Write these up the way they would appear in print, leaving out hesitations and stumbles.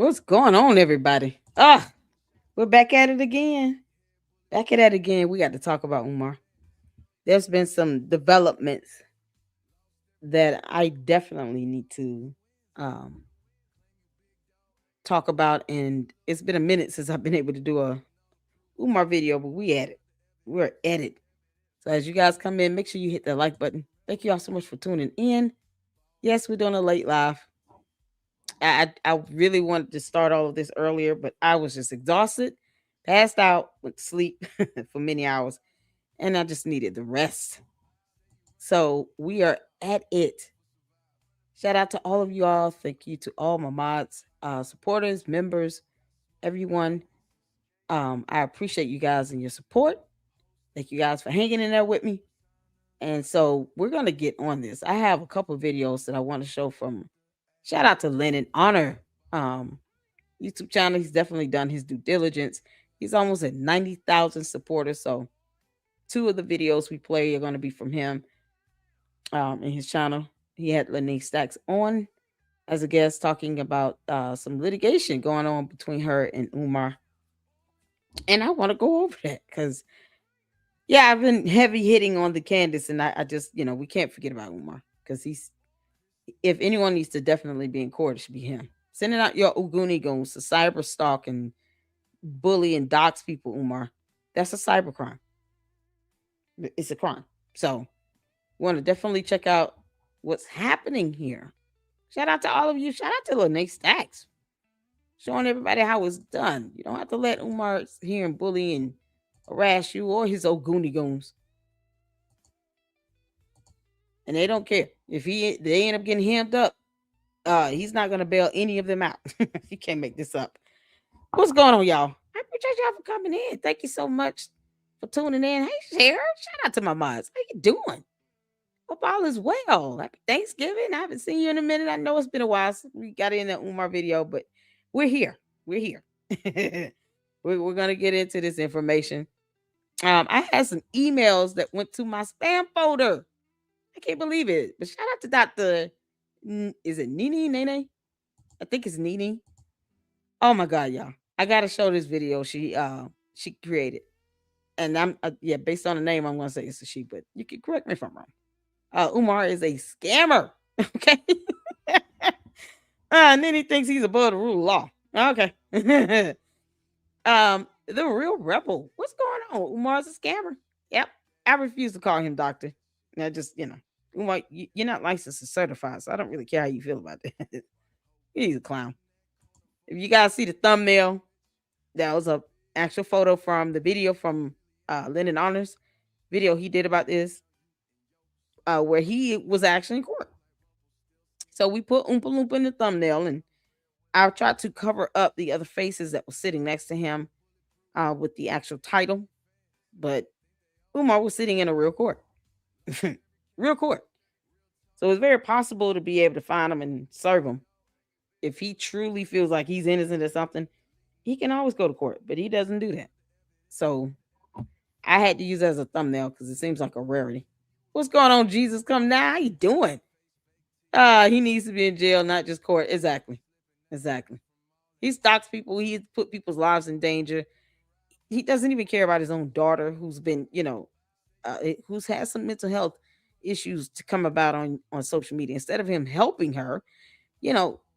What's going on, everybody? We're back at it again. Back at it again. We got to talk about Umar. There's been some developments that I definitely need to um, talk about, and it's been a minute since I've been able to do a Umar video, but we at it. We're at it. So as you guys come in, make sure you hit the like button. Thank you all so much for tuning in. Yes, we're doing a late live. I really wanted to start all of this earlier, but I was just exhausted, passed out, went to sleep for many hours, and I just needed the rest. So we are at it. Shout out to all of you all. Thank you to all my mods, supporters, members, everyone. I appreciate you guys and your support. Thank you guys for hanging in there with me. And so we're gonna get on this. I have a couple of videos that I want to show from. Shout out to Lenae Honor. Um, YouTube channel. He's definitely done his due diligence. He's almost at 90,000 supporters. So two of the videos we play are going to be from him in his channel. He had Lenae Stacks on as a guest talking about some litigation going on between her and Umar. And I want to go over that because, yeah, I've been heavy hitting on the Candace, and I just, we can't forget about Umar because if anyone needs to definitely be in court, it should be him. Sending out your Uguni goons to cyber stalk and bully and dox people, Umar. That's a cyber crime. It's a crime. So we want to definitely check out what's happening here. Shout out to all of you. Shout out to Lenae Stacks. Showing everybody how it's done. You don't have to let Umar here and bully and harass you or his Oguni goons. And they don't care. If they end up getting hemmed up, he's not gonna bail any of them out. You can't make this up. What's going on, y'all? I appreciate y'all for coming in. Thank you so much for tuning in. Hey, Sarah. Shout out to my mods. How you doing? Hope all is well. Happy Thanksgiving. I haven't seen you in a minute. I know it's been a while since we got in that Umar video, but we're here. We're here. we're gonna get into this information. I had some emails that went to my spam folder. I can't believe it. But shout out to Dr. Is it Nene? I think it's Nene. Oh my god, y'all. I gotta show this video she created. And I'm based on the name, I'm gonna say it's a she, but you can correct me if I'm wrong. Umar is a scammer. Okay. Nene thinks he's above the rule of law. Okay. The real rebel. What's going on? Umar's a scammer. Yep. I refuse to call him doctor. I just, Umar, you're not licensed or certified, so I don't really care how you feel about that. He's a clown. If you guys see the thumbnail, that was a actual photo from the video from Lyndon Honors video he did about this, where he was actually in court. So we put Oompa Loompa in the thumbnail, and I tried to cover up the other faces that were sitting next to him with the actual title, but Umar was sitting in a real court. Real court. So it's very possible to be able to find him and serve him. If he truly feels like he's innocent or something, he can always go to court, but he doesn't do that. So I had to use it as a thumbnail because it seems like a rarity. What's going on, Jesus? Come now. How you doing? He needs to be in jail, not just court. Exactly. He stalks people. He put people's lives in danger. He doesn't even care about his own daughter, who's been, who's had some mental health issues to come about on social media. Instead of him helping her,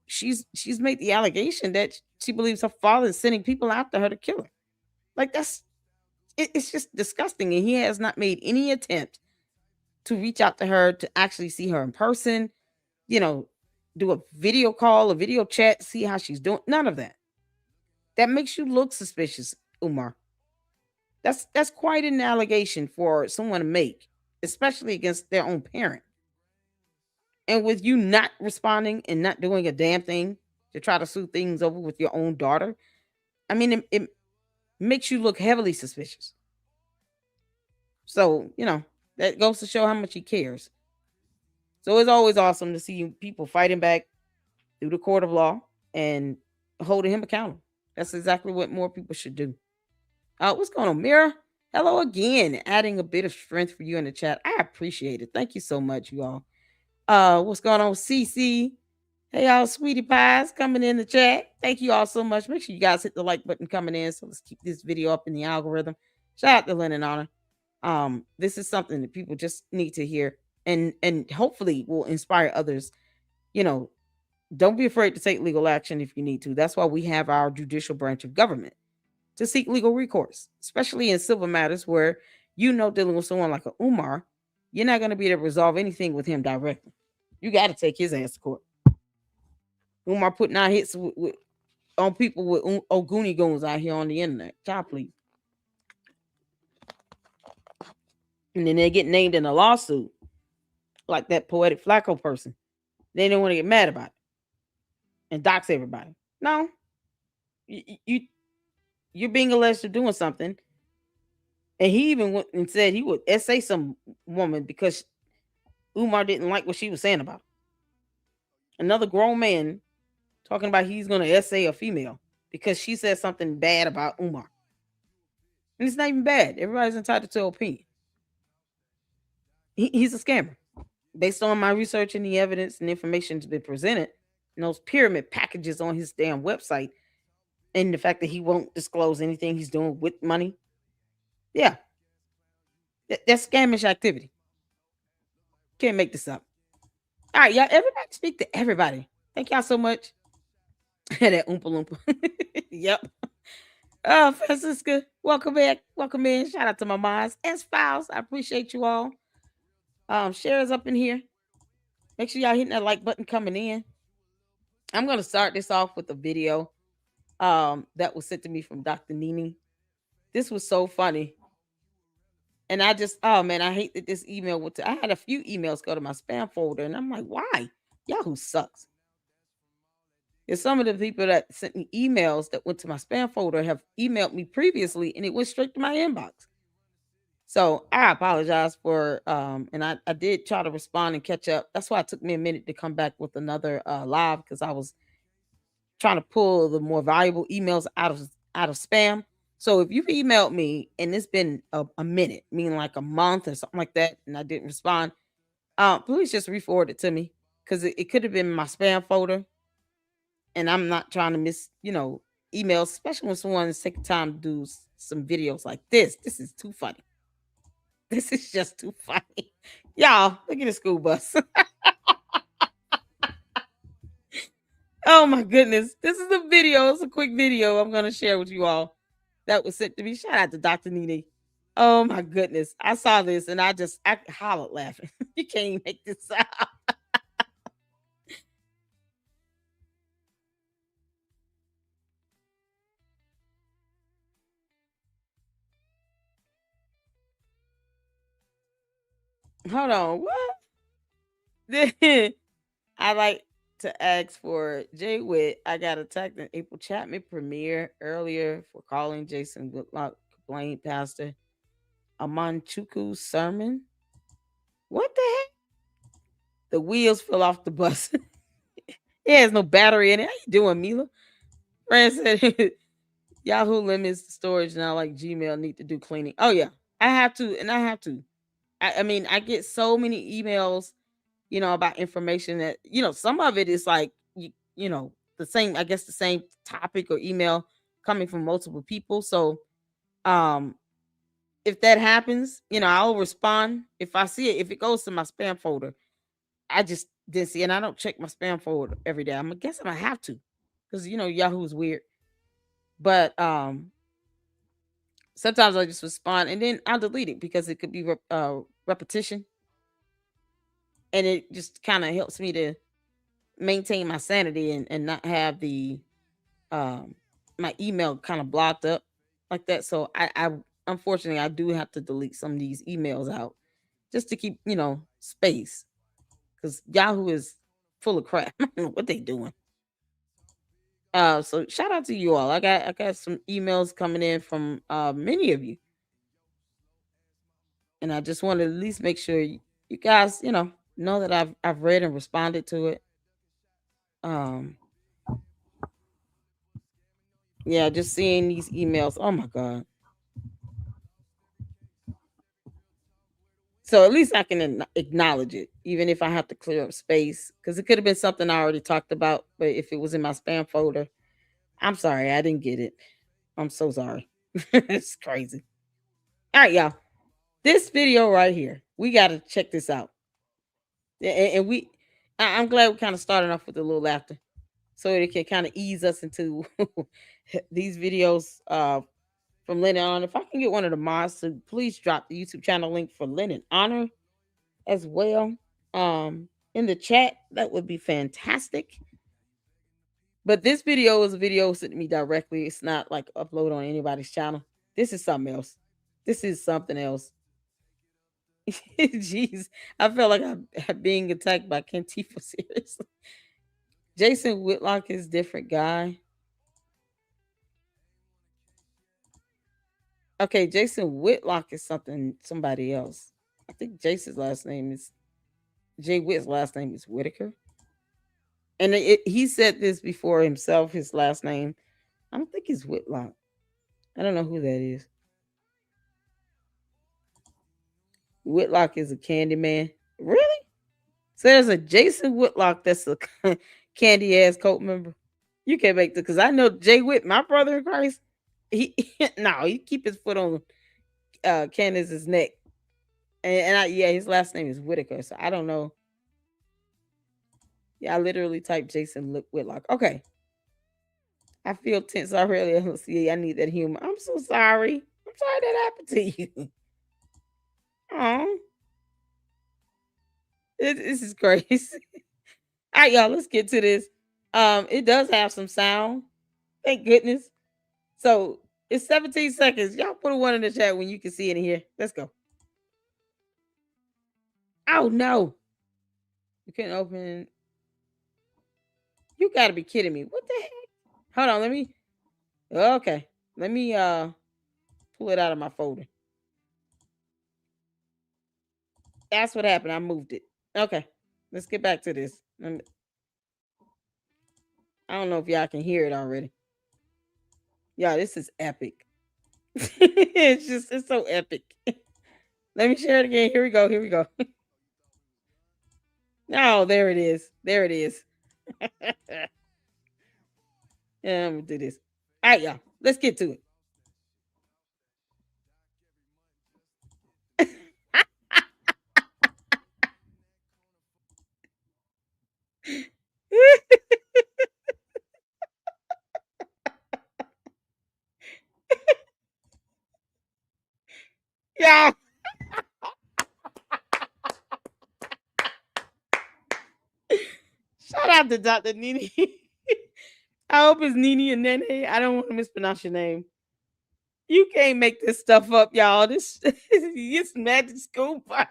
she's made the allegation that she believes her father is sending people after her to kill her. Like it's just disgusting. And he has not made any attempt to reach out to her, to actually see her in person, do a video call, a video chat, see how she's doing. None of that. That makes you look suspicious, Umar. That's quite an allegation for someone to make, especially against their own parent. And with you not responding and not doing a damn thing to try to smooth things over with your own daughter, I mean, it makes you look heavily suspicious. So, that goes to show how much he cares. So it's always awesome to see people fighting back through the court of law and holding him accountable. That's exactly what more people should do. What's going on, Mira? Hello again. Adding a bit of strength for you in the chat. I appreciate it. Thank you so much, you all. What's going on, CC? Hey, y'all, sweetie pies coming in the chat. Thank you all so much. Make sure you guys hit the like button coming in. So let's keep this video up in the algorithm. Shout out to Lynn and Honor. This is something that people just need to hear, and hopefully will inspire others. You know, don't be afraid to take legal action if you need to. That's why we have our judicial branch of government to seek legal recourse, especially in civil matters where dealing with someone like a Umar, you're not going to be able to resolve anything with him directly. You got to take his ass to court. Umar putting out hits on people with Oguni goons out here on the internet. Child, please. And then they get named in a lawsuit, like that Poetic Flacco person. They don't want to get mad about it and dox everybody. No, you you're being alleged of doing something. And he even went and said he would essay some woman because Umar didn't like what she was saying about him. Another grown man talking about he's going to essay a female because she said something bad about Umar. And it's not even bad. Everybody's entitled to their opinion. He's a scammer. Based on my research and the evidence and information that's been presented, and those pyramid packages on his damn website, and the fact that he won't disclose anything he's doing with money, yeah, that's scamish activity. Can't make this up. All right, y'all. Everybody speak to everybody. Thank y'all so much. That Oompa Loompa. Yep. Francisca, welcome back. Welcome in. Shout out to my moms and spouse. I appreciate you all. Shares up in here. Make sure y'all hitting that like button coming in. I'm gonna start this off with a video that was sent to me from Dr. Nini. This was so funny. And I just, oh man, I hate that this email went to, I had a few emails go to my spam folder, and I'm like, why? Yahoo sucks. Because some of the people that sent me emails that went to my spam folder have emailed me previously and it went straight to my inbox. So I apologize for and I did try to respond and catch up. That's why it took me a minute to come back with another live, because I was trying to pull the more valuable emails out of spam. So if you've emailed me and it's been a minute, meaning like a month or something like that, and I didn't respond, please just re-forward it to me, because it could have been in my spam folder, and I'm not trying to miss, emails, especially when someone's taking time to do some videos like this. This is too funny. This is just too funny. Y'all, look at the school bus. Oh my goodness. This is a video. It's a quick video I'm going to share with you all that was sent to me. Shout out to Dr. Nene. Oh my goodness. I saw this and I hollered laughing. You can't even make this out. Hold on. What? I like to ask for Jay Witt. I got attacked in April Chapman premiere earlier for calling Jason Goodluck complaint pastor Amanchuku's sermon. What the heck? The wheels fell off the bus. It has no battery in it. How you doing, Mila? Fran said Yahoo limits the storage now, like Gmail need to do cleaning. Oh yeah, I have to, and I have to. I mean, I get so many emails, about information that, some of it is like the same, I guess the same topic or email coming from multiple people. So um if that happens, I'll respond. If I see it, if it goes to my spam folder, I just didn't see, and I don't check my spam folder every day. I guess I'm gonna have to, because Yahoo's weird. But sometimes I just respond and then I'll delete it because it could be repetition, and it just kind of helps me to maintain my sanity and not have the my email kind of blocked up like that. So I unfortunately I do have to delete some of these emails out just to keep space, because Yahoo is full of crap. I don't know what they doing. So shout out to you all. I got some emails coming in from many of you, and I just want to at least make sure you guys know that I've read and responded to it. Um, yeah, just seeing these emails. Oh my god. So at least I can acknowledge it, even if I have to clear up space, because it could have been something I already talked about. But if it was in my spam folder, I'm sorry, I didn't get it. I'm so sorry. It's crazy. All right, y'all. This video right here, we got to check this out. And I'm glad we kind of started off with a little laughter, so it can kind of ease us into these videos from Lenae on. If I can get one of the mods to please drop the YouTube channel link for Lenae Honor as well in the chat, that would be fantastic. But this video is a video sent to me directly. It's not like upload on anybody's channel. This is something else. This is something else. Jeez, I felt like I'm being attacked by Kentifa. Seriously, Jason Whitlock is different guy. Okay, Jason Whitlock is somebody else. I think Jason's last name is Jay Witt's last name is Whitaker. And he said this before himself, his last name. I don't think it's Whitlock. I don't know who that is. Whitlock is a candy man. Really? So there's a Jason Whitlock that's a candy ass cult member. You can't make the because I know Jay Witt, my brother in Christ. He no, he keep his foot on Candace's neck. Yeah, his last name is Whitaker. So I don't know. Yeah, I literally typed Jason Whitlock. Okay. I feel tense already. See, I need that humor. I'm so sorry. I'm sorry that happened to you. Oh, this is crazy. All right, y'all, let's get to this. It does have some sound. Thank goodness. So it's 17 seconds. Y'all put a one in the chat when you can see it in here. Let's go. Oh no. You can't open. You gotta be kidding me. What the heck? Hold on, let me. Okay. Let me pull it out of my folder. That's what happened. I moved it. Okay. Let's get back to this. I don't know if y'all can hear it already. Y'all, this is epic. It's so epic. Let me share it again. Here we go. Here we go. Oh, there it is. There it is. Yeah, I'm gonna do this. All right, y'all. Let's get to it. Y'all. Shout out to Dr. Nene. I hope it's Nene and Nene. I don't want to mispronounce your name. You can't make this stuff up, y'all. This it's magic school bus.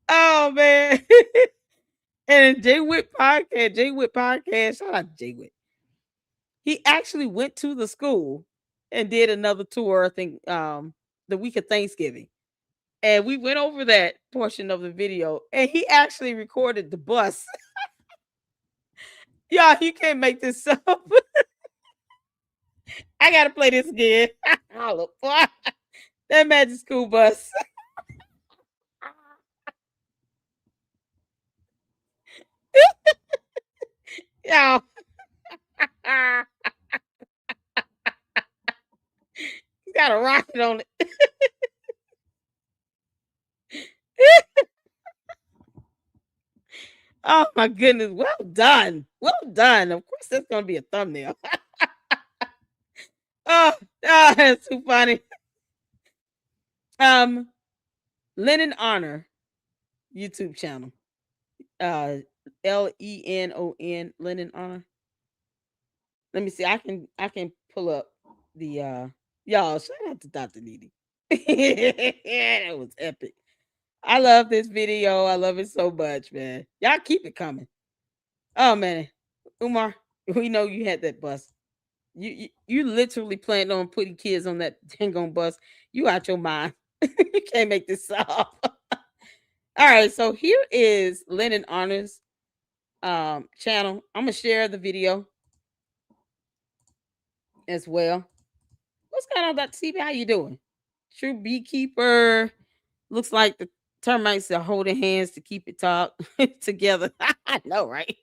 Oh man. And Jay Witt podcast. Shout out to Jay Witt. He actually went to the school and did another tour, I think, the week of Thanksgiving. And we went over that portion of the video, and he actually recorded the bus. Y'all, you can't make this up. I gotta play this again. Oh, boy. That magic school bus. Y'all. You got a rocket on it. Oh my goodness. Well done. Well done. Of course, that's gonna be a thumbnail. Oh, that's too funny. Um, Lenae Honor YouTube channel. Lenon Lenae Honor. Let me see. I can pull up the y'all. Shout out to Dr. Needy. That was epic. I love this video. I love it so much, man. Y'all keep it coming. Oh man, Umar, we know you had that bus. You literally planned on putting kids on that dang on bus. You out your mind. You can't make this up. All right, so here is Lenae Honor's channel. I'm gonna share the video as well. What's going on, Dr. CB? How you doing? True beekeeper. Looks like the termites are holding hands to keep it together. I know, right?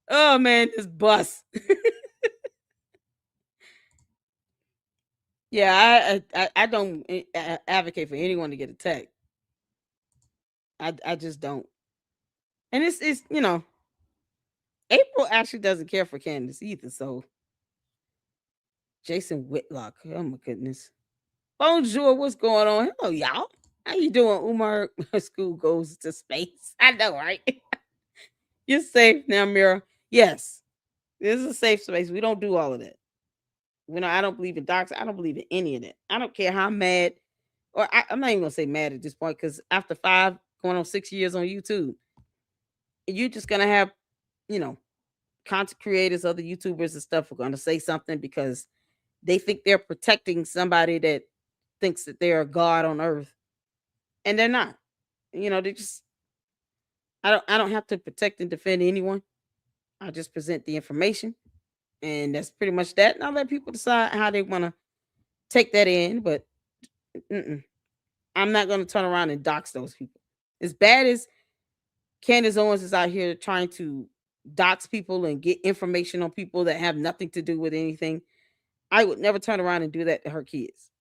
Oh man, this bus. Yeah, I don't advocate for anyone to get attacked. I just don't. And it's April actually doesn't care for Candace either. So Jason Whitlock. Oh my goodness. Bonjour, what's going on? Hello, y'all. How you doing, Umar? School goes to space. I know, right? You're safe now, Mira. Yes, this is a safe space. We don't do all of that. I don't believe in docs. I don't believe in any of that. I don't care how mad, or I'm not even gonna say mad at this point, because after 5 going on 6 years on YouTube, you're just gonna have, you know, content creators, other YouTubers and stuff are gonna say something because they think they're protecting somebody that thinks that they're a god on earth, and they're not. They just I don't have to protect and defend anyone. I just present the information, and that's pretty much that. And I'll let people decide how they want to take that in, but mm-mm. I'm not going to turn around and dox those people. As bad as Candace Owens is out here trying to dox people and get information on people that have nothing to do with anything, I would never turn around and do that to her kids.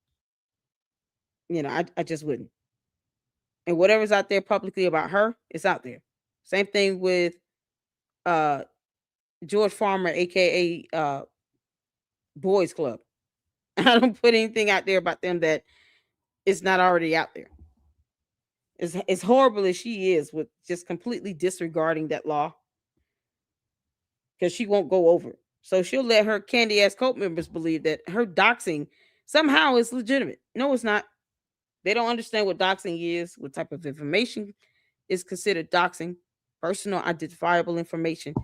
I just wouldn't. And whatever's out there publicly about her, it's out there. Same thing with uh George Farmer, aka Boys Club. I don't put anything out there about them that is not already out there. As horrible as she is with just completely disregarding that law, because she won't go over it. So she'll let her candy ass cult members believe that her doxing somehow is legitimate. No, it's not. They don't understand what doxing is, what type of information is considered doxing, personal identifiable information.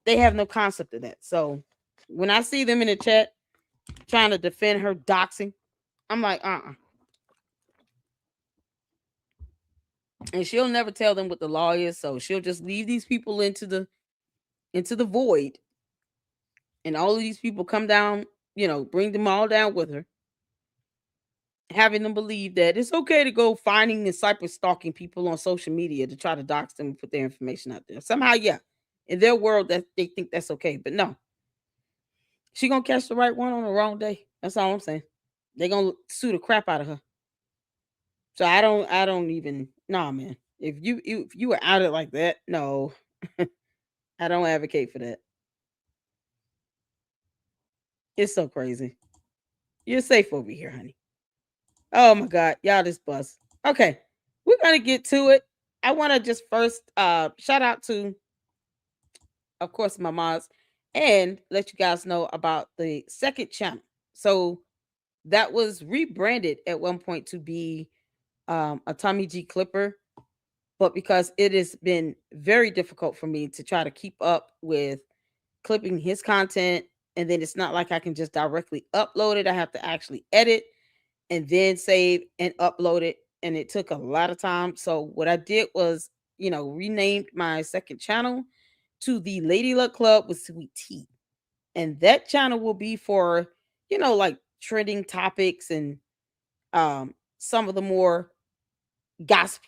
They have no concept of that. So when I see them in the chat trying to defend her doxing, I'm like, and she'll never tell them what the law is, so she'll just leave these people into the void, and all of these people come down, bring them all down with her, having them believe that it's okay to go finding and cyber stalking people on social media to try to dox them and put their information out there. Somehow, yeah, in their world that they think that's okay, but no, she gonna catch the right one on the wrong day. That's all I'm saying. They gonna sue the crap out of her. So I don't even, nah, man. If you were out it like that, no, I don't advocate for that. It's so crazy. You're safe over here, honey. Oh my God, y'all, this bus. Okay, we're gonna get to it. I want to just first shout out to, of course, my moms, and let you guys know about the second channel. So that was rebranded at one point to be a Tommy G Clipper, but because it has been very difficult for me to try to keep up with clipping his content, and then it's not like I can just directly upload it. I have to actually edit and then save and upload it, and it took a lot of time. So what I did was, renamed my second channel to the Lady Luck Club with Sweet Tea. And that channel will be for, like trending topics and some of the more gossip,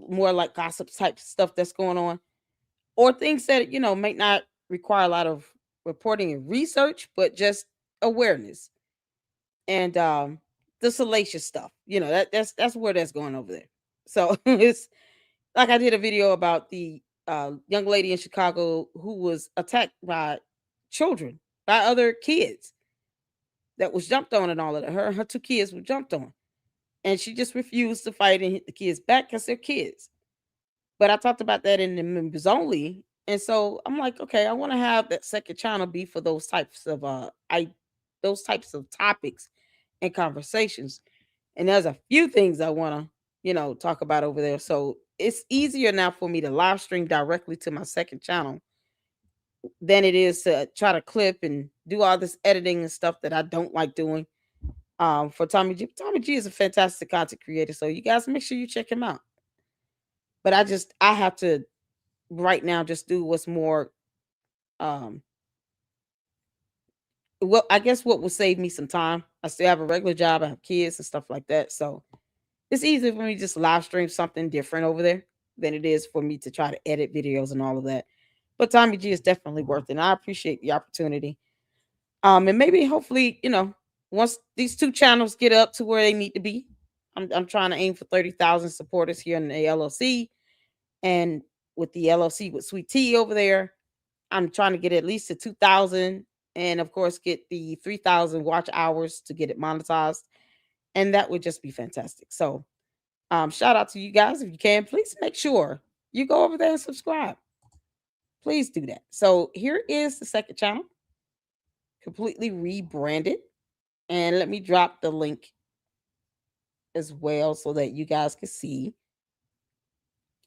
more like gossip type stuff that's going on, or things that, might not require a lot of reporting and research, but just awareness. And the salacious stuff, that's where that's going over there. So it's like I did a video about the young lady in Chicago who was attacked by children, by other kids, that was jumped on, and all of that. Her two kids were jumped on, and she just refused to fight and hit the kids back because they're kids. But I talked about that in the members only. And so I'm like, okay, I want to have that second channel be for those types of topics and conversations. And there's a few things I want to, talk about over there. So it's easier now for me to live stream directly to my second channel than it is to try to clip and do all this editing and stuff that I don't like doing. For Tommy G. Tommy G is a fantastic content creator. So you guys make sure you check him out. But I have to right now just do what's more um well, I guess what will save me some time. I still have a regular job. I have kids and stuff like that. So it's easy for me to just live stream something different over there than it is for me to try to edit videos and all of that. But Tommy G is definitely worth it. And I appreciate the opportunity. And maybe hopefully, once these two channels get up to where they need to be, I'm trying to aim for 30,000 supporters here in the LLC. And with the LLC with Sweet Tea over there, I'm trying to get at least to 2,000, and of course get the 3,000 watch hours to get it monetized. And that would just be fantastic. So shout out to you guys. If you can, please make sure you go over there and subscribe. Please do that. So here is the second channel, completely rebranded. And let me drop the link as well so that you guys can see.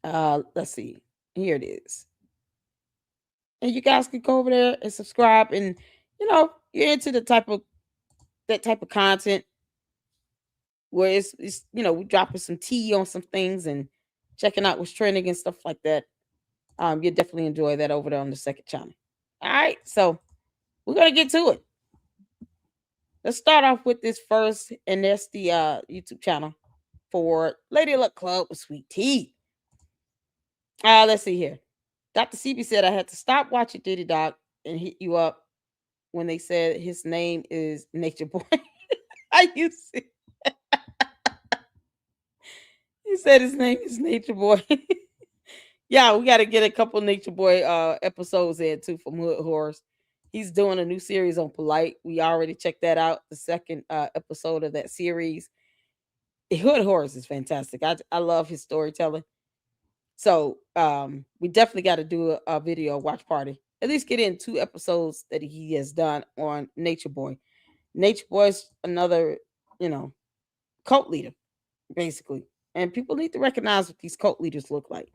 Let's see. Here it is. And you guys can go over there and subscribe. And you're into the type of that type of content where it's we dropping some tea on some things and checking out what's trending and stuff like that. You'll definitely enjoy that over there on the second channel. All right, so we're gonna get to it. Let's start off with this first, and that's the YouTube channel for Lady Luck Club with Sweet Tea. Let's see here. Dr. CB said I had to stop watching Diddy Doc and hit you up when they said his name is Nature Boy. I used to. He said his name is Nature Boy. Yeah, we got to get a couple Nature Boy episodes in too from Hood Horrors. He's doing a new series on Polite. We already checked that out. The second episode of that series. Hood Horrors is fantastic. I love his storytelling. So we definitely got to do a video watch party. At least get in 2 episodes that he has done on Nature Boy. Nature Boy's another, cult leader, basically. And people need to recognize what these cult leaders look like.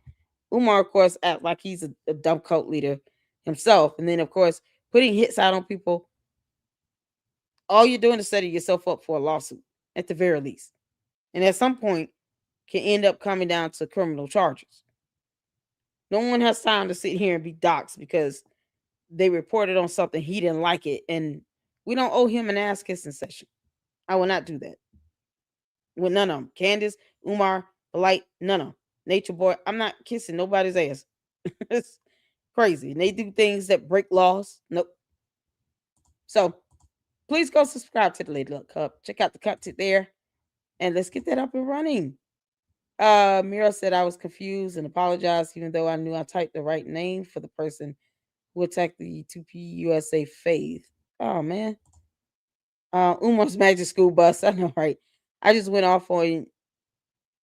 Umar, of course, act like he's a dumb cult leader himself. And then, of course, putting hits out on people. All you're doing is setting yourself up for a lawsuit, at the very least. And at some point, can end up coming down to criminal charges. No one has time to sit here and be doxxed because they reported on something he didn't like it. And we don't owe him an ass kissing session. I will not do that. With none of them. Candace, Umar, Polite, none of them. Nature Boy, I'm not kissing nobody's ass. It's crazy. And they do things that break laws. Nope. So please go subscribe to the Lady Luck Club. Check out the content there. And let's get that up and running. Mira said I was confused and apologized, even though I knew I typed the right name for the person who attacked the 2P USA Faith. Oh man. Umar's Magic School Bus. I know, right? I just went off on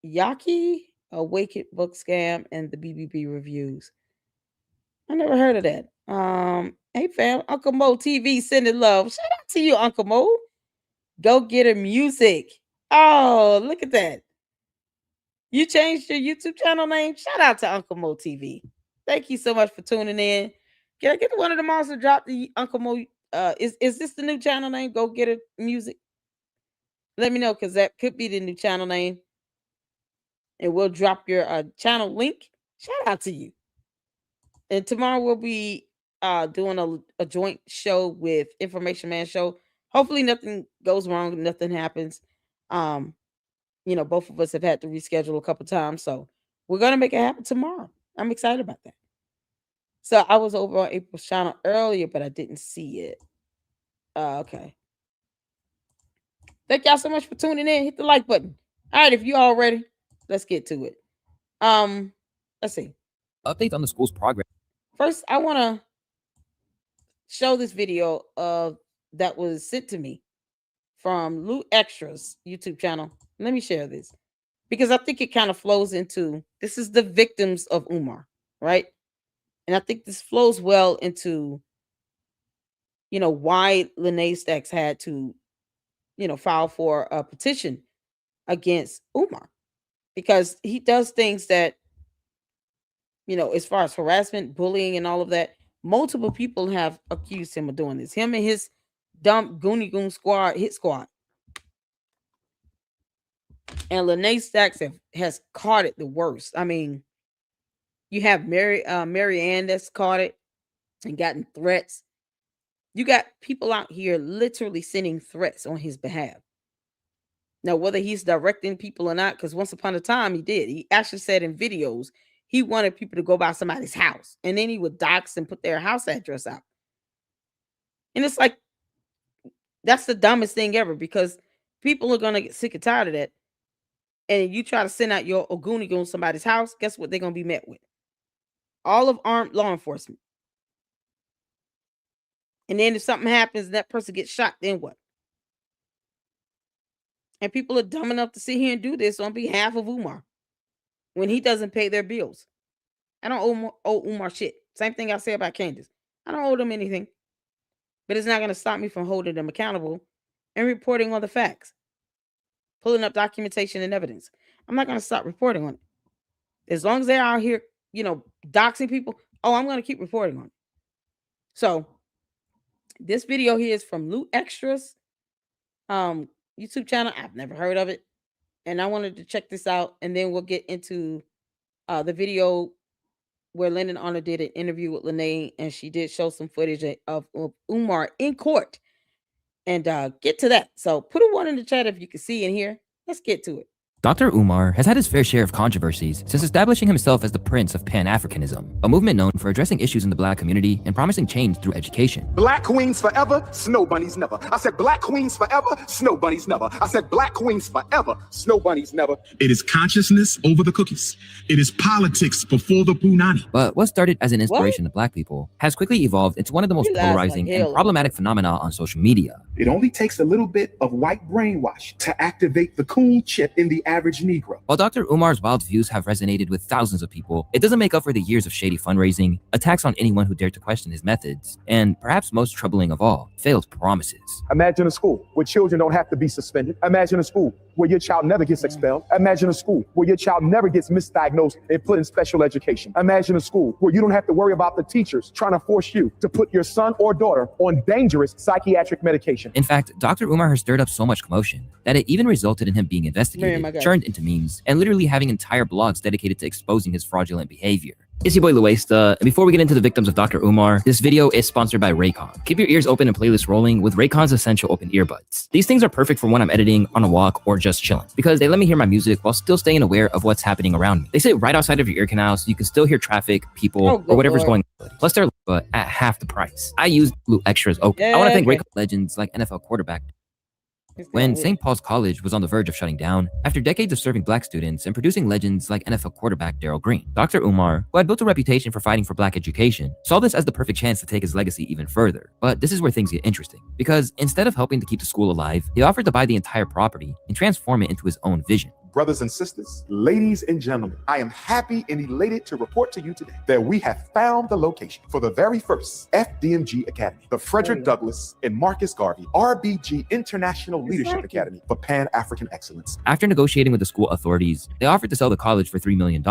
Yaki, a Wicked Book Scam, and the BBB reviews. I never heard of that. Hey fam, Uncle Mo TV sending love. Shout out to you, Uncle Mo. Go get her music. Oh, look at that. You changed your YouTube channel name? Shout out to Uncle Mo TV. Thank you so much for tuning in. Can I get one of them also drop the Uncle Mo? Is this the new channel name? Go get her music. Let me know, because that could be the new channel name. And we'll drop your channel link. Shout out to you. And tomorrow we'll be doing a joint show with Information Man Show. Hopefully nothing goes wrong, nothing happens. Both of us have had to reschedule a couple times, so we're gonna make it happen tomorrow. I'm excited about that. So I was over on April's channel earlier, but I didn't see it. Okay. Thank y'all so much for tuning in. Hit the like button. All right, if you all ready, let's get to it. Let's see. Updates on the school's progress. First, I want to show this video that was sent to me from Lou Extra's YouTube channel. Let me share this because I think it kind of flows into, this is the victims of Umar, right? And I think this flows well into, why Lenae Stacks had to, file for a petition against Umar, because he does things that, as far as harassment, bullying, and all of that, multiple people have accused him of doing this. Him and his dumb Goonie Goon squad, hit squad. And Lenae Stacks has caught it the worst. I mean, you have Mary Ann that's caught it and gotten threats. You got people out here literally sending threats on his behalf. Now, whether he's directing people or not, because once upon a time he did. He actually said in videos he wanted people to go by somebody's house, and then he would dox and put their house address out. And it's like, that's the dumbest thing ever, because people are gonna get sick and tired of that. And you try to send out your Oguni on somebody's house, guess what they're gonna be met with? All of armed law enforcement. And then if something happens and that person gets shot, then what? And people are dumb enough to sit here and do this on behalf of Umar when he doesn't pay their bills. I don't owe Umar shit. Same thing I say about Candace. I don't owe them anything. But it's not going to stop me from holding them accountable and reporting on the facts, pulling up documentation and evidence. I'm not going to stop reporting on it. As long as they're out here, doxing people, I'm going to keep reporting on it. So this video here is from Loot Extras YouTube channel. I've never heard of it. And I wanted to check this out. And then we'll get into the video where Lyndon Honor did an interview with Lenae, and she did show some footage of Umar in court. And get to that. So put a 1 in the chat if you can see and hear. Let's get to it. Dr. Umar has had his fair share of controversies since establishing himself as the Prince of Pan-Africanism, a movement known for addressing issues in the Black community and promising change through education. Black queens forever, snow bunnies never. I said black queens forever, snow bunnies never. I said black queens forever, snow bunnies never. It is consciousness over the cookies. It is politics before the punani. But what started as an inspiration to Black people has quickly evolved into one of the most polarizing and problematic phenomena on social media. It only takes a little bit of white brainwash to activate the cool chip in the average Negro. While Dr. Umar's wild views have resonated with thousands of people, it doesn't make up for the years of shady fundraising, attacks on anyone who dared to question his methods, and perhaps most troubling of all, failed promises. Imagine a school where children don't have to be suspended. Imagine a school where your child never gets expelled. Imagine a school where your child never gets misdiagnosed and put in special education. Imagine a school where you don't have to worry about the teachers trying to force you to put your son or daughter on dangerous psychiatric medication. In fact, Dr. Umar has stirred up so much commotion that it even resulted in him being investigated, turned into memes, and literally having entire blogs dedicated to exposing his fraudulent behavior. It's your boy Luesta, and before we get into the victims of Dr. Umar, this video is sponsored by Raycon. Keep your ears open and playlists rolling with Raycon's essential open earbuds. These things are perfect for when I'm editing, on a walk, or just chilling, because they let me hear my music while still staying aware of what's happening around me. They sit right outside of your ear canal, so you can still hear traffic, people, or whatever's going on. Plus they're but at half the price. I use Blue Extras open. I want to thank Raycon legends like NFL quarterback. When St. Paul's College was on the verge of shutting down, after decades of serving Black students and producing legends like NFL quarterback Darryl Green, Dr. Umar, who had built a reputation for fighting for Black education, saw this as the perfect chance to take his legacy even further. But this is where things get interesting, because instead of helping to keep the school alive, he offered to buy the entire property and transform it into his own vision. Brothers and sisters, ladies and gentlemen, I am happy and elated to report to you today that we have found the location for the very first FDMG Academy, the Frederick Douglass and Marcus Garvey RBG International Leadership Academy for Pan-African Excellence. After negotiating with the school authorities, they offered to sell the college for $3 million,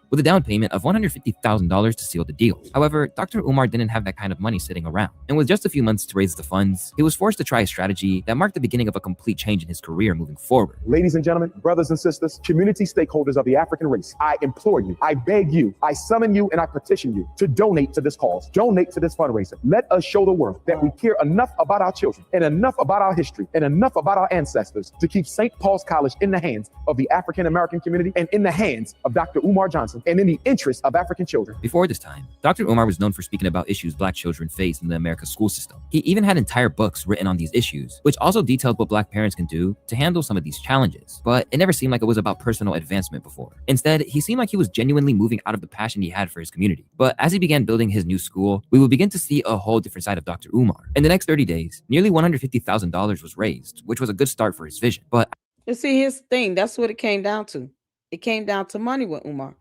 with a down payment of $150,000 to seal the deal. However, Dr. Umar didn't have that kind of money sitting around, and with just a few months to raise the funds, he was forced to try a strategy that marked the beginning of a complete change in his career moving forward. Ladies and gentlemen, brothers and sisters, community stakeholders of the African race, I implore you, I beg you, I summon you, and I petition you to donate to this cause, donate to this fundraiser. Let us show the world that we care enough about our children and enough about our history and enough about our ancestors to keep St. Paul's College in the hands of the African American community and in the hands of Dr. Umar Johnson and in the interest of African children. Before this time, Dr. Umar was known for speaking about issues Black children face in the American school system. He even had entire books written on these issues, which also detailed what Black parents can do to handle some of these challenges. But it never seemed like it was about personal advancement before. Instead, he seemed like he was genuinely moving out of the passion he had for his community. But as he began building his new school, we would begin to see a whole different side of Dr. Umar. In the next 30 days, nearly $150,000 was raised, which was a good start for his vision. But you see, here's the thing. That's what it came down to. It came down to money with Umar.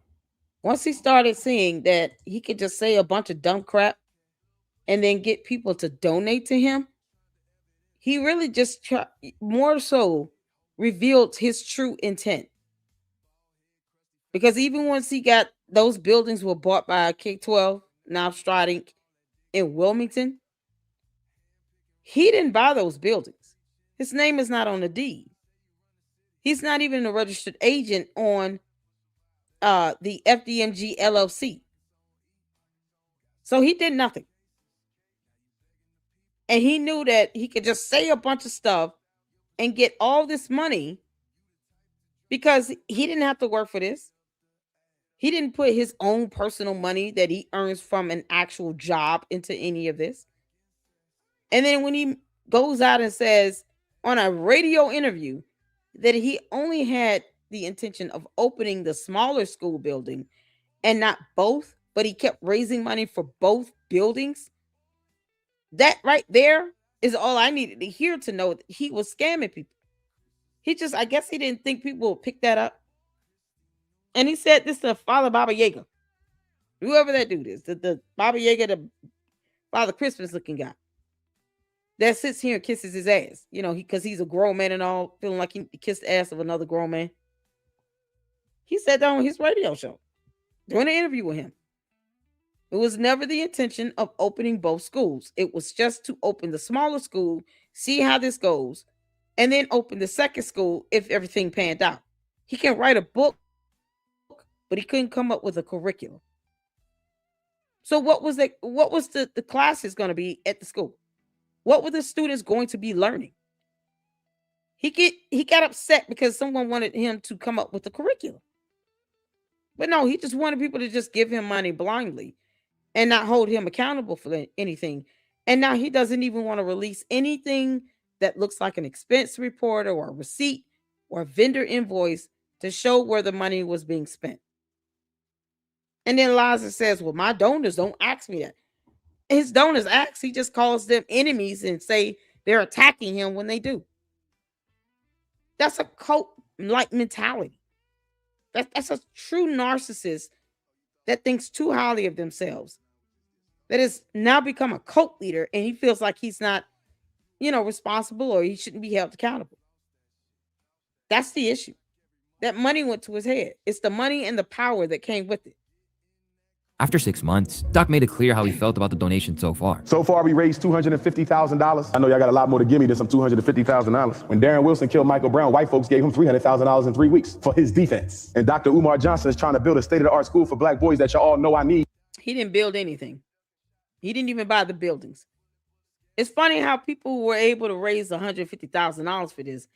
Once he started seeing that he could just say a bunch of dumb crap and then get people to donate to him, he really just more so revealed his true intent. Because even once he got those buildings were bought by K-12, now Stride Inc. in Wilmington, he didn't buy those buildings. His name is not on the deed. He's not even a registered agent on the FDMG LLC. So he did nothing. And he knew that he could just say a bunch of stuff and get all this money because he didn't have to work for this. He didn't put his own personal money that he earns from an actual job into any of this. And then when he goes out and says on a radio interview that he only had the intention of opening the smaller school building and not both, but he kept raising money for both buildings, that right there is all I needed to hear to know that he was scamming people. I guess he didn't think people would pick that up. And he said this to Father Baba Yaga. Whoever that dude is, the Baba Yaga, the Father Christmas looking guy that sits here and kisses his ass, because he's a grown man and all, feeling like he kissed the ass of another grown man. He said that on his radio show during an interview with him. It was never the intention of opening both schools. It was just to open the smaller school, see how this goes, and then open the second school if everything panned out. He can write a book, but he couldn't come up with a curriculum. So what was the classes going to be at the school? What were the students going to be learning? He got upset because someone wanted him to come up with a curriculum. But no, he just wanted people to just give him money blindly and not hold him accountable for anything. And now he doesn't even want to release anything that looks like an expense report or a receipt or a vendor invoice to show where the money was being spent. And then Liza says, well, my donors don't ask me that. His donors ask, he just calls them enemies and say they're attacking him when they do. That's a cult-like mentality. That's a true narcissist that thinks too highly of themselves, that has now become a cult leader, and he feels like he's not, responsible, or he shouldn't be held accountable. That's the issue. That money went to his head. It's the money and the power that came with it. After 6 months, Doc made it clear how he felt about the donation so far. So far, we raised $250,000. I know y'all got a lot more to give me than some $250,000. When Darren Wilson killed Michael Brown, white folks gave him $300,000 in 3 weeks for his defense. And Dr. Umar Johnson is trying to build a state-of-the-art school for black boys that y'all all know I need. He didn't build anything. He didn't even buy the buildings. It's funny how people were able to raise $150,000 for this.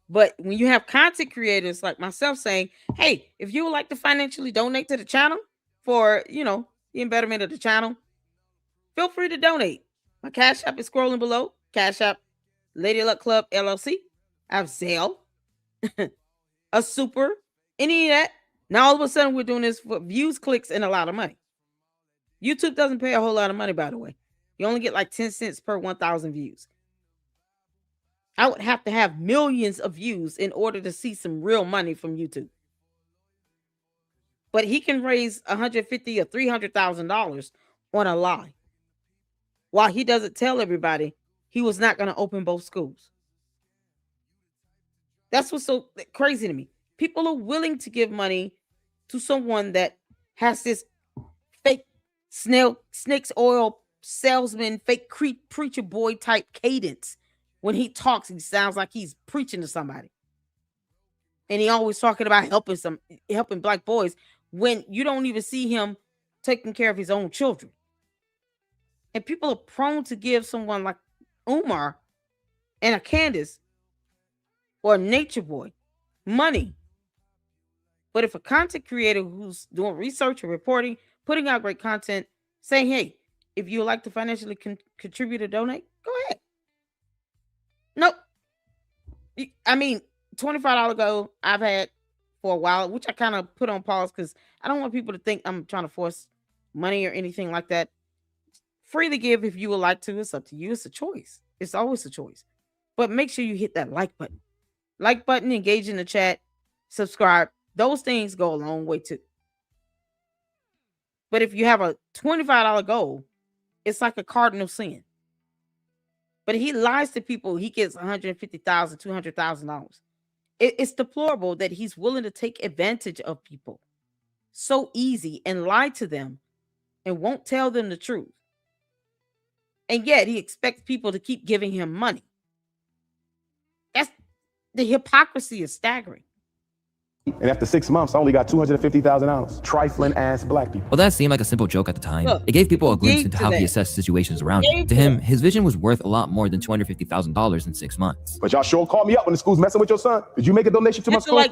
But when you have content creators like myself saying, hey, if you would like to financially donate to the channel for, the embetterment of the channel, feel free to donate. My Cash App is scrolling below. Cash App, LadyLuckClubLLC. I have Zelle, a super, any of that. Now all of a sudden we're doing this for views, clicks, and a lot of money. YouTube doesn't pay a whole lot of money, by the way. You only get like 10 cents per 1,000 views. I would have to have millions of views in order to see some real money from YouTube. But he can raise $150,000 or $300,000 on a lie, while he doesn't tell everybody he was not going to open both schools. That's what's so crazy to me. People are willing to give money to someone that has this fake snake's oil salesman, fake preacher boy type cadence. When he talks, he sounds like he's preaching to somebody. And he always talking about helping black boys, when you don't even see him taking care of his own children. And people are prone to give someone like Umar and a Candace or a Nature Boy money. But if a content creator who's doing research or reporting, putting out great content, saying, hey, if you would like to financially contribute or donate, go ahead. Nope. I mean, $25 goal I've had for a while, which I kind of put on pause because I don't want people to think I'm trying to force money or anything like that. Freely give if you would like to. It's up to you. It's a choice. It's always a choice. But make sure you hit that like button. Like button, engage in the chat, subscribe. Those things go a long way too. But if you have a $25 goal, it's like a cardinal sin. But he lies to people. He gets $150,000, $200,000. It's deplorable that he's willing to take advantage of people so easy and lie to them and won't tell them the truth. And yet he expects people to keep giving him money. The hypocrisy is staggering. And after 6 months, I only got $250,000. Trifling ass black people. While that seemed like a simple joke at the time, it gave people a glimpse into how he assessed situations around him. To him, his vision was worth a lot more than $250,000 in 6 months. But y'all sure call me up when the school's messing with your son. Did you make a donation to my school?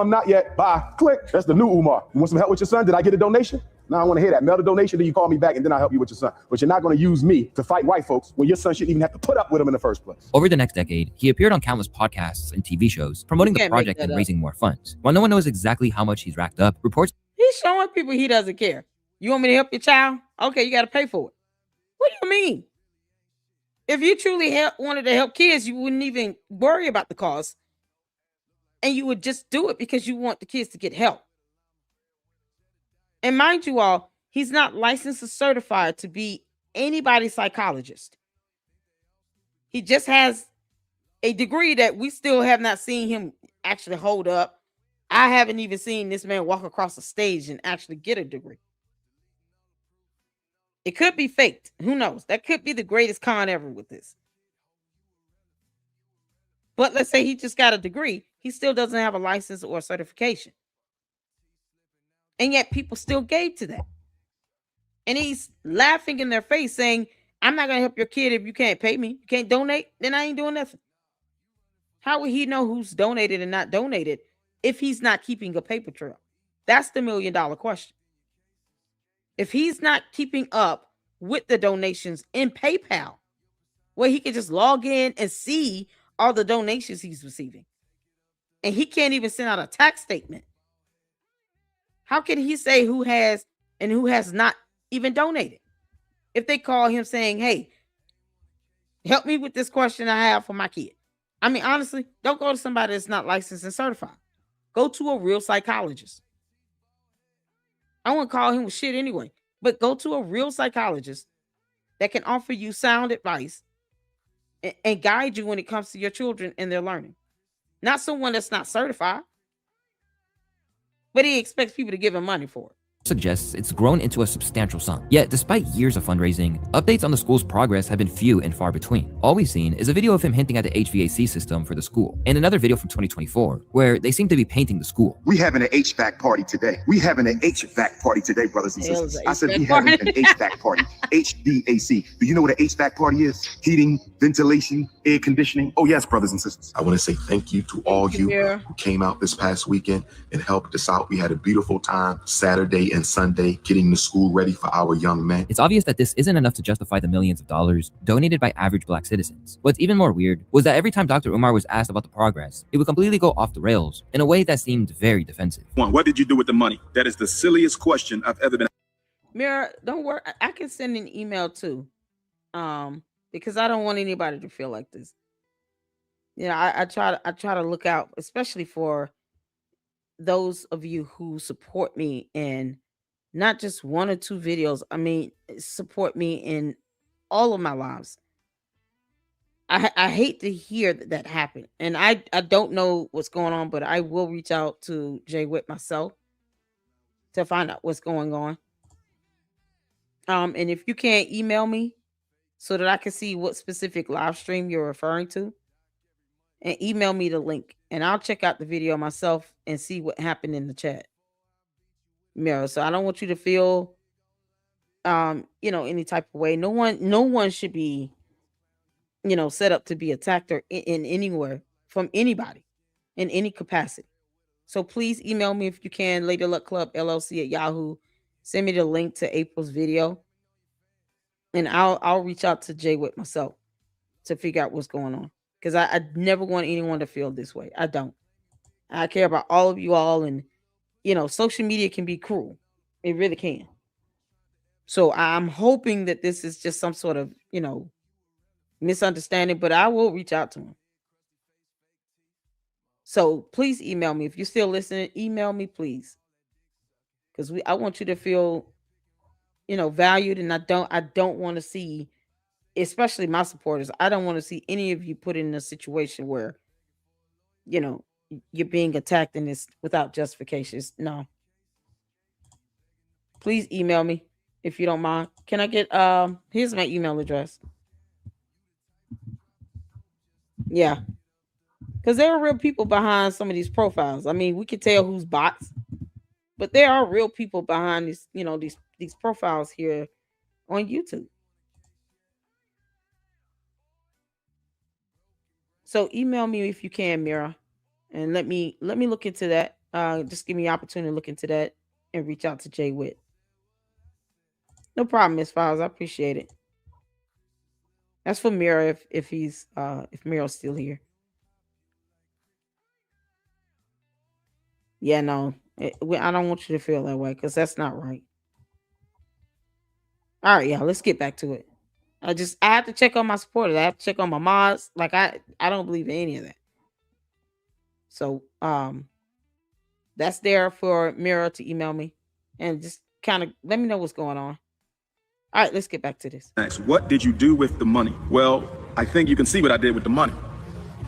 Not yet. Bye. Click. That's the new Umar. You want some help with your son? Did I get a donation? Now I want to hear that. Mail the donation, then you call me back, and then I'll help you with your son. But you're not going to use me to fight white folks when your son shouldn't even have to put up with them in the first place. Over the next decade, he appeared on countless podcasts and TV shows, promoting the project and raising more funds. While no one knows exactly how much he's racked up, reports... He's showing people he doesn't care. You want me to help your child? Okay, you got to pay for it. What do you mean? If you truly wanted to help kids, you wouldn't even worry about the cost. And you would just do it because you want the kids to get help. And mind you all, he's not licensed or certified to be anybody's psychologist. He just has a degree that we still have not seen him actually hold up. I haven't even seen this man walk across the stage and actually get a degree. It could be faked. Who knows? That could be the greatest con ever with this. But let's say he just got a degree. He still doesn't have a license or a certification. And yet people still gave to that. And he's laughing in their face saying, I'm not going to help your kid if you can't pay me. You can't donate, then I ain't doing nothing. How would he know who's donated and not donated if he's not keeping a paper trail? That's the $1 million question. If he's not keeping up with the donations in PayPal, where he can just log in and see all the donations he's receiving, and he can't even send out a tax statement, how can he say who has and who has not even donated? If they call him saying, hey, help me with this question I have for my kid. I mean, honestly, don't go to somebody that's not licensed and certified. Go to a real psychologist. I won't call him with shit anyway, but go to a real psychologist that can offer you sound advice and guide you when it comes to your children and their learning. Not someone that's not certified, but he expects people to give him money for it. Suggests it's grown into a substantial sum. Yet, despite years of fundraising, updates on the school's progress have been few and far between. All we've seen is a video of him hinting at the HVAC system for the school, and another video from 2024, where they seem to be painting the school. We having an HVAC party today. We having an HVAC party today, brothers and sisters. I said we having an HVAC party. HVAC. Do you know what an HVAC party is? Heating, ventilation, air conditioning. Oh yes, brothers and sisters. I want to say thank you to all you who came out this past weekend and helped us out. We had a beautiful time Saturday and Sunday getting the school ready for our young men. It's obvious that this isn't enough to justify the millions of dollars donated by average black citizens. What's even more weird was that every time Dr. Umar was asked about the progress, it would completely go off the rails in a way that seemed very defensive. What did you do with the money? That is the silliest question I've ever been. Mira, don't worry. I can send an email too, because I don't want anybody to feel like this. You know, I try to look out, especially for those of you who support me in not just one or two videos. I mean, support me in all of my lives. I hate to hear that happen. And I don't know what's going on, but I will reach out to Jay Witt myself to find out what's going on. And if you can't email me so that I can see what specific live stream you're referring to, and email me the link, and I'll check out the video myself and see what happened in the chat. Mira, so I don't want you to feel any type of way. No one should be set up to be attacked or in anywhere from anybody in any capacity. So please email me if you can, LadyLuckClubLLC at Yahoo. Send me the link to April's video, and I'll reach out to Jay Witt myself to figure out what's going on, because I never want anyone to feel this way. I don't. I care about all of you all, and social media can be cruel. It really can. So I'm hoping that this is just some sort of misunderstanding, but I will reach out to him. So please email me if you're still listening. Email me, please, because I want you to feel valued, and I don't want to see, especially my supporters, I don't want to see any of you put in a situation where you're being attacked in this without justifications. No. Please email me if you don't mind. Can I get here's my email address. Yeah. Because there are real people behind some of these profiles. I mean, we can tell who's bots, but there are real people behind these, these profiles here on YouTube. So email me if you can, Mira, and let me look into that. Just give me an opportunity to look into that and reach out to Jay Witt. No problem, Miss Files. I appreciate it. That's for Mira if Mira's still here. Yeah, no, I don't want you to feel that way because that's not right. All right, yeah, let's get back to it. I have to check on my supporters. I have to check on my mods. Like I don't believe in any of that. So that's there for Mira to email me and just kind of let me know what's going on. All right, let's get back to this. Next, what did you do with the money? Well, I think you can see what I did with the money.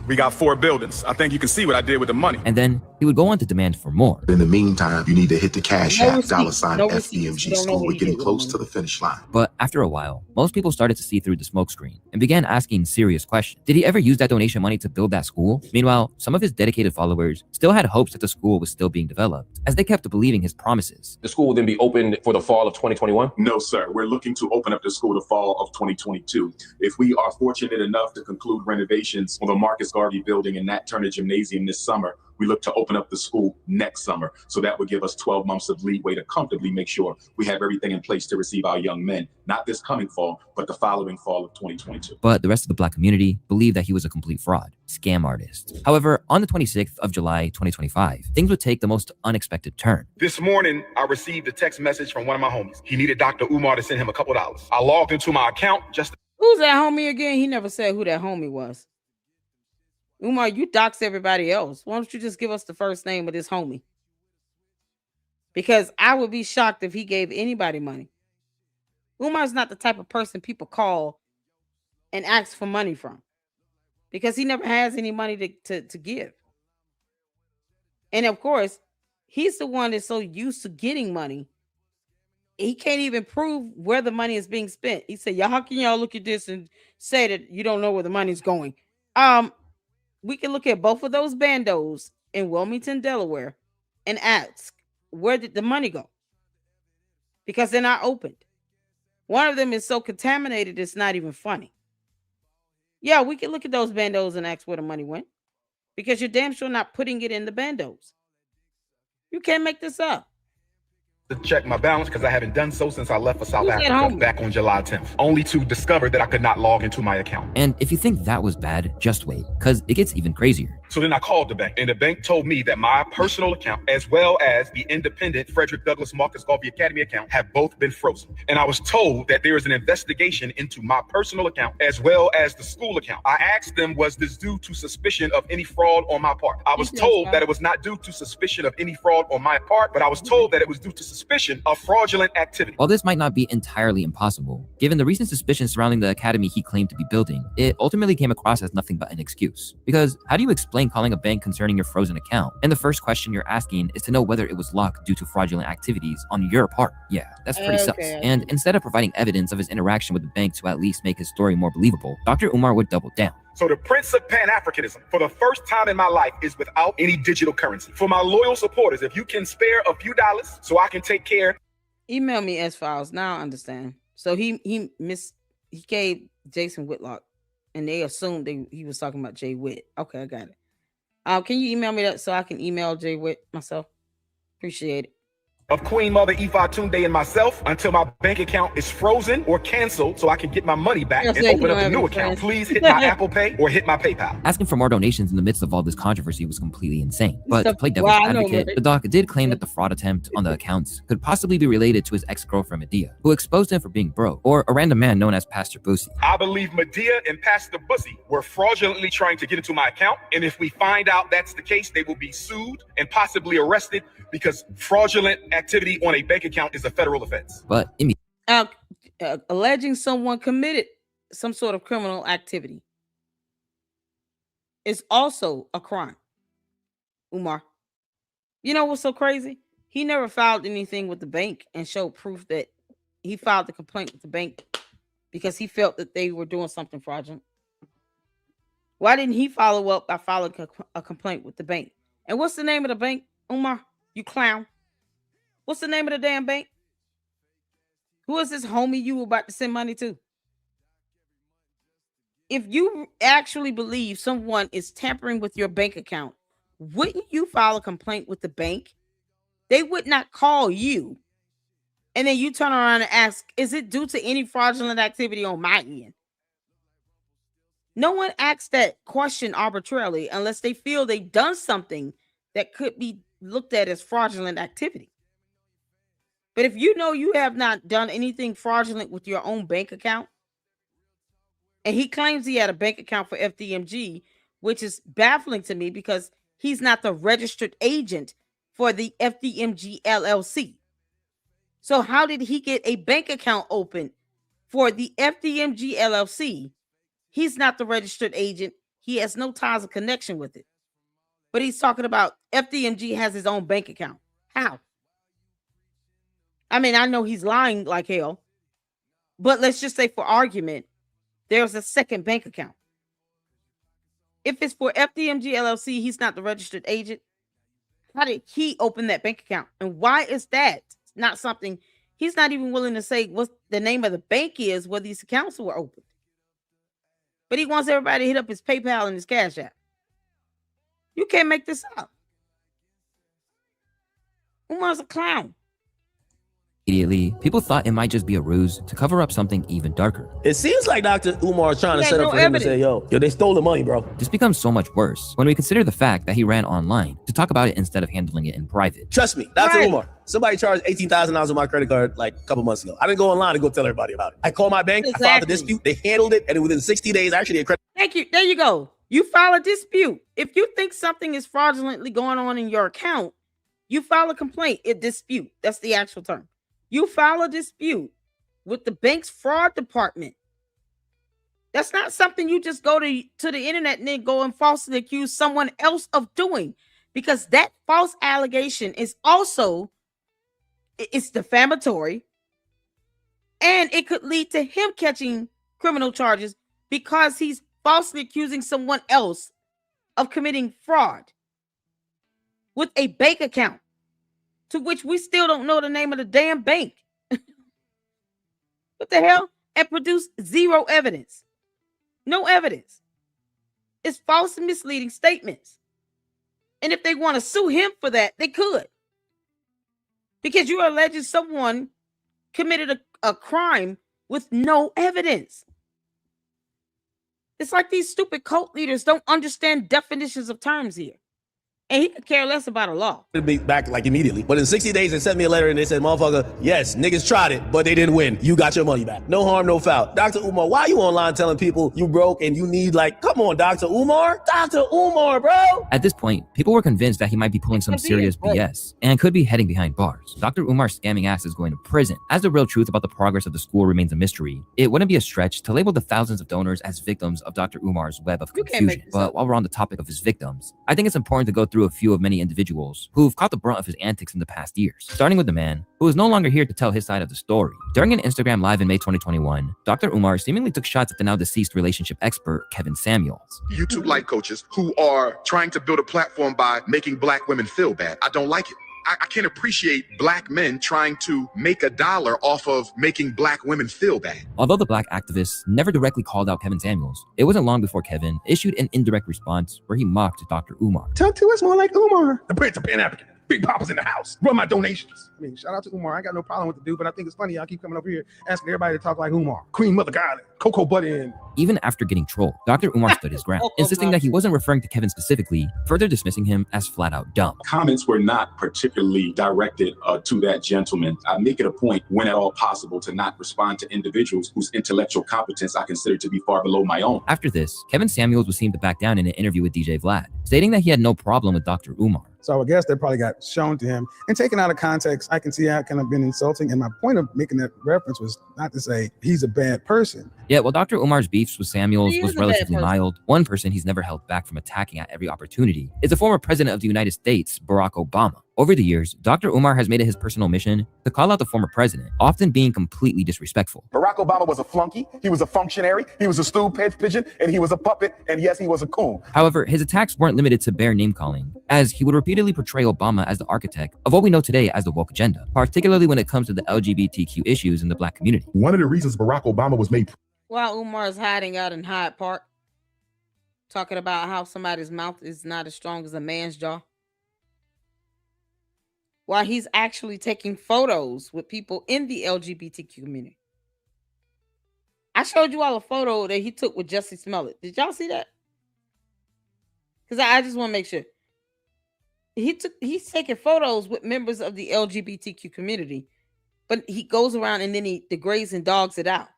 We got 4 buildings. I think you can see what I did with the money. And then he would go on to demand for more. In the meantime, you need to hit the Cash App, $FBMG school. We're getting close to the finish line. But after a while, most people started to see through the smokescreen and began asking serious questions. Did he ever use that donation money to build that school? Meanwhile, some of his dedicated followers still had hopes that the school was still being developed, as they kept believing his promises. The school will then be opened for the fall of 2021? No, sir. We're looking to open up the school the fall of 2022. If we are fortunate enough to conclude renovations on the Marcus Garvey building and Turner Gymnasium this summer, we look to open up the school next summer. So that would give us 12 months of leeway to comfortably make sure we have everything in place to receive our young men, not this coming fall, but the following fall of 2022. But the rest of the Black community believed that he was a complete fraud, scam artist. However, on the 26th of July, 2025, things would take the most unexpected turn. This morning, I received a text message from one of my homies. He needed Dr. Umar to send him a couple dollars. I logged into my account Who's that homie again? He never said who that homie was. Umar, you dox everybody else. Why don't you just give us the first name of this homie? Because I would be shocked if he gave anybody money. Umar's not the type of person people call and ask for money from. Because he never has any money to give. And of course, he's the one that's so used to getting money. He can't even prove where the money is being spent. He said, how can y'all look at this and say that you don't know where the money's going? We can look at both of those bandos in Wilmington, Delaware, and ask, where did the money go? Because they're not opened. One of them is so contaminated, it's not even funny. Yeah, we can look at those bandos and ask where the money went. Because you're damn sure not putting it in the bandos. You can't make this up. To check my balance because I haven't done so since I left for South Africa back on July 10th, only to discover that I could not log into my account. And if you think that was bad, just wait, because it gets even crazier. So then I called the bank, and the bank told me that my personal account, as well as the independent Frederick Douglass Marcus Garvey Academy account, have both been frozen. And I was told that there is an investigation into my personal account, as well as the school account. I asked them, was this due to suspicion of any fraud on my part? I was told that it was not due to suspicion of any fraud on my part, but I was told that it was due to suspicion of fraudulent activity. While this might not be entirely impossible, given the recent suspicions surrounding the academy he claimed to be building, it ultimately came across as nothing but an excuse. Because how do you explain calling a bank concerning your frozen account, and the first question you're asking is to know whether it was locked due to fraudulent activities on your part? Yeah, that's pretty sus. And instead of providing evidence of his interaction with the bank to at least make his story more believable, Dr. Umar would double down. So the Prince of Pan-Africanism, for the first time in my life, is without any digital currency. For my loyal supporters, if you can spare a few dollars so I can take care. Email me S-Files. Now I understand. So he gave Jason Whitlock, and they assumed he was talking about Jay Witt. Okay, I got it. Can you email me that so I can email Jay Witt myself? Appreciate it. Of Queen Mother Ifa Tunde and myself until my bank account is frozen or canceled so I can get my money back and open up a new account. Please hit my Apple Pay or hit my PayPal. Asking for more donations in the midst of all this controversy was completely insane. But to play devil's advocate, the doc did claim that the fraud attempt on the accounts could possibly be related to his ex-girlfriend Medea, who exposed him for being broke, or a random man known as Pastor Boosie. I believe Medea and Pastor Boosie were fraudulently trying to get into my account, and if we find out that's the case, they will be sued and possibly arrested because fraudulent activity on a bank account is a federal offense. But alleging someone committed some sort of criminal activity is also a crime. Umar, you know what's so crazy? He never filed anything with the bank and showed proof that he filed the complaint with the bank because he felt that they were doing something fraudulent. Why didn't he follow up by filing a complaint with the bank? And what's the name of the bank, Umar? You clown. What's the name of the damn bank? Who is this homie you were about to send money to? If you actually believe someone is tampering with your bank account, wouldn't you file a complaint with the bank? They would not call you. And then you turn around and ask, is it due to any fraudulent activity on my end? No one asks that question arbitrarily unless they feel they've done something that could be looked at as fraudulent activity. But if you know you have not done anything fraudulent with your own bank account, and he claims he had a bank account for FDMG, which is baffling to me because he's not the registered agent for the FDMG LLC. So how did he get a bank account open for the FDMG LLC? He's not the registered agent. He has no ties or connection with it. But he's talking about FDMG has his own bank account. How? I mean, I know he's lying like hell, but let's just say for argument, there's a second bank account. If it's for FDMG LLC, he's not the registered agent. How did he open that bank account? And why is that not something he's not even willing to say what the name of the bank is where these accounts were opened? But he wants everybody to hit up his PayPal and his Cash App. You can't make this up. Umar's a clown. Immediately, people thought it might just be a ruse to cover up something even darker. It seems like Dr. Umar is trying to set up for him to say, yo, they stole the money, bro. This becomes so much worse when we consider the fact that he ran online to talk about it instead of handling it in private. Trust me, Dr. Umar, somebody charged $18,000 on my credit card like a couple months ago. I didn't go online to go tell everybody about it. I called my bank, I filed a dispute, they handled it, and within 60 days, actually, a credit. Thank you. There you go. You file a dispute. If you think something is fraudulently going on in your account, you file a complaint, a dispute. That's the actual term. You file a dispute with the bank's fraud department. That's not something you just go to the internet and then go and falsely accuse someone else of doing, because that false allegation is also, it's defamatory, and it could lead to him catching criminal charges because he's falsely accusing someone else of committing fraud with a bank account to which we still don't know the name of the damn bank. What the hell? And produce zero evidence. No evidence. It's false and misleading statements. And if they want to sue him for that, they could. Because you're alleging someone committed a crime with no evidence. It's like these stupid cult leaders don't understand definitions of terms here. And he could care less about a law. It'll be back like immediately. But in 60 days, they sent me a letter and they said, motherfucker, yes, niggas tried it, but they didn't win. You got your money back. No harm, no foul. Dr. Umar, why are you online telling people you broke and you need, like, come on, Dr. Umar? Dr. Umar, bro. At this point, people were convinced that he might be pulling some serious BS and could be heading behind bars. Dr. Umar's scamming ass is going to prison. As the real truth about the progress of the school remains a mystery, it wouldn't be a stretch to label the thousands of donors as victims of Dr. Umar's web of confusion. But while we're on the topic of his victims, I think it's important to go through a few of many individuals who've caught the brunt of his antics in the past years, starting with the man who is no longer here to tell his side of the story. During an Instagram live in May 2021, Dr. Umar seemingly took shots at the now deceased relationship expert Kevin Samuels. YouTube life coaches who are trying to build a platform by making black women feel bad. I don't like it. I can't appreciate black men trying to make a dollar off of making black women feel bad. Although the black activists never directly called out Kevin Samuels, it wasn't long before Kevin issued an indirect response where he mocked Dr. Umar. Talk to us more like Umar. The Prince of Pan-African. Big Papa's in the house. Run my donations. I mean, shout out to Umar. I got no problem with the dude, but I think it's funny y'all keep coming over here asking everybody to talk like Umar. Queen Mother God, Cocoa Butter in. Even after getting trolled, Dr. Umar stood his ground, insisting that he wasn't referring to Kevin specifically, further dismissing him as flat out dumb. Comments were not particularly directed to that gentleman. I make it a point, when at all possible, to not respond to individuals whose intellectual competence I consider to be far below my own. After this, Kevin Samuels was seen to back down in an interview with DJ Vlad, stating that he had no problem with Dr. Umar. So I guess that probably got shown to him and taken out of context. I can see how it kind of been insulting. And my point of making that reference was not to say he's a bad person. Yet, while Dr. Umar's beefs with Samuels was relatively mild, one person he's never held back from attacking at every opportunity is the former president of the United States, Barack Obama. Over the years, Dr. Umar has made it his personal mission to call out the former president, often being completely disrespectful. Barack Obama was a flunky, he was a functionary, he was a stool pigeon, and he was a puppet, and yes, he was a coon. However, his attacks weren't limited to bare name-calling, as he would repeatedly portray Obama as the architect of what we know today as the woke agenda, particularly when it comes to the LGBTQ issues in the black community. One of the reasons Barack Obama was made... While Umar is hiding out in Hyde Park, talking about how somebody's mouth is not as strong as a man's jaw, while he's actually taking photos with people in the LGBTQ community. I showed you all a photo that he took with Jussie Smollett. Did y'all see that? Because I just want to make sure. He's taking photos with members of the LGBTQ community, but he goes around and then he degrades and dogs it out.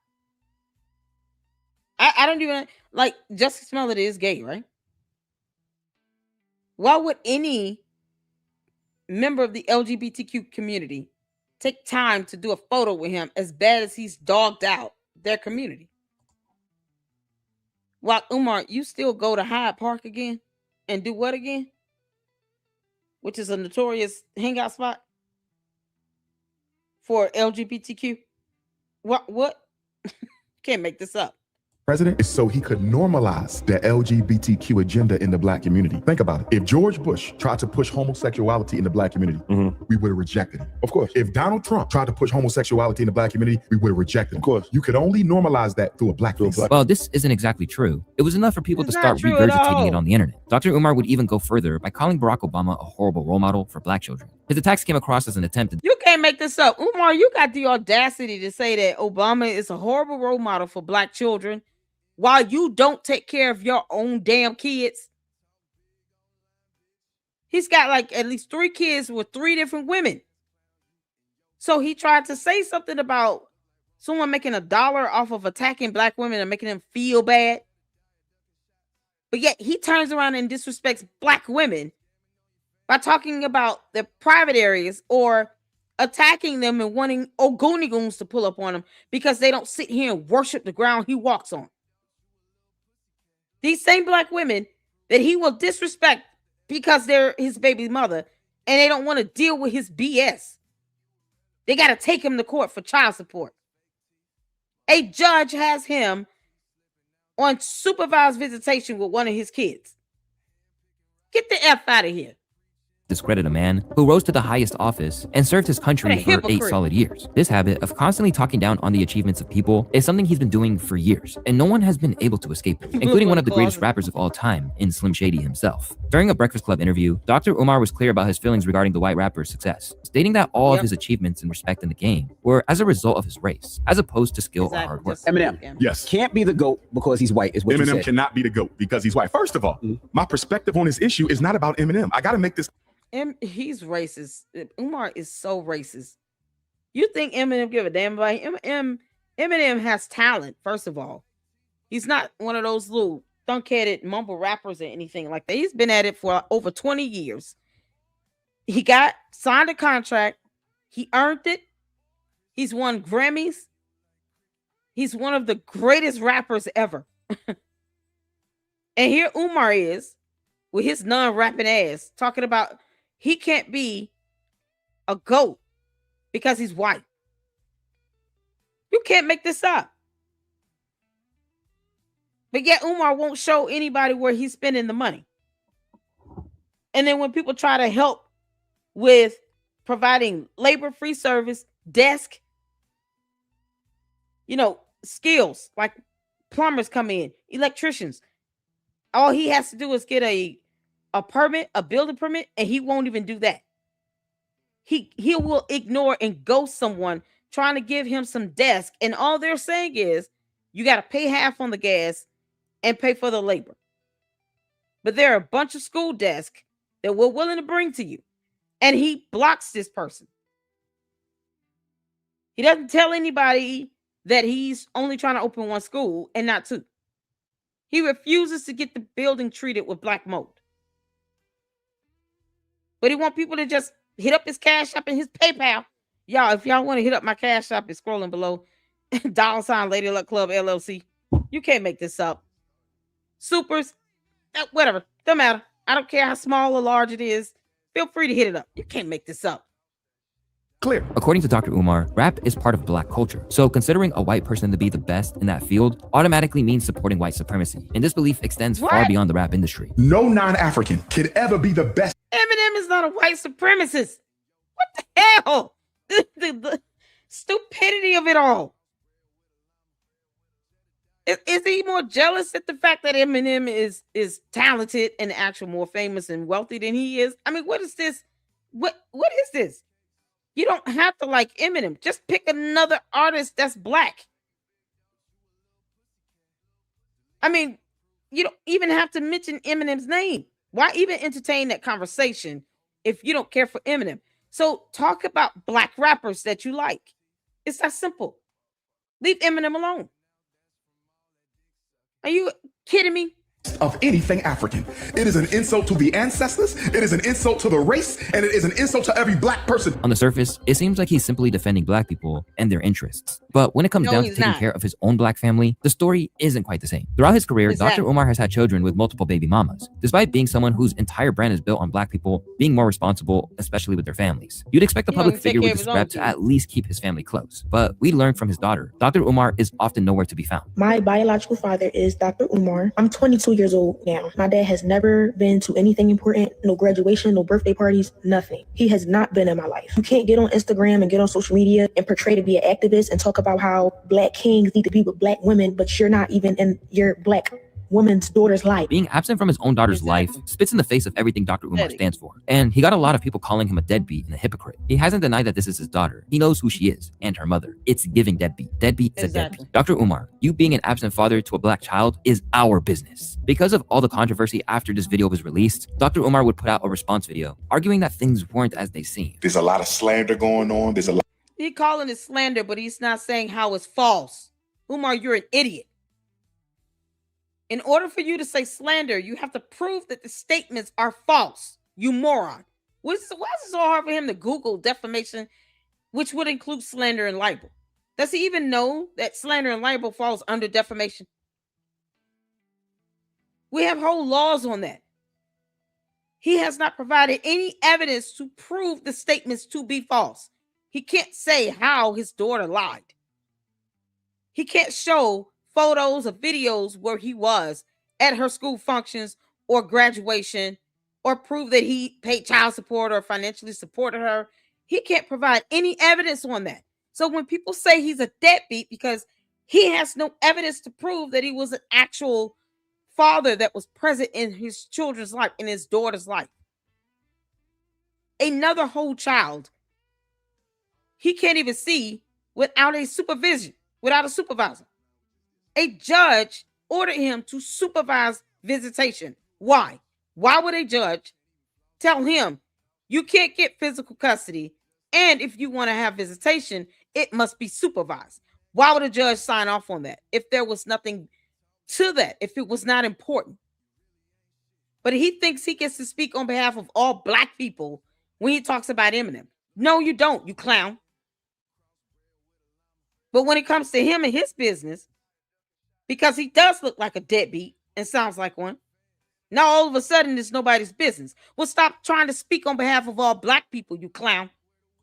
I don't even, like, Jussie Smollett is gay, right? Why would any member of the LGBTQ community take time to do a photo with him as bad as he's dogged out their community? While Umar, you still go to Hyde Park again and do what again? Which is a notorious hangout spot for LGBTQ. What? Can't make this up. President is so he could normalize the LGBTQ agenda in the black community. Think about it. If George Bush tried to push homosexuality in the black community, we would have rejected it. Of course. If Donald Trump tried to push homosexuality in the black community, we would have rejected it. Of course. You could only normalize that through a blackface. Well, this isn't exactly true. It was enough for people to start regurgitating it on the internet. Dr. Umar would even go further by calling Barack Obama a horrible role model for black children. His attacks came across as an attempt to... You can't make this up. Umar, you got the audacity to say that Obama is a horrible role model for black children, while you don't take care of your own damn kids. He's got like at least 3 kids with 3 different women. So he tried to say something about someone making $1 off of attacking black women and making them feel bad. But yet he turns around and disrespects black women by talking about their private areas or attacking them and wanting Ogoonigoons to pull up on them because they don't sit here and worship the ground he walks on. These same black women that he will disrespect because they're his baby mother and they don't want to deal with his BS. They got to take him to court for child support. A judge has him on supervised visitation with one of his kids. Get the F out of here. Discredit a man who rose to the highest office and served his country for 8 solid years. This habit of constantly talking down on the achievements of people is something he's been doing for years, and no one has been able to escape it, including one of the greatest rappers of all time in Slim Shady himself. During a Breakfast Club interview, Dr. Umar was clear about his feelings regarding the white rapper's success, stating that all of his achievements and respect in the game were as a result of his race, as opposed to skill or hard work. Eminem, yes, can't be the GOAT because he's white, is what you said. Eminem cannot be the GOAT because he's white. First of all, my perspective on this issue is not about Eminem. I got to make this... He's racist. Umar is so racist. You think Eminem give a damn about him? Eminem has talent, first of all. He's not one of those little thunk-headed mumble rappers or anything like that. He's been at it for over 20 years. He signed a contract. He earned it. He's won Grammys. He's one of the greatest rappers ever. And here Umar is with his non-rapping ass talking about he can't be a GOAT because he's white. You can't make this up. But yet Umar won't show anybody where he's spending the money. And then when people try to help with providing labor, free service, desk, skills, like plumbers come in, electricians, all he has to do is get a permit, a building permit, and he won't even do that. He will ignore and ghost someone trying to give him some desk, and all they're saying is you got to pay half on the gas and pay for the labor. But there are a bunch of school desks that we're willing to bring to you, and he blocks this person. He doesn't tell anybody that he's only trying to open one school and not 2. He refuses to get the building treated with black mold. But he wants people to just hit up his Cash App and his PayPal. Y'all, if y'all want to hit up my Cash App, it's scrolling below. $, LadyLuckClubLLC. You can't make this up. Supers, whatever. Don't matter. I don't care how small or large it is. Feel free to hit it up. You can't make this up. Clear. According to Dr. Umar, rap is part of black culture. So considering a white person to be the best in that field automatically means supporting white supremacy. And this belief extends far beyond the rap industry. No non-African can ever be the best. Eminem is not a white supremacist. What the hell? The stupidity of it all. Is he more jealous at the fact that Eminem is talented and actually more famous and wealthy than he is? I mean, what is this? What is this? You don't have to like Eminem. Just pick another artist that's black. I mean, you don't even have to mention Eminem's name. Why even entertain that conversation if you don't care for Eminem? So talk about black rappers that you like. It's that simple. Leave Eminem alone. Are you kidding me? Of anything African. It is an insult to the ancestors, it is an insult to the race, and it is an insult to every black person. On the surface, it seems like he's simply defending black people and their interests. But when it comes down to taking care of his own black family, the story isn't quite the same. Throughout his career, Dr. Umar has had children with multiple baby mamas, despite being someone whose entire brand is built on black people being more responsible, especially with their families. You'd expect a public figure with this rep to at least keep his family close. But we learned from his daughter, Dr. Umar is often nowhere to be found. My biological father is Dr. Umar. I'm 22 years old now. My dad has never been to anything important, no graduation, no birthday parties, nothing. He has not been in my life. You can't get on Instagram and get on social media and portray to be an activist and talk about how black kings need to be with black women, but you're not even in your black woman's daughter's life. Being absent from his own daughter's life spits in the face of everything Dr. Umar stands for. And he got a lot of people calling him a deadbeat and a hypocrite. He hasn't denied that this is his daughter. He knows who she is and her mother. It's giving deadbeat. Deadbeat is a deadbeat. Dr. Umar, you being an absent father to a black child is our business. Because of all the controversy after this video was released, Dr. Umar would put out a response video arguing that things weren't as they seemed. There's a lot of slander going on. There's a lot. He's calling it slander, but he's not saying how it's false. Umar, you're an idiot. In order for you to say slander, you have to prove that the statements are false. You moron. Why is it so hard for him to Google defamation, which would include slander and libel? Does he even know that slander and libel falls under defamation? We have whole laws on that. He has not provided any evidence to prove the statements to be false. He can't say how his daughter lied. He can't show photos or videos where he was at her school functions or graduation, or prove that he paid child support or financially supported her. He can't provide any evidence on that. So when people say he's a deadbeat because he has no evidence to prove that he was an actual father that was present in his children's life, in his daughter's life, another whole child, he can't even see without a supervision, without a supervisor. A judge ordered him to supervise visitation. Why? Why would a judge tell him you can't get physical custody, and if you want to have visitation, it must be supervised? Why would a judge sign off on that if there was nothing to that, if it was not important? But he thinks he gets to speak on behalf of all black people when he talks about Eminem. No, you don't, you clown. But when it comes to him and his business, because he does look like a deadbeat and sounds like one, now all of a sudden it's nobody's business. Well, stop trying to speak on behalf of all black people, you clown.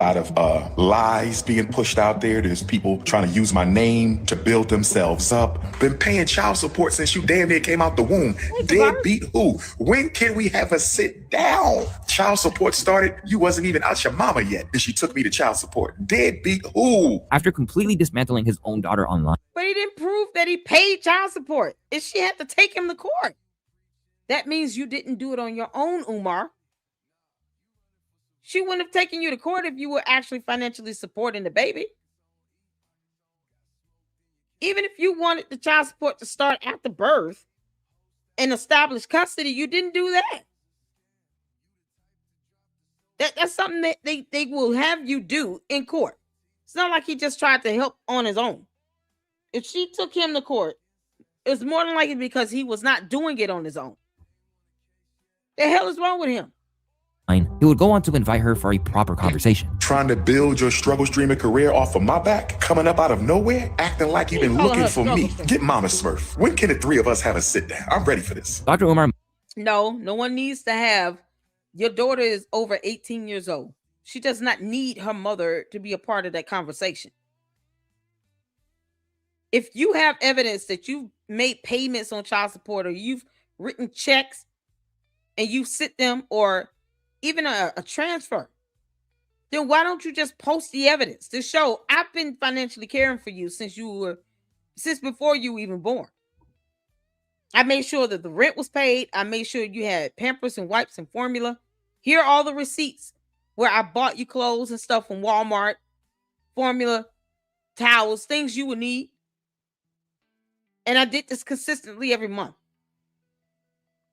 A lot of lies being pushed out there. There's people trying to use my name to build themselves up. Been paying child support since you damn near came out the womb. Deadbeat who? When can we have a sit down? Child support started, you wasn't even out your mama yet, and she took me to child support. Deadbeat who? After completely dismantling his own daughter online. But he didn't prove that he paid child support, and she had to take him to court. That means you didn't do it on your own, Umar. She wouldn't have taken you to court if you were actually financially supporting the baby. Even if you wanted the child support to start after birth and establish custody, you didn't do that. That's something that they will have you do in court. It's not like he just tried to help on his own. If she took him to court, it's more than likely because he was not doing it on his own. The hell is wrong with him? He would go on to invite her for a proper conversation. Trying to build your struggle streaming career off of my back, coming up out of nowhere, acting like you've been looking for me. Get Mama Smurf. When can the three of us have a sit down? I'm ready for this. Dr. Umar. No one needs to have Your daughter is over 18 years old. She does not need her mother to be a part of that conversation. If you have evidence that you've made payments on child support or you've written checks and you sent them, or even a transfer, then why don't you just post the evidence to show I've been financially caring for you since before you were even born. I made sure that the rent was paid. I made sure you had Pampers and wipes and formula. Here are all the receipts where I bought you clothes and stuff from Walmart, formula, towels, things you would need. And I did this consistently every month.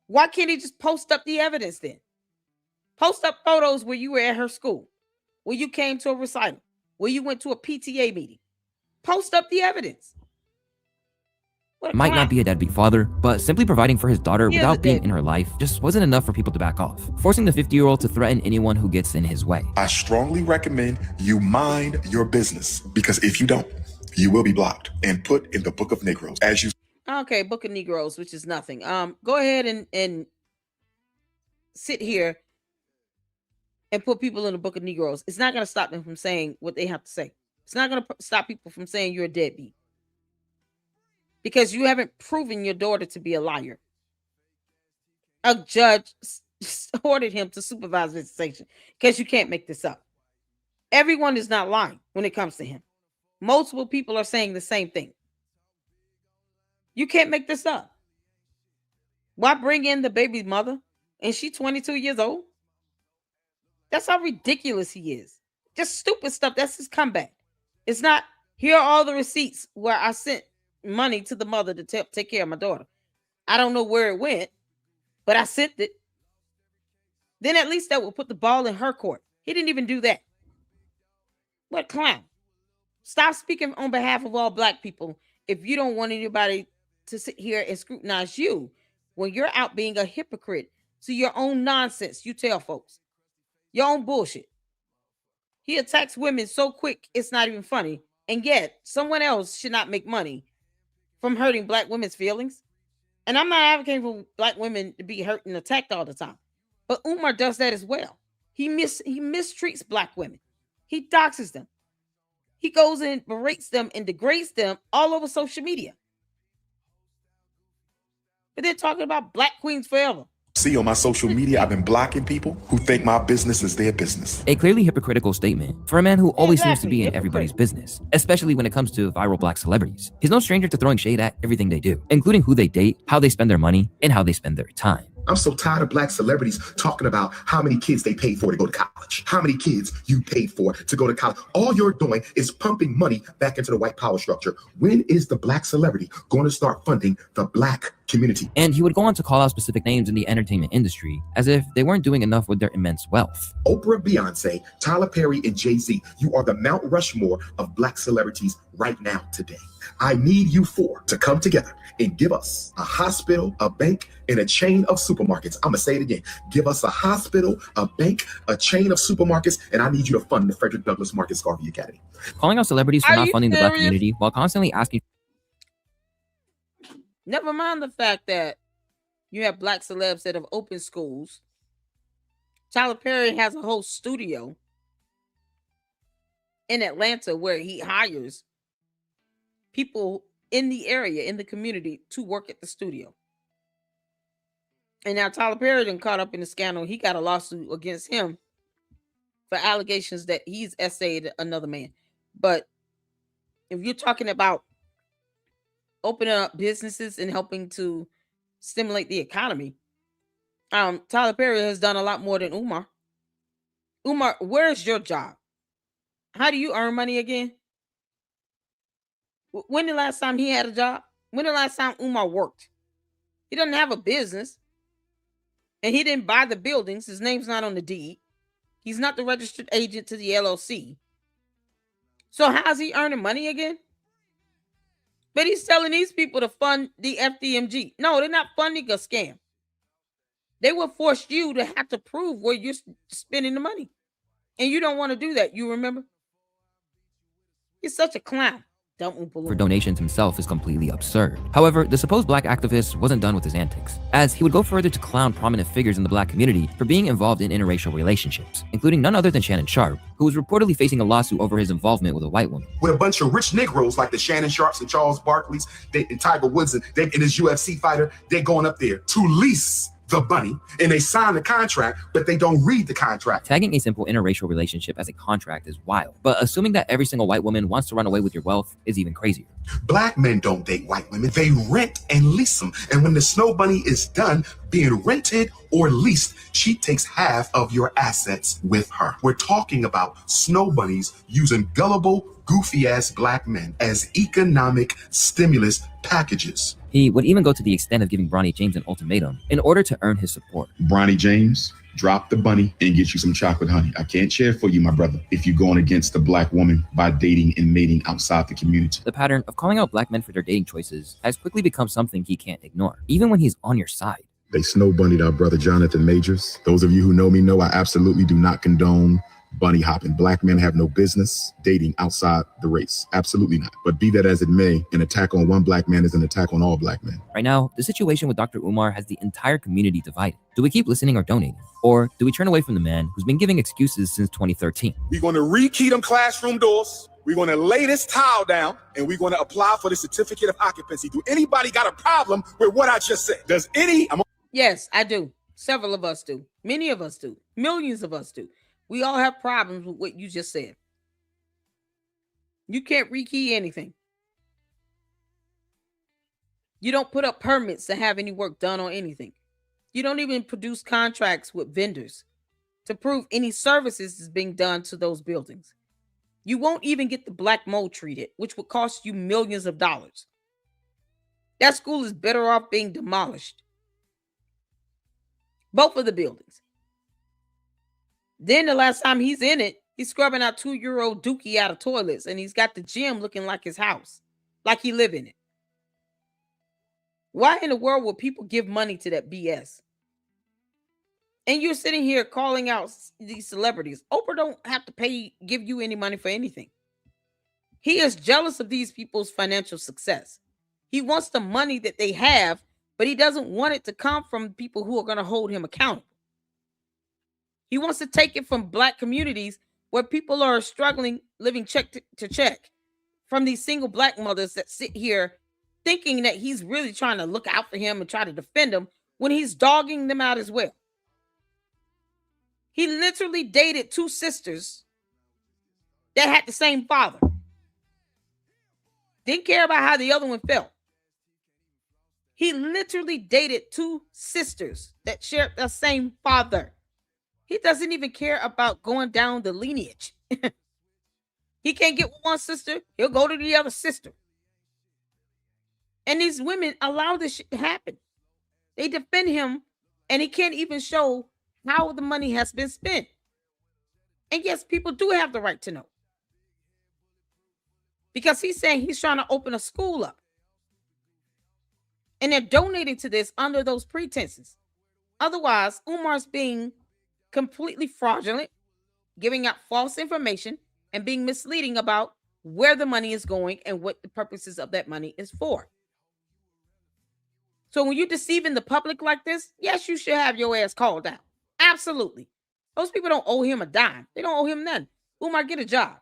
Why can't he just post up the evidence then? Post up photos where you were at her school, where you came to a recital, where you went to a PTA meeting. Post up the evidence. Might not be a deadbeat father, but simply providing for his daughter without being in her life just wasn't enough for people to back off, forcing the 50-year-old to threaten anyone who gets in his way. I strongly recommend you mind your business, because if you don't, you will be blocked and put in the Book of Negroes. Okay, Book of Negroes, which is nothing. Go ahead and sit here and put people in the Book of Negroes. It's not going to stop them from saying what they have to say. It's not going to stop people from saying you're a deadbeat, because you haven't proven your daughter to be a liar. A judge ordered him to supervise visitation because you can't make this up. Everyone is not lying when it comes to him. Multiple people are saying the same thing. You can't make this up. Why bring in the baby's mother? And she's 22 years old? That's how ridiculous he is. Just stupid stuff. That's his comeback. It's not, here are all the receipts where I sent money to the mother to take care of my daughter. I don't know where it went, but I sent it. Then at least that will put the ball in her court. He didn't even do that. What clown? Stop speaking on behalf of all Black people if you don't want anybody to sit here and scrutinize you when you're out being a hypocrite to your own nonsense you tell folks. Your own bullshit. He attacks women so quick it's not even funny. And yet someone else should not make money from hurting Black women's feelings. And I'm not advocating for Black women to be hurt and attacked all the time. But Umar does that as well. He mistreats Black women. He doxes them. He goes and berates them and degrades them all over social media. But they're talking about Black queens forever. See, on my social media, I've been blocking people who think my business is their business. A clearly hypocritical statement for a man who always seems to be in everybody's business, especially when it comes to viral Black celebrities. He's no stranger to throwing shade at everything they do, including who they date, how they spend their money, and how they spend their time. I'm so tired of Black celebrities talking about how many kids they paid for to go to college, how many kids you paid for to go to college. All you're doing is pumping money back into the white power structure. When is the Black celebrity going to start funding the Black community? And he would go on to call out specific names in the entertainment industry as if they weren't doing enough with their immense wealth. Oprah, Beyonce, Tyler Perry, and Jay-Z, you are the Mount Rushmore of Black celebrities right now today. I need you four to come together and give us a hospital, a bank, and a chain of supermarkets. I'm going to say it again. Give us a hospital, a bank, a chain of supermarkets, and I need you to fund the Frederick Douglass Marcus Garvey Academy. Calling out celebrities for not funding the Black community while constantly asking. Never mind the fact that you have Black celebs that have opened schools. Tyler Perry has a whole studio in Atlanta where he hires people in the area, in the community, to work at the studio. And now Tyler Perry done caught up in the scandal. He got a lawsuit against him for allegations that he's essayed another man. But if you're talking about opening up businesses and helping to stimulate the economy, Tyler Perry has done a lot more than Umar. Umar, where's your job? How do you earn money again? When the last time he had a job? When the last time Umar worked? He doesn't have a business. And he didn't buy the buildings. His name's not on the deed. He's not the registered agent to the LLC. So how's he earning money again? But he's telling these people to fund the FDMG. No, they're not funding a scam. They will force you to have to prove where you're spending the money. And you don't want to do that, you remember? He's such a clown. for donations himself is completely absurd. However, the supposed black activist wasn't done with his antics, as he would go further to clown prominent figures in the black community for being involved in interracial relationships, including none other than Shannon Sharpe, who was reportedly facing a lawsuit over his involvement with a white woman. With a bunch of rich Negroes like the Shannon Sharps and Charles Barkleys and Tiger Woods and this UFC fighter, they're going up there to lease the bunny, and they sign the contract, but they don't read the contract. Tagging a simple interracial relationship as a contract is wild, but assuming that every single white woman wants to run away with your wealth is even crazier. Black men don't date white women. They rent and lease them. And when the snow bunny is done being rented or leased, she takes half of your assets with her. We're talking about snow bunnies using gullible, goofy-ass black men as economic stimulus packages. He would even go to the extent of giving Bronny James an ultimatum in order to earn his support. Bronny James, drop the bunny and get you some chocolate honey. I can't cheer for you, my brother, if you're going against the black woman by dating and mating outside the community. The pattern of calling out black men for their dating choices has quickly become something he can't ignore, even when he's on your side. They snow bunnied our brother Jonathan Majors. Those of you who know me know I absolutely do not condone bunny hopping. Black men have no business dating outside the race. Absolutely not. But be that as it may, an attack on one black man is an attack on all black men. Right now, the situation with Dr. Umar has the entire community divided. Do we keep listening or donating? Or do we turn away from the man who's been giving excuses since 2013? We're going to rekey them classroom doors. We're going to lay this tile down, and we're going to apply for the certificate of occupancy. Do anybody got a problem with what I just said? Does any? Yes, I do. Several of us do. Many of us do. Millions of us do. We all have problems with what you just said. You can't rekey anything. You don't put up permits to have any work done on anything. You don't even produce contracts with vendors to prove any services is being done to those buildings. You won't even get the black mold treated, which would cost you millions of dollars. That school is better off being demolished. Both of the buildings. Then the last time he's in it, he's scrubbing out 2-year-old Dookie out of toilets, and he's got the gym looking like his house, like he live in it. Why in the world would people give money to that BS? And you're sitting here calling out these celebrities. Oprah don't have to give you any money for anything. He is jealous of these people's financial success. He wants the money that they have, but he doesn't want it to come from people who are going to hold him accountable. He wants to take it from black communities where people are struggling, living check to check, from these single black mothers that sit here thinking that he's really trying to look out for him and try to defend them when he's dogging them out as well. He literally dated 2 sisters that had the same father. Didn't care about how the other one felt. He literally dated 2 sisters that shared the same father. He doesn't even care about going down the lineage. He can't get with one sister, he'll go to the other sister. And these women allow this shit to happen. They defend him, and he can't even show how the money has been spent. And yes, people do have the right to know. Because he's saying he's trying to open a school up. And they're donating to this under those pretenses. Otherwise, Umar's being completely fraudulent, giving out false information, and being misleading about where the money is going and what the purposes of that money is for. So when you're deceiving the public like this, yes, you should have your ass called out. Absolutely. Those people don't owe him a dime. They don't owe him nothing. Umar, get a job.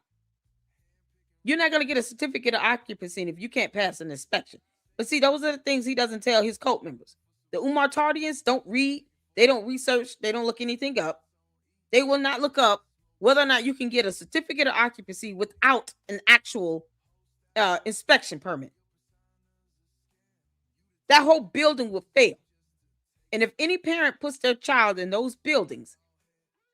You're not going to get a certificate of occupancy if you can't pass an inspection. But see, those are the things he doesn't tell his cult members. The Umar Tardians don't read. They don't research. They don't look anything up. They will not look up whether or not you can get a certificate of occupancy without an actual inspection permit. That whole building will fail. And if any parent puts their child in those buildings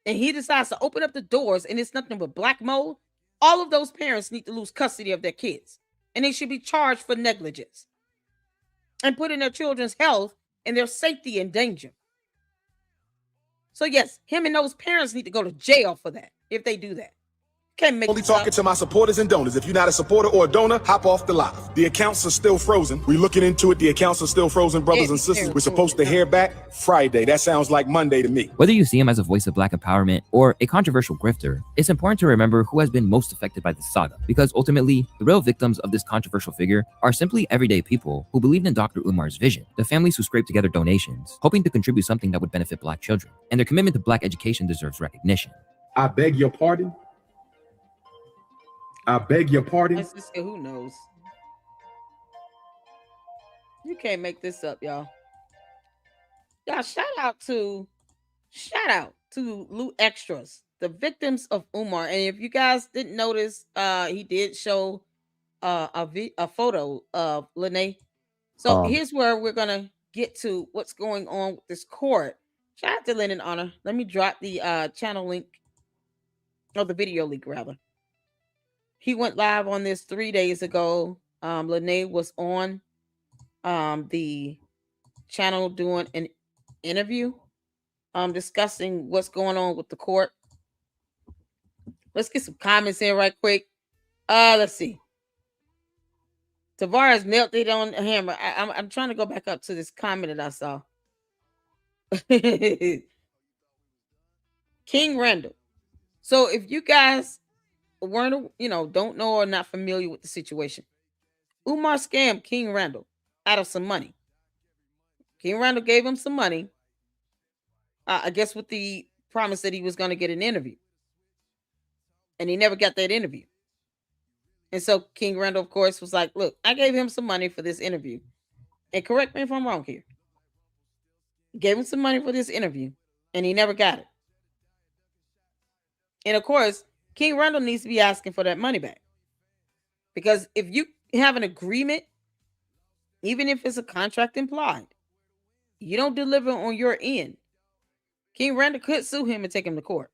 and he decides to open up the doors and it's nothing but black mold, all of those parents need to lose custody of their kids. And they should be charged for negligence and putting their children's health and their safety in danger. So yes, him and those parents need to go to jail for that if they do that. Can't make Only talking to my supporters and donors. If you're not a supporter or a donor, hop off the live. The accounts are still frozen. We're looking into it. The accounts are still frozen, brothers and sisters. We're supposed to hear back Friday. That sounds like Monday to me. Whether you see him as a voice of Black empowerment or a controversial grifter, it's important to remember who has been most affected by this saga, because ultimately, the real victims of this controversial figure are simply everyday people who believed in Dr. Umar's vision, the families who scraped together donations, hoping to contribute something that would benefit Black children, and their commitment to Black education deserves recognition. I beg your pardon. I beg your pardon. Let's just say, who knows? You can't make this up, y'all. Y'all, shout out to Loot Extras, the victims of Umar. And if you guys didn't notice, he did show a photo of Lenae. So here's where we're gonna get to what's going on with this court. Shout out to Lynn and Honor. Let me drop the channel link, or the video link rather. He went live on this 3 days ago. Lenae was on the channel doing an interview, discussing what's going on with the court. Let's get some comments in right quick. Let's see. Tavares knelt it on the hammer. I'm trying to go back up to this comment that I saw. King Randall. So if you guys weren't, don't know or not familiar with the situation, Umar scammed King Randall out of some money. King Randall gave him some money, I guess with the promise that he was going to get an interview. And he never got that interview. And so King Randall, of course, was like, look, I gave him some money for this interview. And correct me if I'm wrong here. Gave him some money for this interview, and he never got it. And of course, King Randall needs to be asking for that money back. Because if you have an agreement, even if it's a contract implied, you don't deliver on your end, King Randall could sue him and take him to court.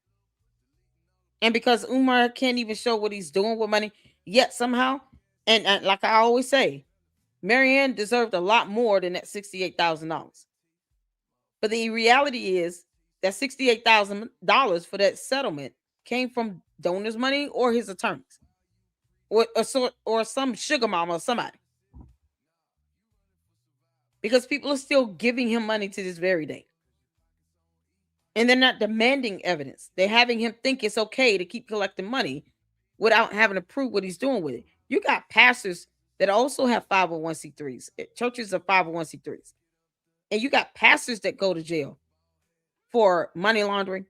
And because Umar can't even show what he's doing with money, yet somehow, and like I always say, Marianne deserved a lot more than that $68,000. But the reality is that $68,000 for that settlement came from donors' money or his attorneys, or some sugar mama or somebody. Because people are still giving him money to this very day. And they're not demanding evidence. They're having him think it's okay to keep collecting money without having to prove what he's doing with it. You got pastors that also have 501c3s. Churches are 501c3s. And you got pastors that go to jail for money laundering,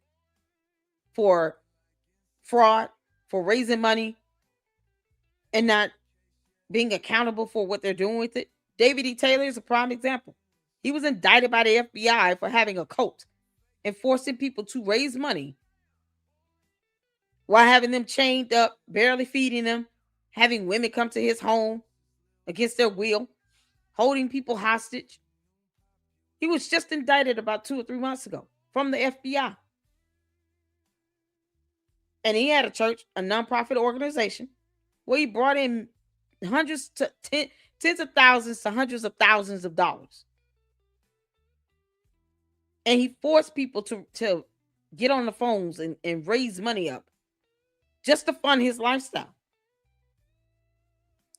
for fraud, for raising money, and not being accountable for what they're doing with it. David E. Taylor is a prime example. He was indicted by the FBI for having a cult and forcing people to raise money while having them chained up, barely feeding them, having women come to his home against their will, holding people hostage. He was just indicted about 2 or 3 months ago from the FBI. And he had a church, a nonprofit organization, where he brought in hundreds to tens of thousands to hundreds of thousands of dollars. And he forced people to get on the phones and raise money up just to fund his lifestyle.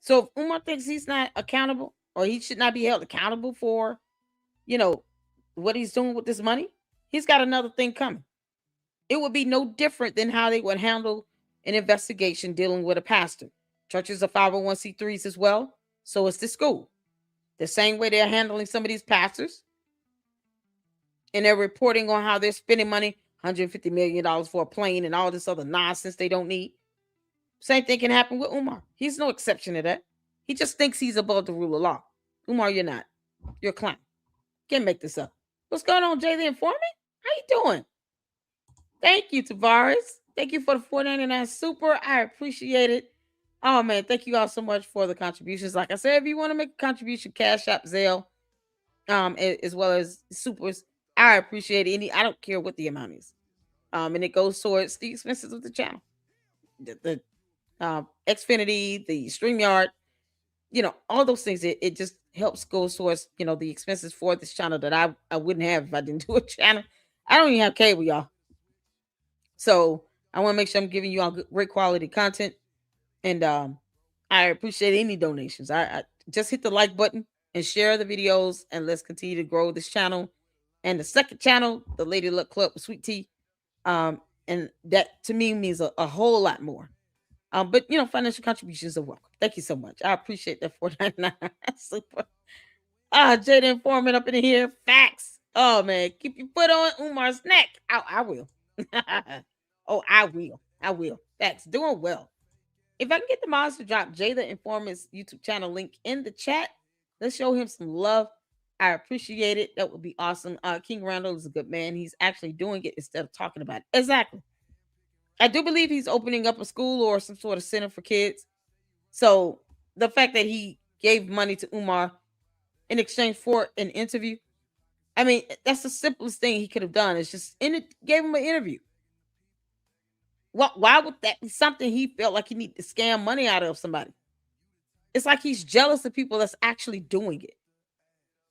So if Umar thinks he's not accountable, or he should not be held accountable for, what he's doing with this money, he's got another thing coming. It would be no different than how they would handle an investigation dealing with a pastor. Churches are 501c3s as well. So it's the school. The same way they're handling some of these pastors. And they're reporting on how they're spending money, $150 million for a plane and all this other nonsense they don't need. Same thing can happen with Umar. He's no exception to that. He just thinks he's above the rule of law. Umar, you're not. You're a clown. Can't make this up. What's going on, Jay the Informant? How you doing? Thank you, Tavares. Thank you for the $4.99 super. I appreciate it. Oh, man, thank you all so much for the contributions. Like I said, if you want to make a contribution, Cash App, Zelle, as well as supers, I appreciate it. I don't care what the amount is. And it goes towards the expenses of the channel. The Xfinity, the StreamYard, all those things. It just helps go towards, the expenses for this channel that I wouldn't have if I didn't do a channel. I don't even have cable, y'all. So I want to make sure I'm giving you all great quality content. And I appreciate any donations. I just hit the like button and share the videos, and let's continue to grow this channel. And the second channel, the Lady Luck Club with Sweet Tea. And that to me means a whole lot more. But you know, financial contributions are welcome. Thank you so much. I appreciate that. $4.99. Super. Jada Informant up in here. Facts. Oh man, keep your foot on Umar's neck. I will. Oh, I will. I will. Facts. Doing well. If I can get the mods to drop Jada Informant's YouTube channel link in the chat, let's show him some love. I appreciate it. That would be awesome. King Randall is a good man. He's actually doing it instead of talking about it. Exactly. I do believe he's opening up a school or some sort of center for kids. So the fact that he gave money to Umar in exchange for an interview, I mean, that's the simplest thing he could have done. It's just gave him an interview. Why would that be something he felt like he needed to scam money out of somebody? It's like he's jealous of people that's actually doing it.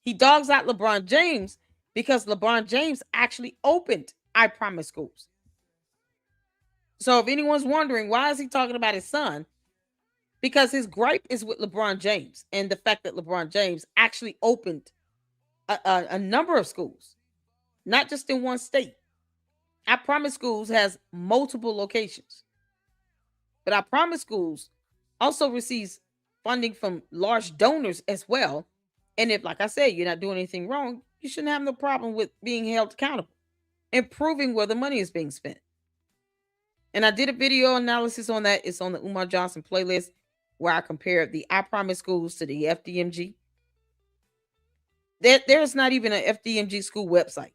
He dogs out LeBron James because LeBron James actually opened I Promise schools. So if anyone's wondering, why is he talking about his son? Because his gripe is with LeBron James and the fact that LeBron James actually opened a number of schools, not just in one state. I Promise Schools has multiple locations. But I Promise Schools also receives funding from large donors as well. And if, like I said, you're not doing anything wrong, you shouldn't have no problem with being held accountable and proving where the money is being spent. And I did a video analysis on that. It's on the Umar Johnson playlist where I compared the I Promise Schools to the FDMG. There's not even an FDMG school website.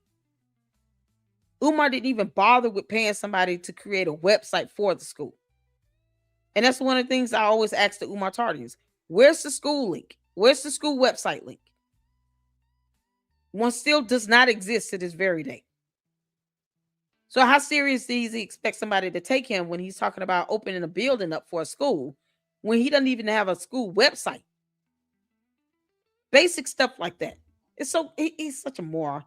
Umar didn't even bother with paying somebody to create a website for the school. And that's one of the things I always ask the Umar Tardians. Where's the school link? Where's the school website link? One still does not exist to this very day. So how serious does he expect somebody to take him when he's talking about opening a building up for a school when he doesn't even have a school website? Basic stuff like that. He's such a moron.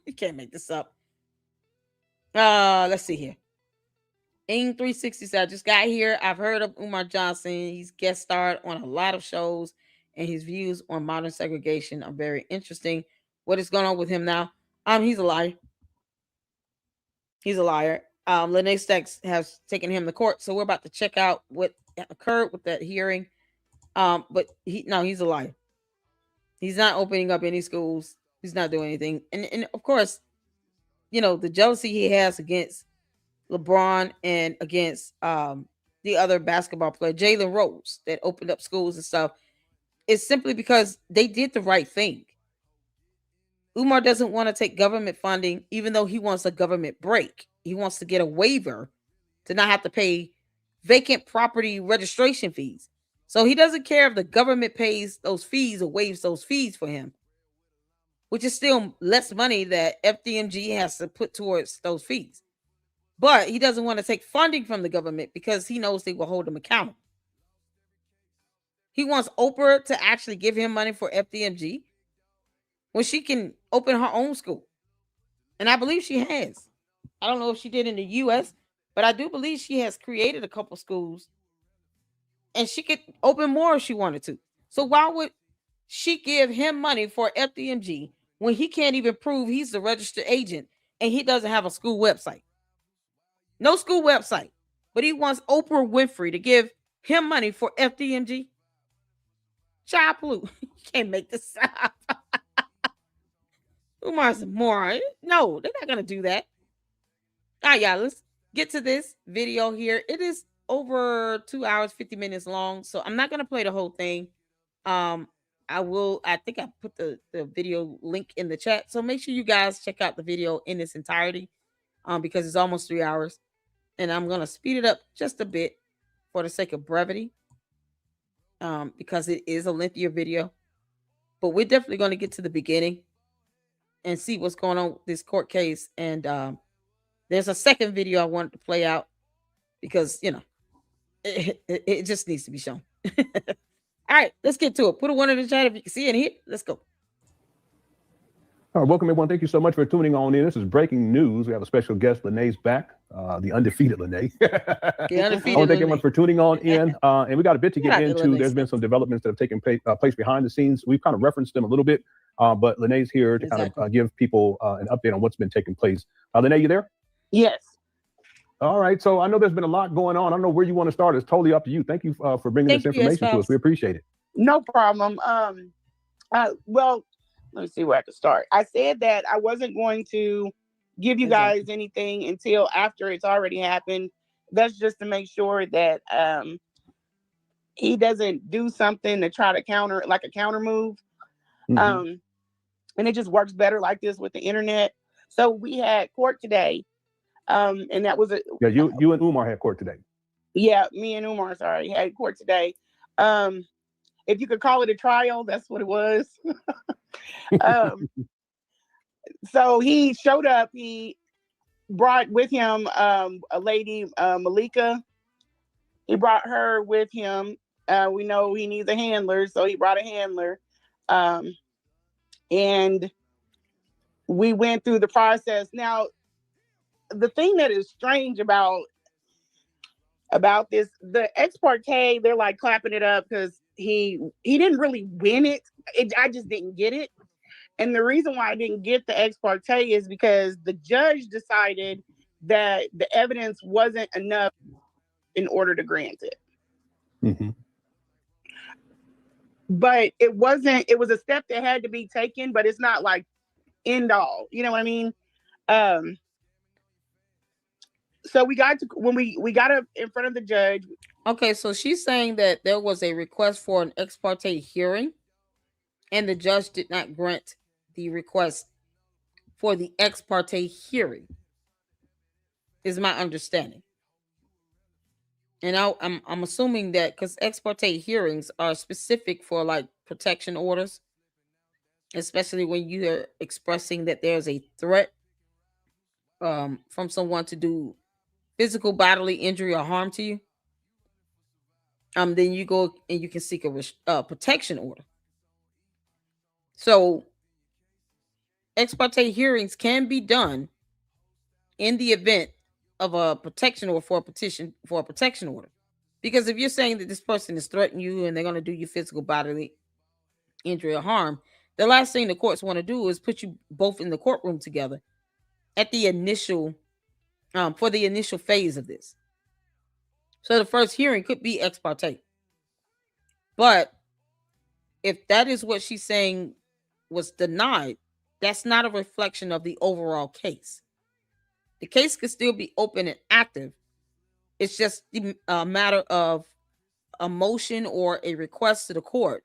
You can't make this up. Let's see here. Ing360 said, I just got here. I've heard of Umar Johnson. He's guest starred on a lot of shows, and his views on modern segregation are very interesting. What is going on with him now? He's a liar. He's a liar. Lenae Stacks has taken him to court, so we're about to check out what occurred with that hearing. But he's a liar. He's not opening up any schools. He's not doing anything. And of course, you know, the jealousy he has against LeBron and against the other basketball player, Jalen Rose, that opened up schools and stuff, is simply because they did the right thing. Umar doesn't want to take government funding, even though he wants a government break. He wants to get a waiver to not have to pay vacant property registration fees. So he doesn't care if the government pays those fees or waives those fees for him, which is still less money that FDMG has to put towards those fees. But he doesn't want to take funding from the government because he knows they will hold him accountable. He wants Oprah to actually give him money for FDMG when she can open her own school. And I believe she has. I don't know if she did in the U.S., but I do believe she has created a couple schools. And she could open more if she wanted to. So why would she give him money for FDMG when he can't even prove he's the registered agent and he doesn't have a school website? No school website. But he wants Oprah Winfrey to give him money for FDMG. Child blue. You can't make this up. Umar's a moron. No, they're not going to do that. All right, y'all. Let's get to this video here. It is over 2 hours, 50 minutes long. So I'm not going to play the whole thing. I think I put the video link in the chat. So make sure you guys check out the video in its entirety because it's almost 3 hours. And I'm going to speed it up just a bit for the sake of brevity because it is a lengthier video. But we're definitely going to get to the beginning and see what's going on with this court case. And there's a second video I wanted to play out because, you know, it just needs to be shown. All right, let's get to it. Put a one in the chat if you can see it here. Let's go. All right, welcome everyone. Thank you so much for tuning on in. This is breaking news. We have a special guest. Lenae's back. the undefeated Lenae. The I undefeated want to thank everyone Lenae. for tuning on in. And we got a bit to Shout get out to into. Lenae There's been some developments that have taken place behind the scenes. We've kind of referenced them a little bit, but Lenae's here to kind of give people an update on what's been taking place. Lenae, you there? Yes. All right. So I know there's been a lot going on. I don't know where you want to start. It's totally up to you. Thank you for bringing this information to us. We appreciate it. No problem. Well, let me see where I can start. I said that I wasn't going to give you guys anything until after it's already happened. That's just to make sure that he doesn't do something to try to counter, like a counter move. And it just works better like this with the internet. So we had court today. And that was you and Umar had court today. Yeah, me and Umar, had court today. If you could call it a trial, that's what it was. So he showed up. He brought with him a lady, Malika. He brought her with him. We know he needs a handler, so he brought a handler. And we went through the process. Now, the thing that is strange about this, the ex parte, they're like clapping it up because he didn't really win it. I just didn't get it. And the reason why I didn't get the ex parte is because the judge decided that the evidence wasn't enough in order to grant it. But it wasn't, it was a step that had to be taken, but it's not like end all. You know what I mean? So we got to, when we got up in front of the judge. Okay, so she's saying that there was a request for an ex parte hearing, and the judge did not grant the request for the ex parte hearing, is my understanding. And I'm assuming that because ex parte hearings are specific for like protection orders, especially when you are expressing that there's a threat from someone to do physical bodily injury or harm to you. Then you go and you can seek a protection order. So ex parte hearings can be done in the event of a protection order for a petition for a protection order. Because if you're saying that this person is threatening you and they're going to do you physical bodily injury or harm, the last thing the courts want to do is put you both in the courtroom together at the initial for the initial phase of this. So the first hearing could be ex parte. But if that is what she's saying was denied, that's not a reflection of the overall case. The case could still be open and active. It's just a matter of a motion or a request to the court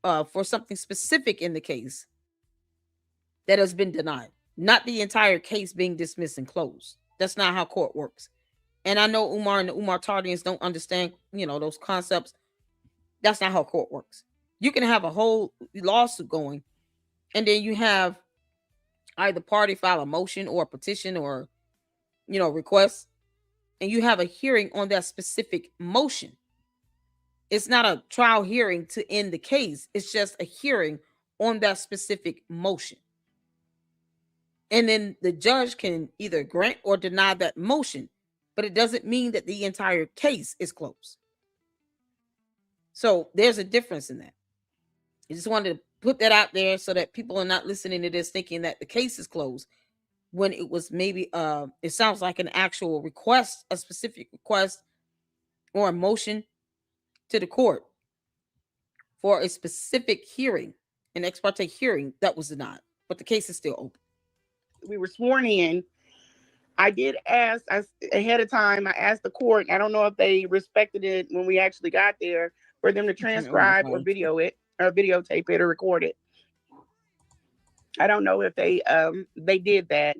for something specific in the case that has been denied, not the entire case being dismissed and closed. That's not how court works. And I know Umar and the Umar Tardians don't understand, those concepts. That's not how court works. You can have a whole lawsuit going, and then you have either party file a motion or a petition or, request, and you have a hearing on that specific motion. It's not a trial hearing to end the case. It's just a hearing on that specific motion. And then the judge can either grant or deny that motion, but it doesn't mean that the entire case is closed. So there's a difference in that. I just wanted to put that out there so that people are not listening to this thinking that the case is closed when it was maybe it sounds like an actual request, a specific request or a motion to the court for a specific hearing, an ex parte hearing that was denied, but the case is still open. We were sworn in. I did ask ahead of time. I asked the court. I don't know if they respected it when we actually got there for them to transcribe or video it or videotape it or record it. I don't know if they did that,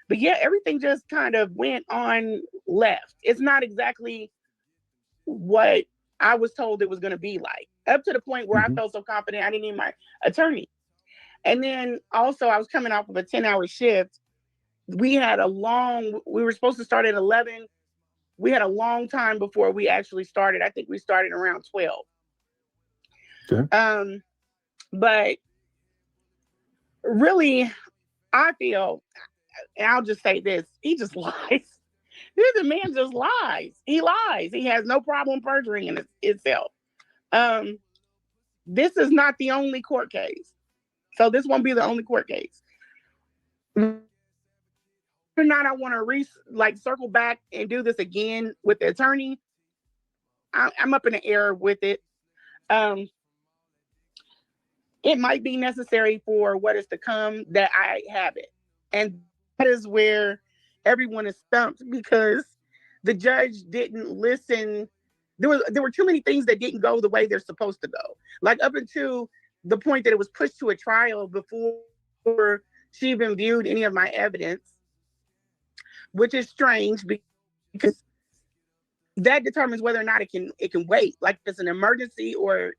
but yeah, everything just kind of went on left. It's not exactly what I was told it was going to be like, up to the point where I felt so confident I didn't need my attorney. And then also I was coming off of a 10-hour shift. We were supposed to start at 11. We had a long time before we actually started. I think we started around 12. Okay. But really, I feel I'll just say this: he just lies. The man just lies. He lies. He has no problem perjuring in itself. This is not the only court case, so this won't be the only court case. Or not, I want to circle back and do this again with the attorney. I'm up in the air with it. It might be necessary for what is to come that I have it, and that is where everyone is stumped because the judge didn't listen. There were too many things that didn't go the way they're supposed to go. Like up until the point that it was pushed to a trial before she even viewed any of my evidence, which is strange because that determines whether or not it can wait. Like if it's an emergency or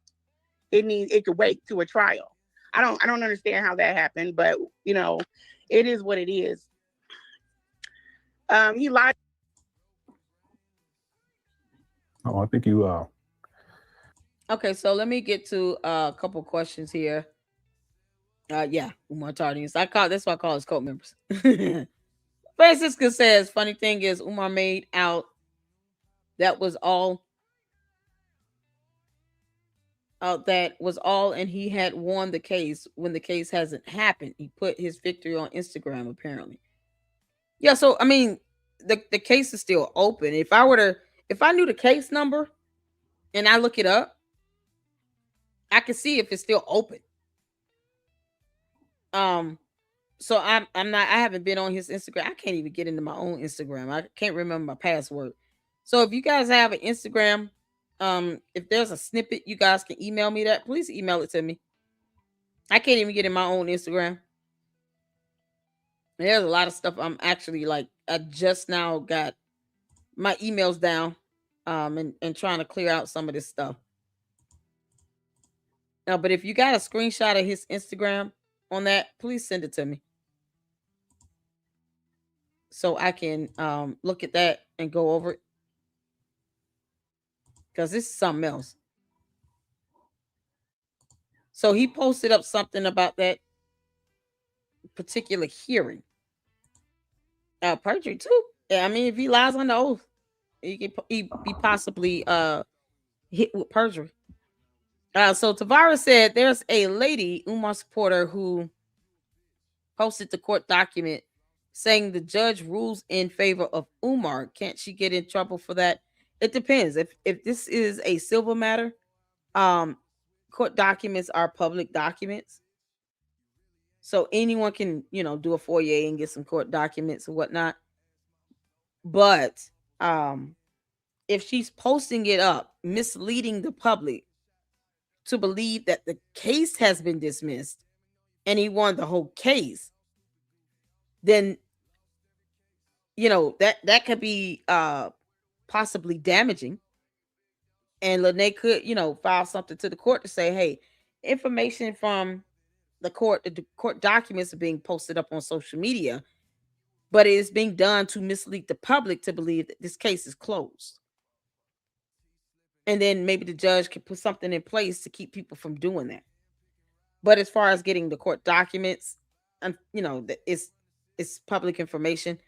it could wait to a trial. I don't understand how that happened, but it is what it is. He lied. Oh, I think you Okay, so let me get to a couple questions here. Yeah, Umar Tardines. That's why I call us cult members. Francisca says, funny thing is Umar made out that was all and he had won the case when the case hasn't happened. He put his victory on Instagram apparently. Yeah, so I mean the case is still open. If I knew the case number and I look it up, I can see if it's still open. So I haven't been on his Instagram. I can't even get into my own Instagram. I can't remember my password. So if you guys have an Instagram, if there's a snippet, you guys can email me that. Please email it to me. I can't even get in my own Instagram. There's a lot of stuff I'm actually I just now got my emails down and trying to clear out some of this stuff. Now, but if you got a screenshot of his Instagram on that, please send it to me so I can look at that and go over it, because this is something else. So he posted up something about that particular hearing. Perjury too. Yeah, I mean, if he lies on the oath, he could be possibly hit with perjury. So Tavares said there's a lady, Umar supporter, who posted the court document saying the judge rules in favor of Umar. Can't she get in trouble for that? It depends. If this is a civil matter, court documents are public documents. So anyone can, do a FOIA and get some court documents and whatnot. But if she's posting it up, misleading the public to believe that the case has been dismissed and he won the whole case, then that could be possibly damaging. And Lenae could, file something to the court to say, hey, information from the court documents are being posted up on social media, but it is being done to mislead the public to believe that this case is closed. And then maybe the judge can put something in place to keep people from doing that. But as far as getting the court documents, it's public information.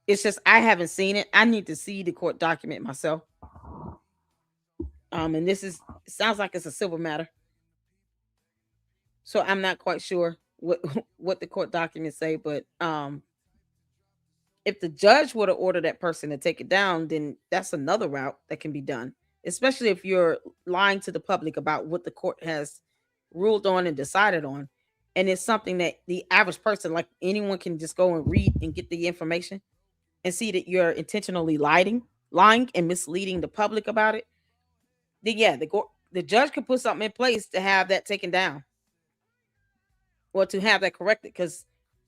It's just I haven't seen it. I need to see the court document myself. And it sounds like it's a civil matter. So I'm not quite sure what the court documents say, but if the judge were to order that person to take it down, then that's another route that can be done, especially if you're lying to the public about what the court has ruled on and decided on. And it's something that the average person, like anyone, can just go and read and get the information and see that you're intentionally lying and misleading the public about it. Then yeah, the judge can put something in place to have that taken down or to have that corrected. Because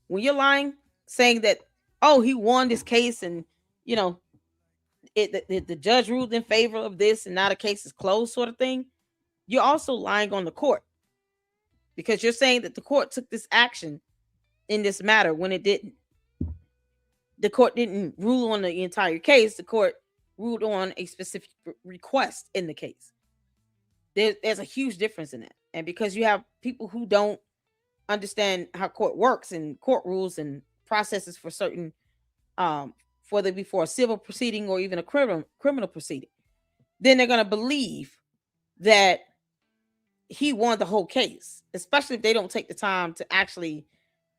when you're lying, saying that, oh, he won this case and the judge ruled in favor of this and now the case is closed, sort of thing, you're also lying on the court, because you're saying that the court took this action in this matter when it didn't. The court didn't rule on the entire case. The court ruled on a specific request in the case. There's a huge difference in that. And because you have people who don't understand how court works and court rules and processes for certain, whether it be for a civil proceeding or even a criminal proceeding, then they're going to believe that he won the whole case, especially if they don't take the time to actually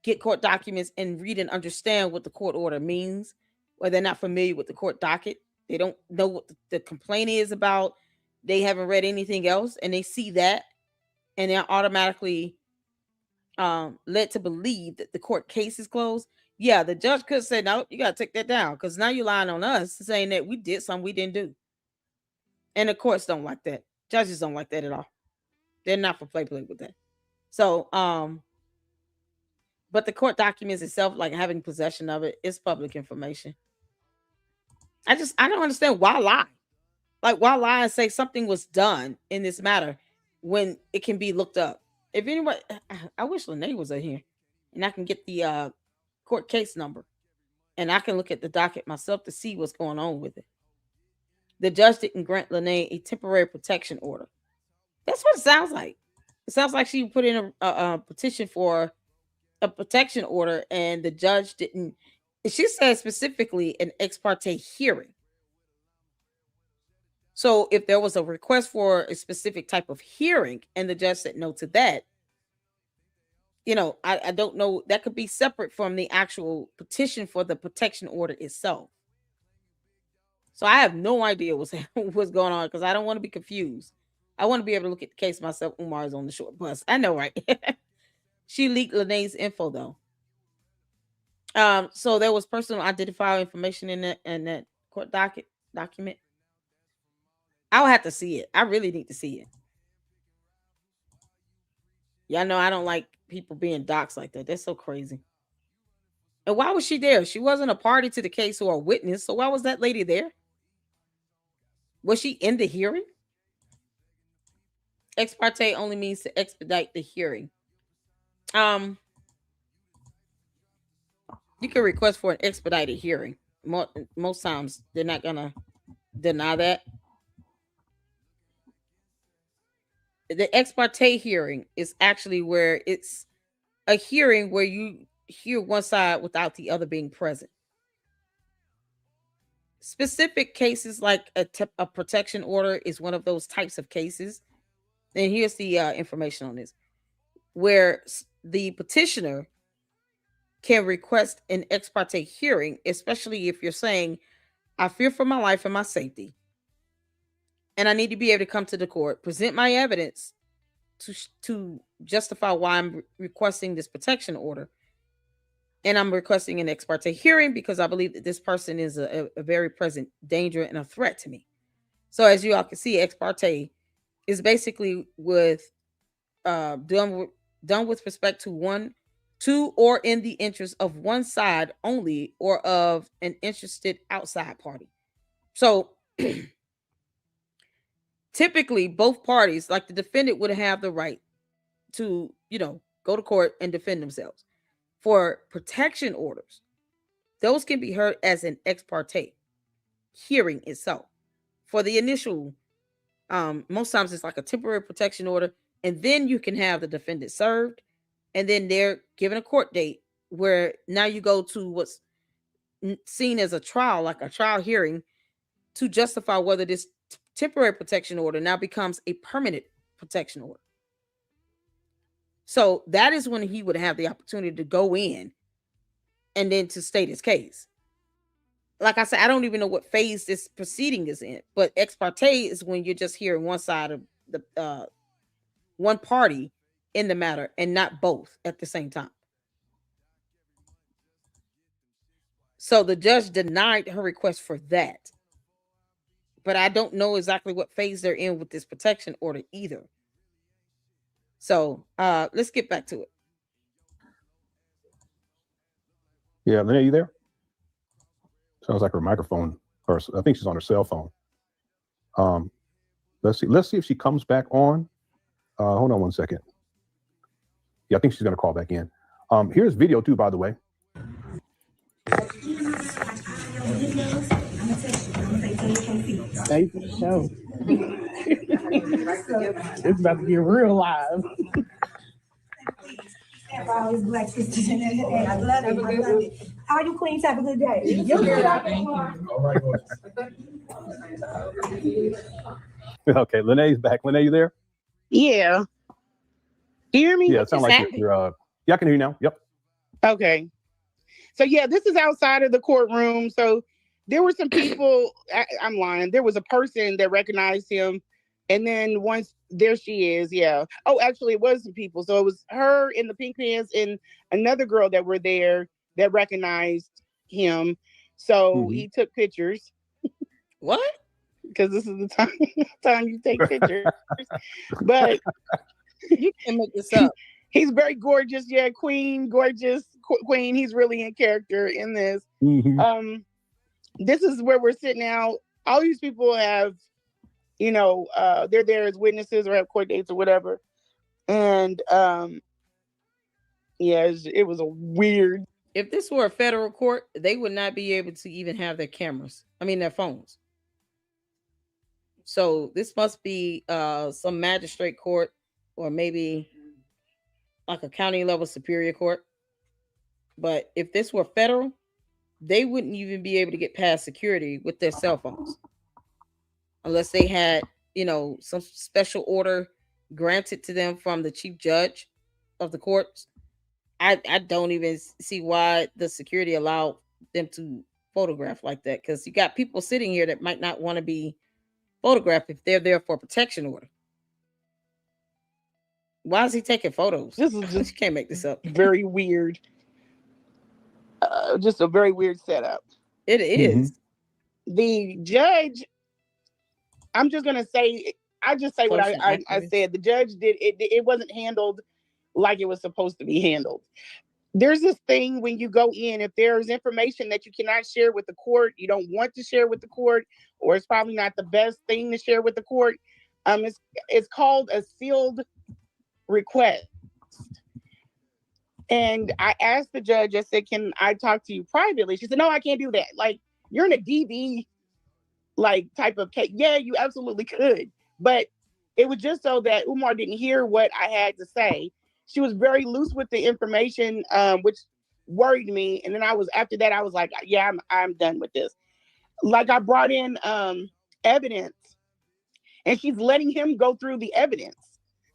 get court documents and read and understand what the court order means, or they're not familiar with the court docket. They don't know what the complaint is about. They haven't read anything else, and they see that, and they're automatically led to believe that the court case is closed. Yeah, the judge could say, no, you got to take that down, because now you're lying on us, saying that we did something we didn't do. And the courts don't like that. Judges don't like that at all. They're not for play with that. So, but the court documents itself, like having possession of it, is public information. I don't understand why lie. Like, why lie and say something was done in this matter when it can be looked up? If anybody, I wish Lenae was in here and I can get the court case number and I can look at the docket myself to see what's going on with it. The judge didn't grant Lenae a temporary protection order. That's what it sounds like. It sounds like she put in a petition for a protection order, and the judge didn't. She said specifically an ex parte hearing. So if there was a request for a specific type of hearing and the judge said no to that, I don't know. That could be separate from the actual petition for the protection order itself. So I have no idea what's going on, because I don't want to be confused. I want to be able to look at the case myself. Umar is on the short bus. I know, right? She leaked Lenae's info, though. So there was personal identifier information in that court document. I'll have to see it. I really need to see it. Y'all know I don't like people being doxxed like that. That's so crazy. And why was she there? She wasn't a party to the case or a witness. So why was that lady there? Was she in the hearing? Ex parte only means to expedite the hearing. You can request for an expedited hearing. Most times they're not gonna deny that. The ex parte hearing is actually where it's a hearing where you hear one side without the other being present. Specific cases like a protection order is one of those types of cases. And here's the information on this, where the petitioner can request an ex parte hearing, especially if you're saying, I fear for my life and my safety, and I need to be able to come to the court, present my evidence to justify why I'm requesting this protection order. And I'm requesting an ex parte hearing because I believe that this person is a very present danger and a threat to me. So as you all can see, ex parte is basically with done with respect to or in the interest of one side only, or of an interested outside party. So typically both parties, like the defendant, would have the right to, go to court and defend themselves. For protection orders, those can be heard as an ex parte hearing itself. For the initial, most times it's like a temporary protection order, and then you can have the defendant served, and then they're given a court date where now you go to what's seen as a trial, like a trial hearing, to justify whether this temporary protection order now becomes a permanent protection order. So that is when he would have the opportunity to go in and then to state his case. Like I said, I don't even know what phase this proceeding is in, but ex parte is when you're just hearing one side of the one party in the matter and not both at the same time. So the judge denied her request for that. But I don't know exactly what phase they're in with this protection order either. So let's get back to it. Yeah, Lenae, you there? Sounds like her microphone, or I think she's on her cell phone. Let's see if she comes back on. Hold on one second. Yeah, I think she's gonna call back in. Here's video too, by the way. Thanks for the show. It's about to get real live. for all his black sisters. Hey, I love it. I love it. All you queens have a good day. You're Thank you. All right, okay, Lenae's back. Lenae, you there? Yeah. Do you hear me? Yeah, it sounds like you're yeah, I can hear you now. Yep. Okay. So yeah, this is outside of the courtroom. So there were some people, I'm lying. There was a person that recognized him. And then once there she is, yeah. Oh, actually it was some people. So it was her in the pink pants and another girl that were there that recognized him. So he took pictures. What? Because this is the time you take pictures. But you can make this up. He's very gorgeous. Yeah, gorgeous queen. He's really in character in this. This is where we're sitting now. All these people have, they're there as witnesses or have court dates or whatever. And it was a weird. If this were a federal court, they would not be able to even have their their phones. So this must be some magistrate court or maybe like a county level superior court. But if this were federal, they wouldn't even be able to get past security with their cell phones. Unless they had, some special order granted to them from the chief judge of the courts. I don't even see why the security allowed them to photograph like that. Because you got people sitting here that might not want to be photographed if they're there for a protection order. Why is he taking photos? This is just you can't make this up. Very weird. Just a very weird setup. It is. The judge, I'm just gonna say, I say what I said. The judge did it. It wasn't handled like it was supposed to be handled. There's this thing when you go in, if there's information that you cannot share with the court, you don't want to share with the court, or it's probably not the best thing to share with the court. It's called a sealed request. And I asked the judge, I said, can I talk to you privately? She said, no, I can't do that. Like, you're in a DV type of case. Yeah, you absolutely could. But it was just so that Umar didn't hear what I had to say. She was very loose with the information, which worried me. And then after that, I was like, yeah, I'm done with this. Like, I brought in evidence and she's letting him go through the evidence.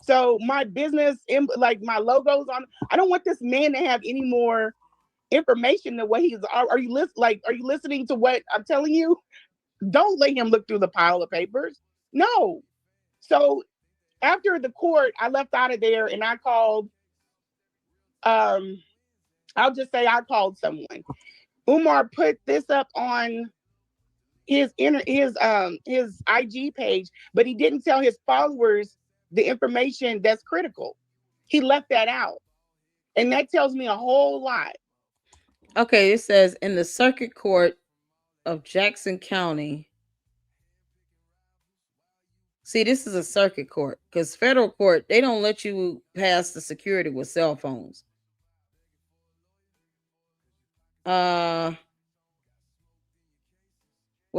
So my business, my logos on, I don't want this man to have any more information than what he's. Are you listening to what I'm telling you? Don't let him look through the pile of papers. No. So after the court, I left out of there and I called. I'll just say I called someone. Umar put this up on his IG page, but he didn't tell his followers the information that's critical. He left that out. And that tells me a whole lot. Okay, it says in the circuit court of Jackson County. See, this is a circuit court because federal court, they don't let you pass the security with cell phones. What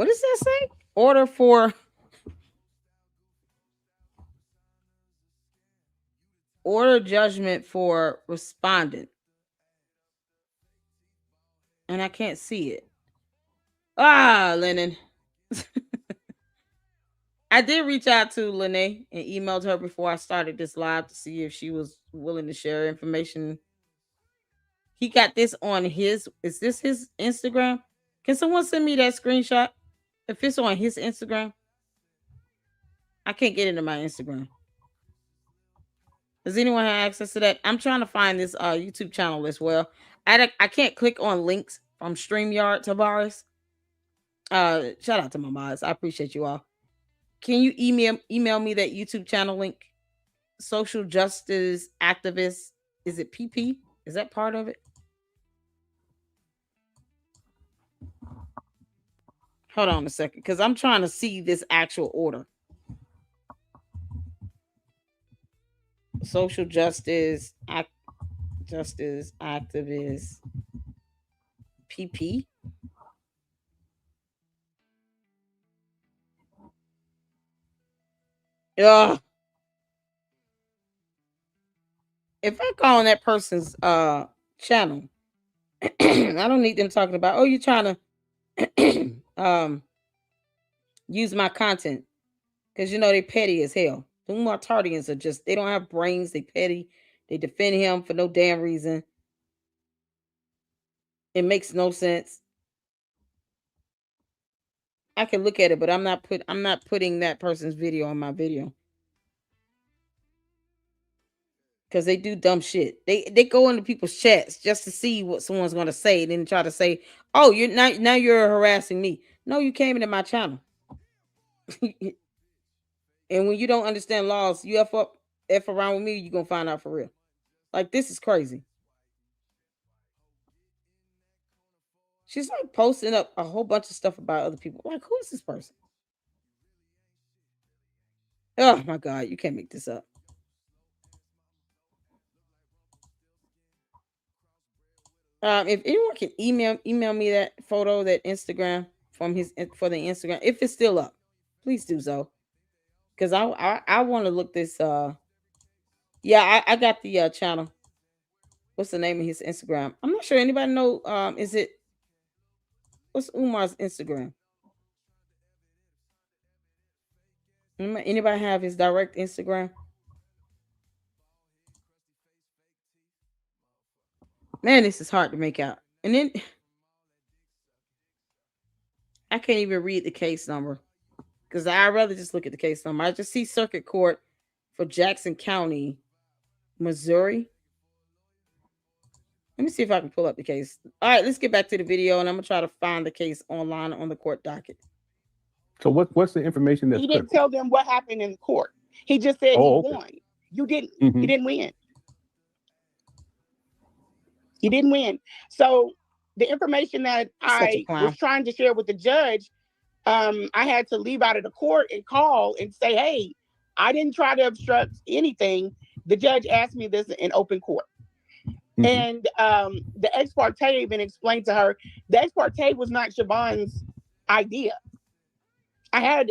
does that say? Order judgment for respondent. And I can't see it. Lennon. I did reach out to Lenae and emailed her before I started this live to see if she was willing to share information. He got this on is this his Instagram? Can someone send me that screenshot? If it's on his Instagram. I can't get into my Instagram. Does anyone have access to that? I'm trying to find this YouTube channel as well. I can't click on links from StreamYard, Tavares. Shout out to my mods. I appreciate you all. Can you email me that YouTube channel link? Social justice activist. Is it PP? Is that part of it? Hold on a second, because I'm trying to see this actual order. Social justice activist PP. if I go on that person's channel, I don't need them talking about, oh, you're trying to use my content, because they petty as hell. The Martardians are just, they don't have brains, they petty, they defend him for no damn reason. It makes no sense. I can look at it, but I'm not putting that person's video on my video. Because they do dumb shit. They go into people's chats just to see what someone's gonna say, and then try to say, oh, now you're harassing me. No, you came into my channel. And when you don't understand laws, you F around with me, you're gonna find out for real. Like, this is crazy. She's like posting up a whole bunch of stuff about other people. Like, who is this person? Oh my God, you can't make this up. If anyone can email me that photo, that Instagram for the Instagram, if it's still up, please do so. Because I want to look this. Yeah, I got the channel. What's the name of his Instagram? I'm not sure anybody know. What's Umar's Instagram? Anybody have his direct Instagram? Man, this is hard to make out. And then I can't even read the case number, because I'd rather just look at the case number. I just see Circuit Court for Jackson County, Missouri. Let me see if I can pull up the case. All right, let's get back to the video, and I'm gonna try to find the case online on the court docket. So what's the information that's he didn't tell them what happened in court. He just said he won. You didn't. Mm-hmm. He didn't win. He didn't win. So the information that I was trying to share with the judge, I had to leave out of the court and call and say, hey, I didn't try to obstruct anything. The judge asked me this in open court. Mm-hmm. And the ex parte even explained to her, the ex parte was not Siobhan's idea. I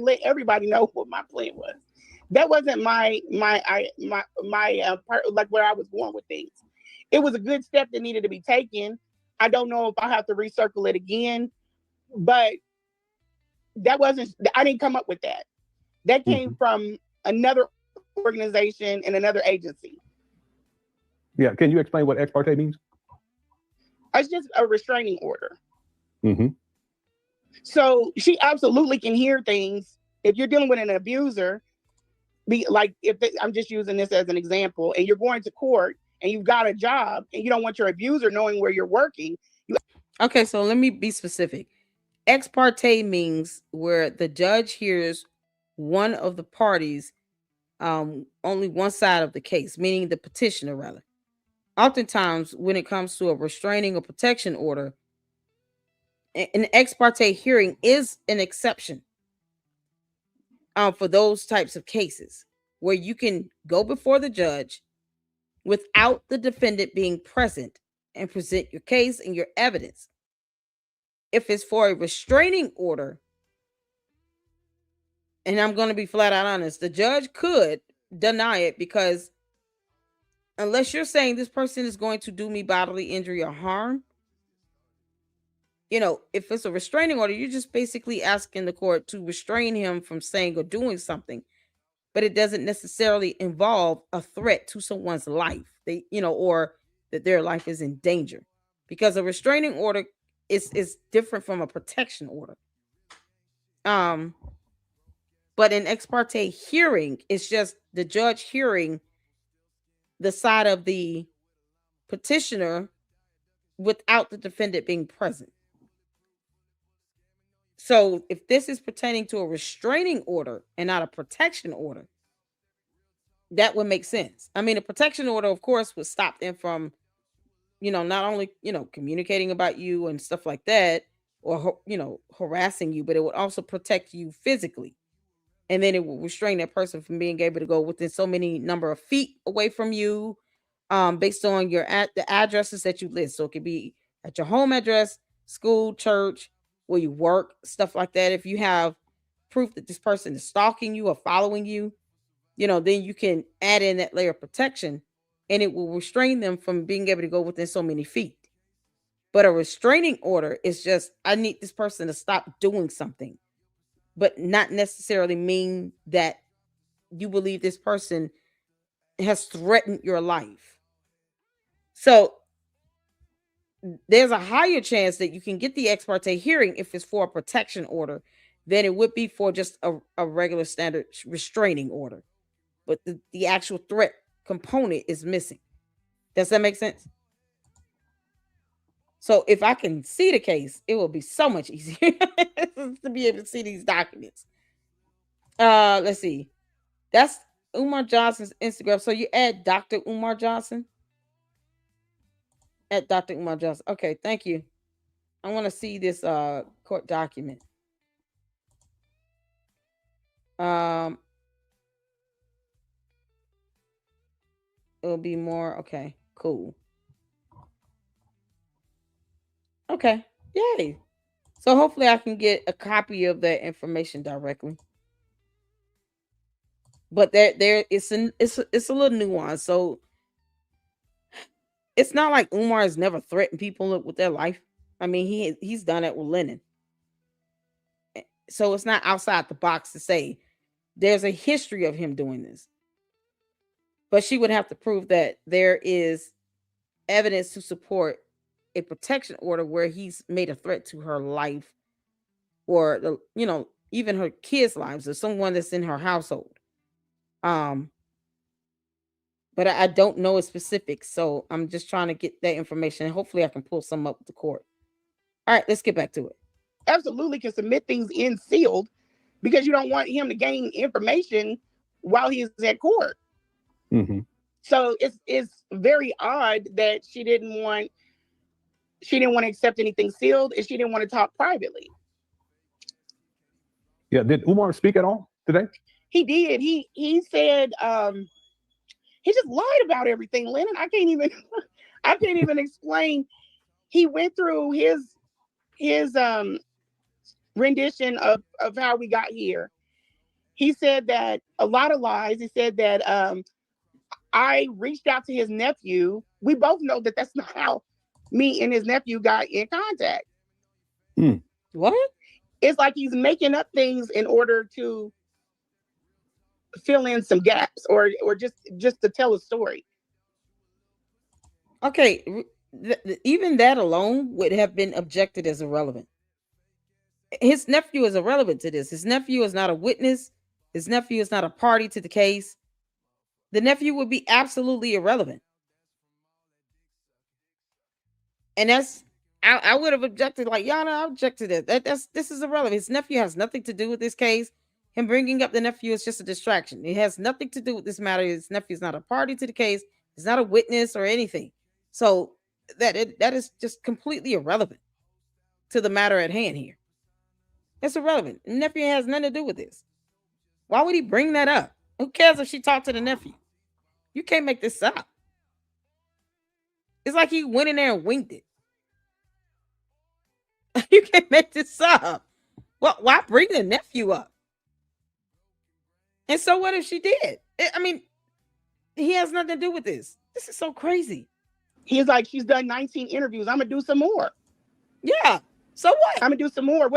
let everybody know what my plan was. That wasn't my part, like where I was going with things. It was a good step that needed to be taken. I don't know if I have to recircle it again, but I didn't come up with that. That came from another organization and another agency. Yeah, can you explain what ex parte means? It's just a restraining order. Mm-hmm. So she absolutely can hear things. If you're dealing with an abuser, I'm just using this as an example, and you're going to court and you've got a job and you don't want your abuser knowing where you're working. Okay, so let me be specific. Ex parte means where the judge hears one of the parties, only one side of the case, meaning the petitioner rather. Oftentimes, when it comes to a restraining or protection order, an ex parte hearing is an exception for those types of cases where you can go before the judge without the defendant being present and present your case and your evidence. If it's for a restraining order, and I'm going to be flat out honest, the judge could deny it, because unless you're saying this person is going to do me bodily injury or harm, if it's a restraining order, you're just basically asking the court to restrain him from saying or doing something, but it doesn't necessarily involve a threat to someone's life, or that their life is in danger, because a restraining order is different from a protection order. But an ex parte hearing is just the judge hearing the side of the petitioner without the defendant being present. So if this is pertaining to a restraining order and not a protection order, that would make sense. I mean, a protection order, of course, would stop them from, not only, communicating about you and stuff like that, or, harassing you, but it would also protect you physically. And then it will restrain that person from being able to go within so many number of feet away from you, based on the addresses that you list. So it could be at your home address, school, church, where you work, stuff like that. If you have proof that this person is stalking you or following you, then you can add in that layer of protection. and it will restrain them from being able to go within so many feet. But a restraining order is just, I need this person to stop doing something, but not necessarily mean that you believe this person has threatened your life. So there's a higher chance that you can get the ex parte hearing if it's for a protection order than it would be for just a regular standard restraining order. But the actual threat component is missing. Does that make sense? So if I can see the case, it will be so much easier to be able to see these documents. Let's see. That's Umar Johnson's Instagram. So you add Dr. Umar Johnson? At Dr. Umar Johnson. Okay, thank you. I want to see this court document. It'll be more. Okay, cool. Okay, yay. So hopefully I can get a copy of that information directly. But it's a little nuance. So it's not like Umar has never threatened people with their life. I mean, he's done it with Lenae. So it's not outside the box to say there's a history of him doing this. But she would have to prove that there is evidence to support a protection order where he's made a threat to her life, or even her kids' lives, or someone that's in her household. But I don't know a specifics, so I'm just trying to get that information. Hopefully I can pull some up with the court. All right, let's get back to it. Absolutely can submit things in sealed because you don't want him to gain information while he's at court. Mm-hmm. So it's very odd that she didn't want to accept anything sealed, and she didn't want to talk privately. Yeah, did Umar speak at all today? He did. He said he just lied about everything, Lennon. I can't even explain. He went through his rendition of how we got here. He said that a lot of lies. He said that I reached out to his nephew. We both know that that's not how me and his nephew got in contact. What? It's like he's making up things in order to fill in some gaps or just to tell a story. Okay, even that alone would have been objected as irrelevant. His nephew is irrelevant to this. His nephew is not a witness. His nephew is not a party to the case. The nephew would be absolutely irrelevant. And I would have objected, like, Yana, I object to this. This is irrelevant. His nephew has nothing to do with this case. Him bringing up the nephew is just a distraction. It has nothing to do with this matter. His nephew is not a party to the case. He's not a witness or anything. So that is just completely irrelevant to the matter at hand here. It's irrelevant. The nephew has nothing to do with this. Why would he bring that up? Who cares if she talked to the nephew? You can't make this up. It's like he went in there and winged it. You can't make this up. Well, why bring the nephew up? And so what if she did? I mean, he has nothing to do with this. This is so crazy. He's like, she's done 19 interviews. I'm going to do some more. Yeah. So what? I'm going to do some more.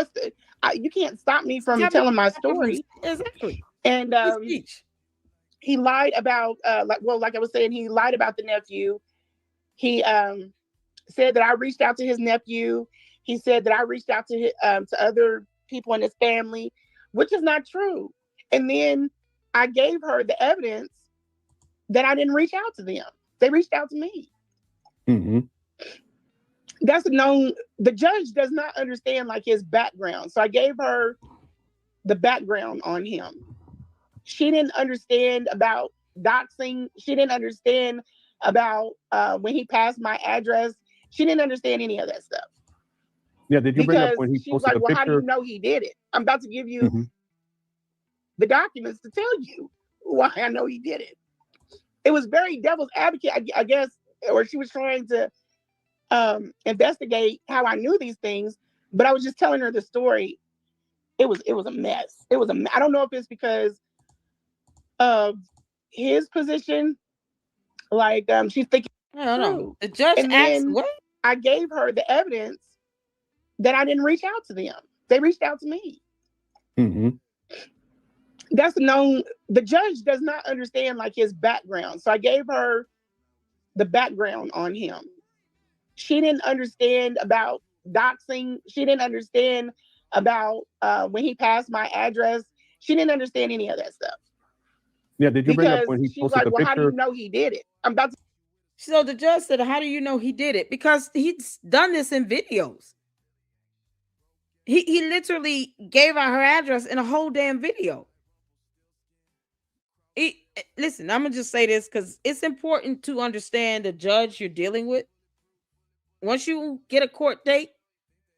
You can't stop me from telling my story. Exactly. And he lied about, like I was saying, he lied about the nephew. He said that I reached out to his nephew. He said that I reached out to other people in his family, which is not true. And then I gave her the evidence that I didn't reach out to them. They reached out to me. Mm-hmm. That's known. The judge does not understand like his background. So I gave her the background on him. She didn't understand about doxing. She didn't understand about when he passed my address. She didn't understand any of that stuff. Yeah, did you bring up when he she was posted like, well, a picture? How do you know he did it? I'm about to give you the documents to tell you why I know he did it. It was very devil's advocate, I guess, or she was trying to investigate how I knew these things, but I was just telling her the story. It was a mess. I don't know if it's because of his position Like she's thinking. I don't know. The judge asked what? I gave her the evidence that I didn't reach out to them. They reached out to me. Mm-hmm. That's known. The judge does not understand like his background. So I gave her the background on him. She didn't understand about doxing. She didn't understand about when he passed my address. She didn't understand any of that stuff. Yeah, did you bring up when he posted the picture? How do you know he did it? I'm about to. So the judge said, how do you know he did it? Because he's done this in videos. He literally gave out her address in a whole damn video. Listen, I'm going to just say this because it's important to understand the judge you're dealing with. Once you get a court date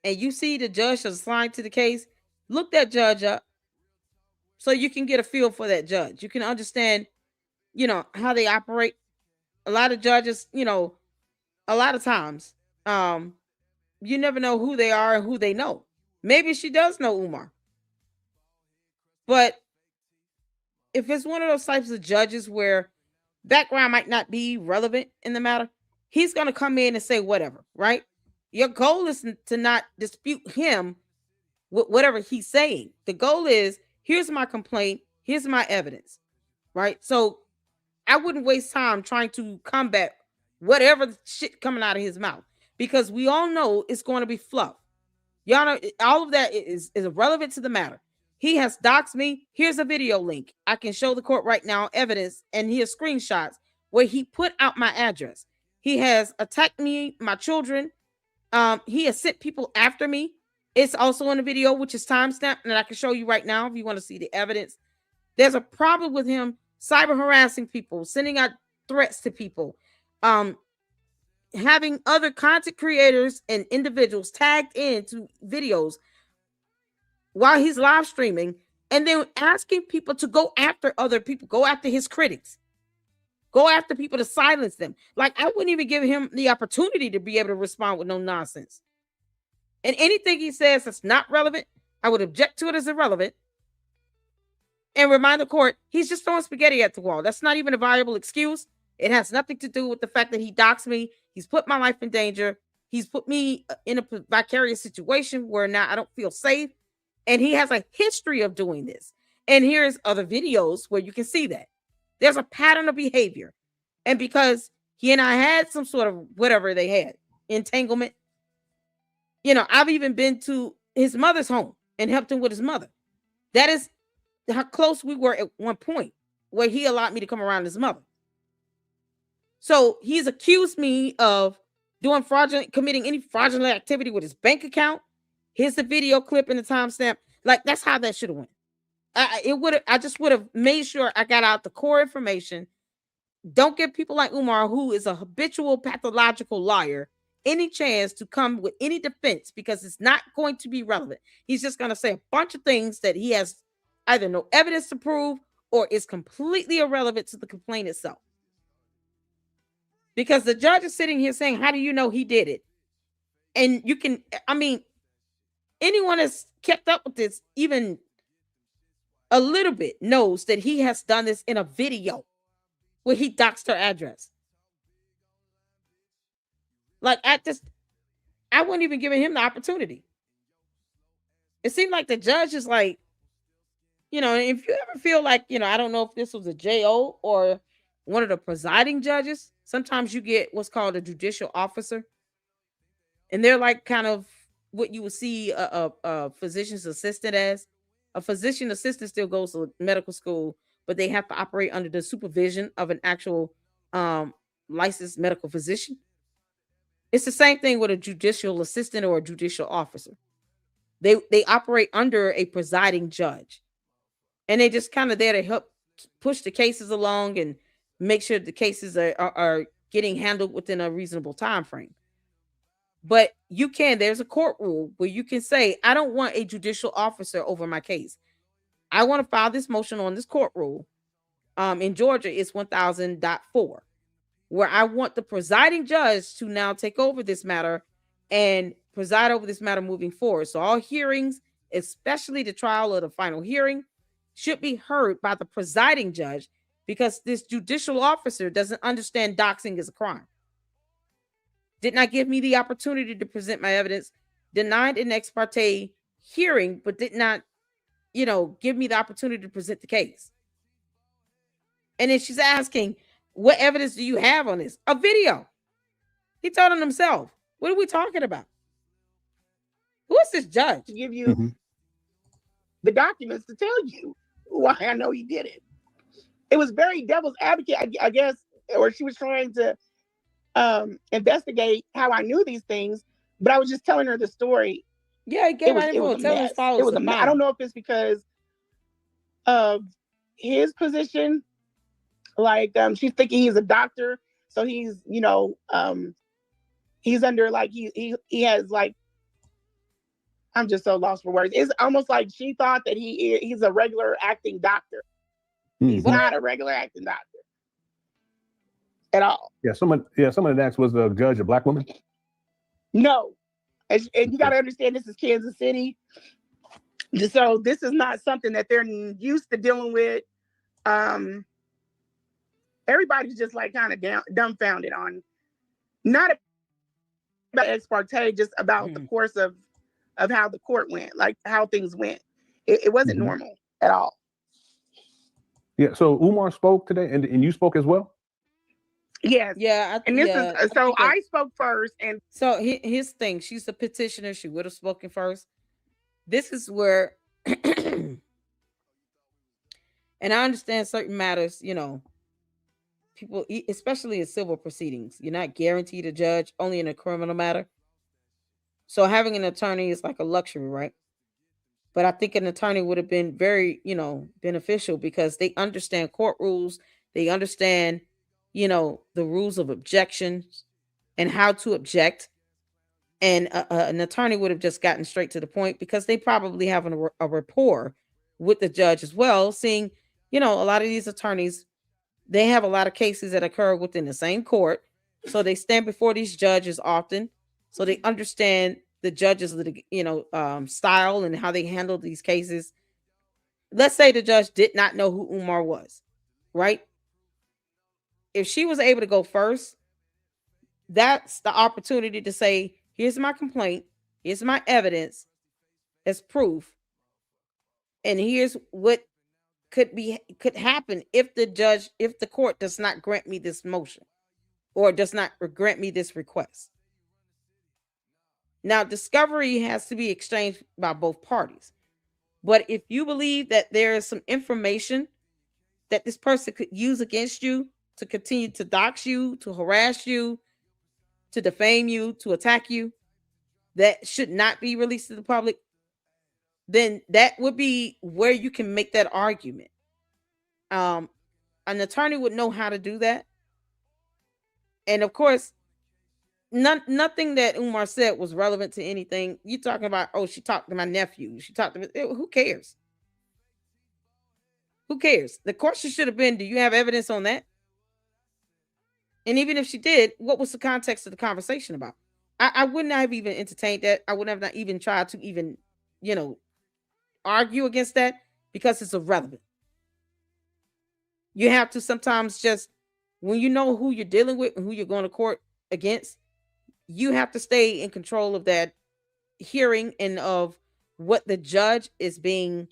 and you see the judge assigned to the case, look that judge up so you can get a feel for that judge. You can understand, how they operate. A lot of judges, a lot of times, you never know who they are and who they know. Maybe she does know Umar. But if it's one of those types of judges where background might not be relevant in the matter, he's going to come in and say whatever, right? Your goal is to not dispute him with whatever he's saying. The goal is, here's my complaint, here's my evidence, right? So I wouldn't waste time trying to combat whatever shit coming out of his mouth, because we all know it's going to be fluff. Y'all know all of that is irrelevant to the matter. He has doxed me. Here's a video link. I can show the court right now evidence, and he has screenshots where he put out my address. He has attacked me, my children. He has sent people after me. It's also in the video, which is timestamped, and I can show you right now if you want to see the evidence. There's a problem with him cyber harassing people, sending out threats to people, having other content creators and individuals tagged into videos while he's live streaming, and then asking people to go after other people, go after his critics, go after people to silence them. Like, I wouldn't even give him the opportunity to be able to respond with no nonsense. And anything he says that's not relevant, I would object to it as irrelevant and remind the court he's just throwing spaghetti at the wall. That's not even a viable excuse. It has nothing to do with the fact that he doxed me. He's put my life in danger. He's put me in a vicarious situation where now I don't feel safe. And he has a history of doing this. And here's other videos where you can see that. There's a pattern of behavior. And because he and I had some sort of whatever they had, entanglement, I've even been to his mother's home and helped him with his mother. That is how close we were at one point where he allowed me to come around his mother. So he's accused me of committing any fraudulent activity with his bank account. Here's the video clip and the timestamp. Like, that's how that should have went. I just would have made sure I got out the core information. Don't give people like Umar, who is a habitual pathological liar, any chance to come with any defense, because it's not going to be relevant. He's just going to say a bunch of things that he has either no evidence to prove or is completely irrelevant to the complaint itself. Because the judge is sitting here saying, how do you know he did it? And anyone that's kept up with this even a little bit knows that he has done this in a video where he doxed her address. Like, I wouldn't even give him the opportunity. It seemed like the judge is like, if you ever feel like, I don't know if this was a JO or one of the presiding judges, sometimes you get what's called a judicial officer. And they're like kind of what you would see a physician's assistant as. A physician assistant still goes to medical school, but they have to operate under the supervision of an actual licensed medical physician. It's the same thing with a judicial assistant or a judicial officer. They operate under a presiding judge. And they just kind of there to help push the cases along and make sure the cases are getting handled within a reasonable time frame. But there's a court rule where you can say, I don't want a judicial officer over my case. I want to file this motion on this court rule. In Georgia, it's 1000.4, where I want the presiding judge to now take over this matter and preside over this matter moving forward. So all hearings, especially the trial or the final hearing, should be heard by the presiding judge, because this judicial officer doesn't understand doxing is a crime. Did not give me the opportunity to present my evidence, denied an ex parte hearing, but did not, give me the opportunity to present the case. And then she's asking, what evidence do you have on this? A video. He told on himself. What are we talking about? Who is this judge? To give you the documents to tell you why I know he did it. It was very devil's advocate, I guess, or she was trying to investigate how I knew these things, but I was just telling her the story. Yeah, it was a mess. It was I don't know if it's because of his position. Like, she's thinking he's a doctor, so he's, he's under, like, he has, like, I'm just so lost for words. It's almost like she thought that he's a regular acting doctor. He's not a regular acting doctor at all. Yeah, someone had asked, was the judge a Black woman? No. And you got to understand, this is Kansas City. So this is not something that they're used to dealing with. Everybody's just like kind of dumbfounded on, not about ex parte, just about the course of how the court went, like how things went. It wasn't normal at all. Yeah. So Umar spoke today, and you spoke as well. Yes. Yeah. I spoke first, and so his thing. She's a petitioner. She would have spoken first. This is where, and I understand certain matters. People, especially in civil proceedings, you're not guaranteed a judge, only in a criminal matter. So having an attorney is like a luxury, right? But I think an attorney would have been very, beneficial because they understand court rules. They understand, the rules of objections and how to object. And an attorney would have just gotten straight to the point because they probably have a rapport with the judge as well. Seeing, a lot of these attorneys, they have a lot of cases that occur within the same court. So they stand before these judges often. So they understand the judge's, style and how they handle these cases. Let's say the judge did not know who Umar was, right? If she was able to go first, that's the opportunity to say, here's my complaint. Here's my evidence as proof. And here's what could happen if the court does not grant me this motion or does not grant me this request. Now, discovery has to be exchanged by both parties. But if you believe that there is some information that this person could use against you to continue to dox you, to harass you, to defame you, to attack you, that should not be released to the public, then that would be where you can make that argument. An attorney would know how to do that. And of course, nothing that Umar said was relevant to anything. You're talking about, she talked to my nephew. She talked to me. Who cares? Who cares? The question should have been, do you have evidence on that? And even if she did, what was the context of the conversation about? I would not have even entertained that. I would have not even tried to even, argue against that because it's irrelevant. You have to sometimes just, when you know who you're dealing with and who you're going to court against, you have to stay in control of that hearing and of what the judge is being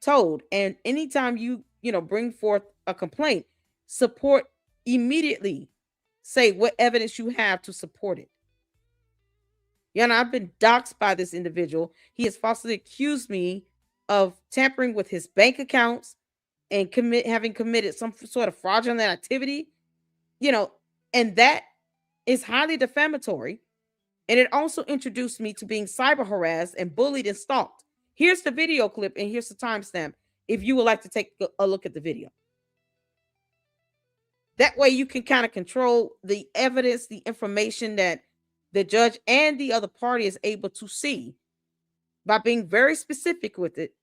told. And anytime you bring forth a complaint, support immediately. Say what evidence you have to support it. I've been doxxed by this individual. He has falsely accused me of tampering with his bank accounts and having committed some sort of fraudulent activity, and that is highly defamatory. And it also introduced me to being cyber harassed and bullied and stalked. Here's the video clip and here's the timestamp if you would like to take a look at the video. That way you can kind of control the evidence, the information that the judge and the other party is able to see by being very specific with it.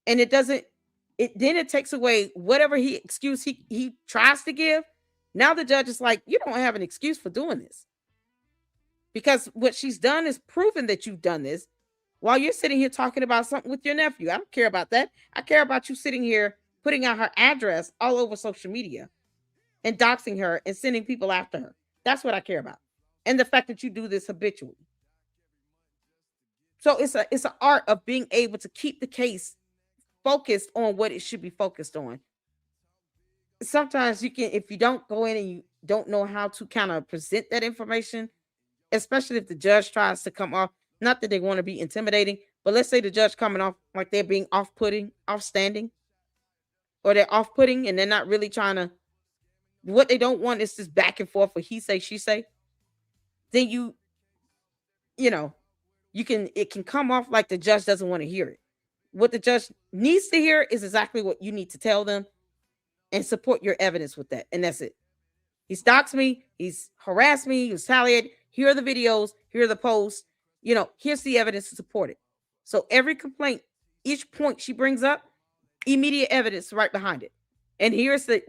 And it takes away whatever excuse he tries to give. Now the judge is like, you don't have an excuse for doing this. Because what she's done is proven that you've done this while you're sitting here talking about something with your nephew. I don't care about that. I care about you sitting here putting out her address all over social media and doxing her and sending people after her. That's what I care about. And the fact that you do this habitually. So it's an art of being able to keep the case focused on what it should be focused on. Sometimes you can, if you don't go in and you don't know how to kind of present that information, especially if the judge tries to come off, not that they want to be intimidating, but let's say the judge coming off like they're being off-putting, off-standing, or they're off-putting and they're not really trying to, what they don't want is this back and forth for he say, she say. Then it can come off like the judge doesn't want to hear it. What the judge needs to hear is exactly what you need to tell them and support your evidence with that. And that's it. He stalks me. He's harassed me. He's retaliated. Here are the videos. Here are the posts. Here's the evidence to support it. So every complaint, each point she brings up, immediate evidence right behind it. And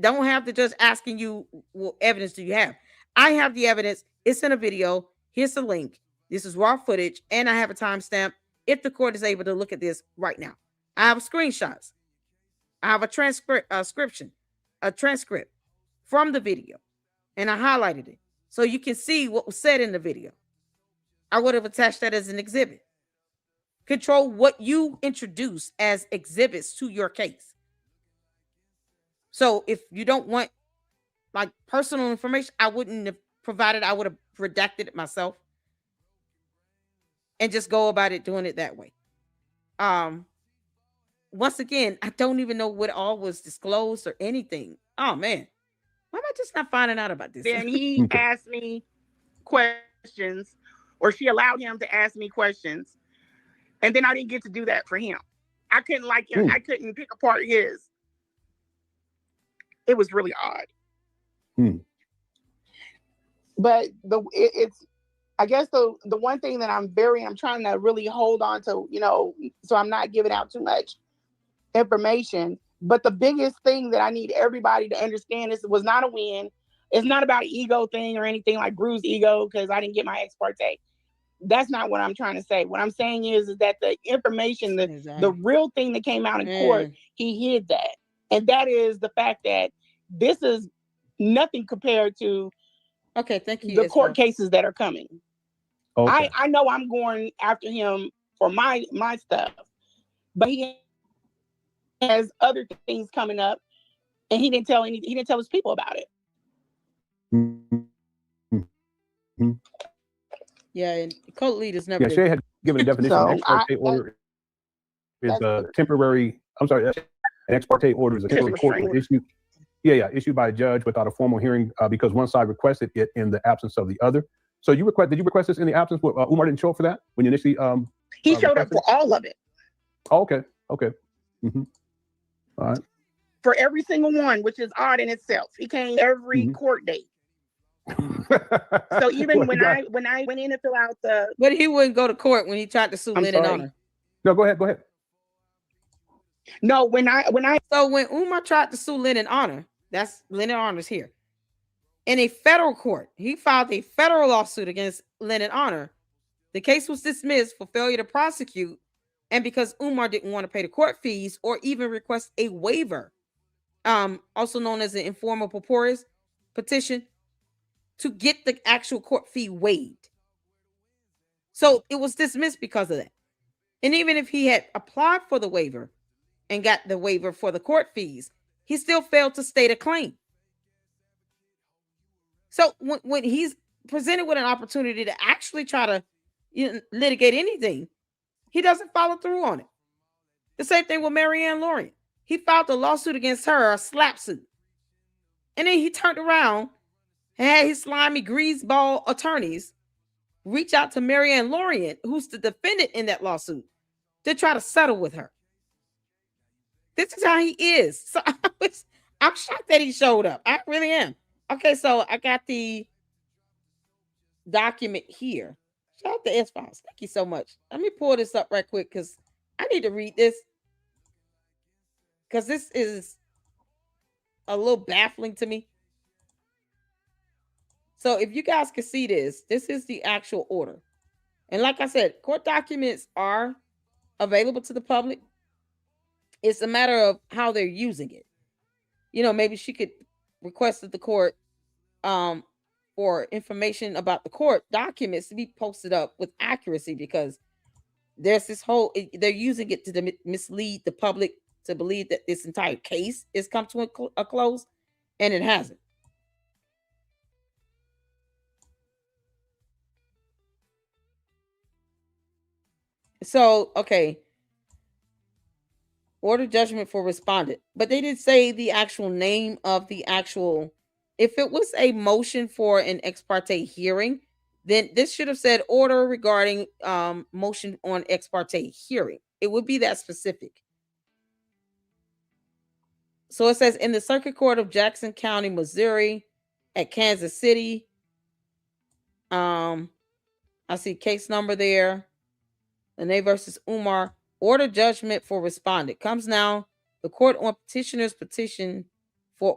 don't have the judge asking you, what evidence do you have? I have the evidence. It's in a video. Here's the link. This is raw footage. And I have a timestamp if the court is able to look at this right now. I have screenshots. I have a transcript from the video. And I highlighted it so you can see what was said in the video. I would have attached that as an exhibit. Control what you introduce as exhibits to your case. So if you don't want like personal information, I wouldn't have provided, I would have redacted it myself and just go about it doing it that way. Once again, I don't even know what all was disclosed or anything. Oh man. Why am I just not finding out about this? Then he asked me questions, or she allowed him to ask me questions. And then I didn't get to do that for him. I couldn't like him. I couldn't pick apart his. It was really odd. But I guess the one thing that I'm trying to really hold on to, so I'm not giving out too much information. But the biggest thing that I need everybody to understand is it was not a win. It's not about ego thing or anything like bruised ego because I didn't get my ex parte. That's not what I'm trying to say. What I'm saying is that the information, the real thing that came out in court, he hid that. And that is the fact that this is nothing compared to thank you, the court cases that are coming. Okay. I know I'm going after him for my stuff, but he has other things coming up, and he didn't tell his people about it. Yeah, and cult leaders never. Yeah, Shay had given a definition. An ex parte order is a temporary. I'm sorry, an ex parte order is a temporary court issue. Issued by a judge without a formal hearing because one side requested it in the absence of the other. So did you request this in the absence? Umar didn't show up for that when you initially. He showed up for all of it. Oh, okay. Mm-hmm. All right. For every single one, which is odd in itself. He came every court date. So even when I went in to fill out but he wouldn't go to court when he tried to sue Lynn and Honor. No, go ahead. No, when Umar tried to sue Lynn and Honor, that's Lynn and Honor's here. In a federal court, he filed a federal lawsuit against Lynn and Honor. The case was dismissed for failure to prosecute, and because Umar didn't want to pay the court fees or even request a waiver, also known as an informal purpose petition, to get the actual court fee waived. So it was dismissed because of that. And even if he had applied for the waiver and got the waiver for the court fees, he still failed to state a claim. So when he's presented with an opportunity to actually try to litigate anything, he doesn't follow through on it. The same thing with Marianne Lorient. He filed a lawsuit against her, a slap suit. And then he turned around and had his slimy greaseball attorneys reach out to Marianne Lorient, who's the defendant in that lawsuit, to try to settle with her. This is how he is. So I'm shocked that he showed up. I really am. Okay, so I got the document here. Shout out to S-Files. Thank you so much. Let me pull this up right quick because I need to read this. Because this is a little baffling to me. So if you guys can see this is the actual order. And like I said, court documents are available to the public. It's a matter of how they're using it. You know, maybe she could request that the court for information about the court documents to be posted up with accuracy, because there's this whole, they're using it to mislead the public to believe that this entire case is come to a close, and it hasn't. So, okay. Order judgment for respondent. But they didn't say the actual name of the actual. If it was a motion for an ex parte hearing, then this should have said order regarding motion on ex parte hearing. It would be that specific. So it says in the Circuit Court of Jackson County, Missouri, at Kansas City. I see case number there. Lenae versus Umar. Order judgment for respondent. Comes now. The court on petitioner's petition for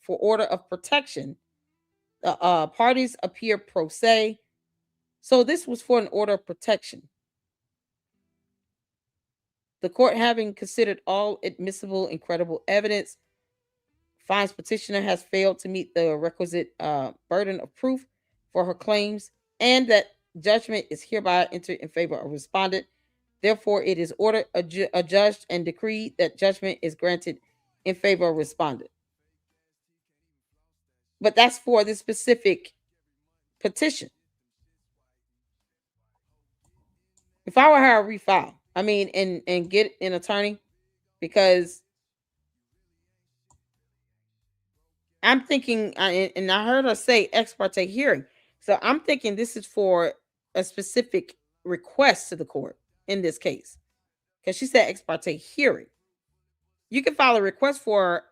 order of protection. Parties appear pro se. So this was for an order of protection. The court, having considered all admissible and credible evidence, finds petitioner has failed to meet the requisite burden of proof for her claims, and that judgment is hereby entered in favor of respondent. Therefore, it is ordered, adjudged, and decreed that judgment is granted in favor of respondent. But that's for this specific petition. If I were her, refile. I mean, and get an attorney, because I'm thinking, and I heard her say ex parte hearing. So I'm thinking this is for a specific request to the court in this case, because she said ex parte hearing. You can file a request for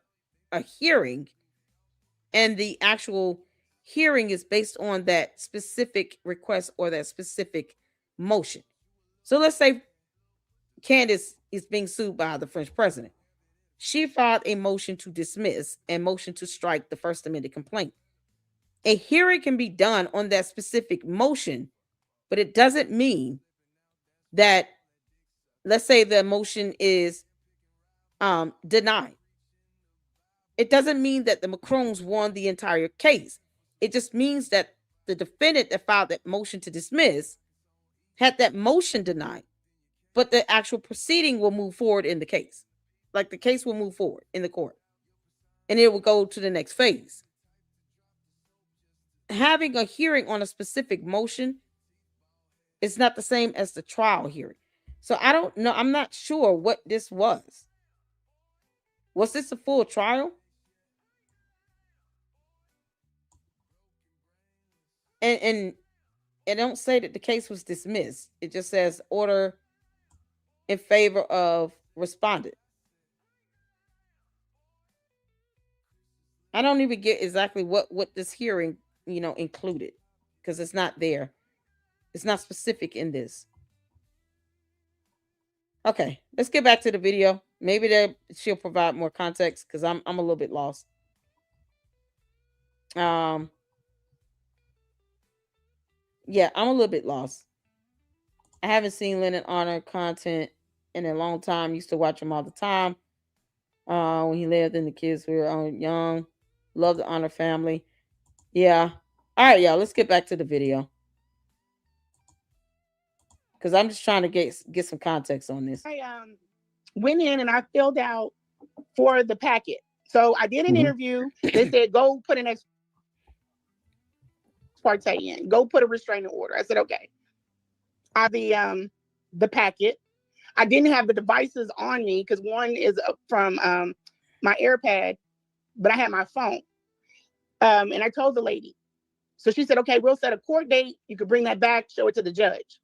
a hearing, and the actual hearing is based on that specific request or that specific motion. So let's say Candace is being sued by the French president. She filed a motion to dismiss and motion to strike the First Amendment complaint. A hearing can be done on that specific motion, but it doesn't mean that, let's say the motion is denied. It doesn't mean that the Macrons won the entire case. It just means that the defendant that filed that motion to dismiss had that motion denied, but the actual proceeding will move forward in the case. Like the case will move forward in the court, and it will go to the next phase. Having a hearing on a specific motion is not the same as the trial hearing. So I don't know. I'm not sure what this was. Was this a full trial? And it don't say that the case was dismissed. It just says order in favor of respondent. I don't even get exactly what this hearing, included, because it's not there. It's not specific in this. Okay, let's get back to the video. Maybe she'll provide more context, because I'm a little bit lost. Yeah, I'm a little bit lost. I haven't seen Leonard Honor content in a long time. Used to watch him all the time. When he lived and the kids were young. Love the Honor family. Yeah. All right, y'all. Let's get back to the video, because I'm just trying to get some context on this. I went in and I filled out for the packet. So I did an interview. They said, go put an ex parte in. Go put a restraining order. I said, okay. I have the packet. I didn't have the devices on me, because one is from my AirPad, but I had my phone. And I told the lady. So she said, okay, we'll set a court date. You could bring that back, show it to the judge.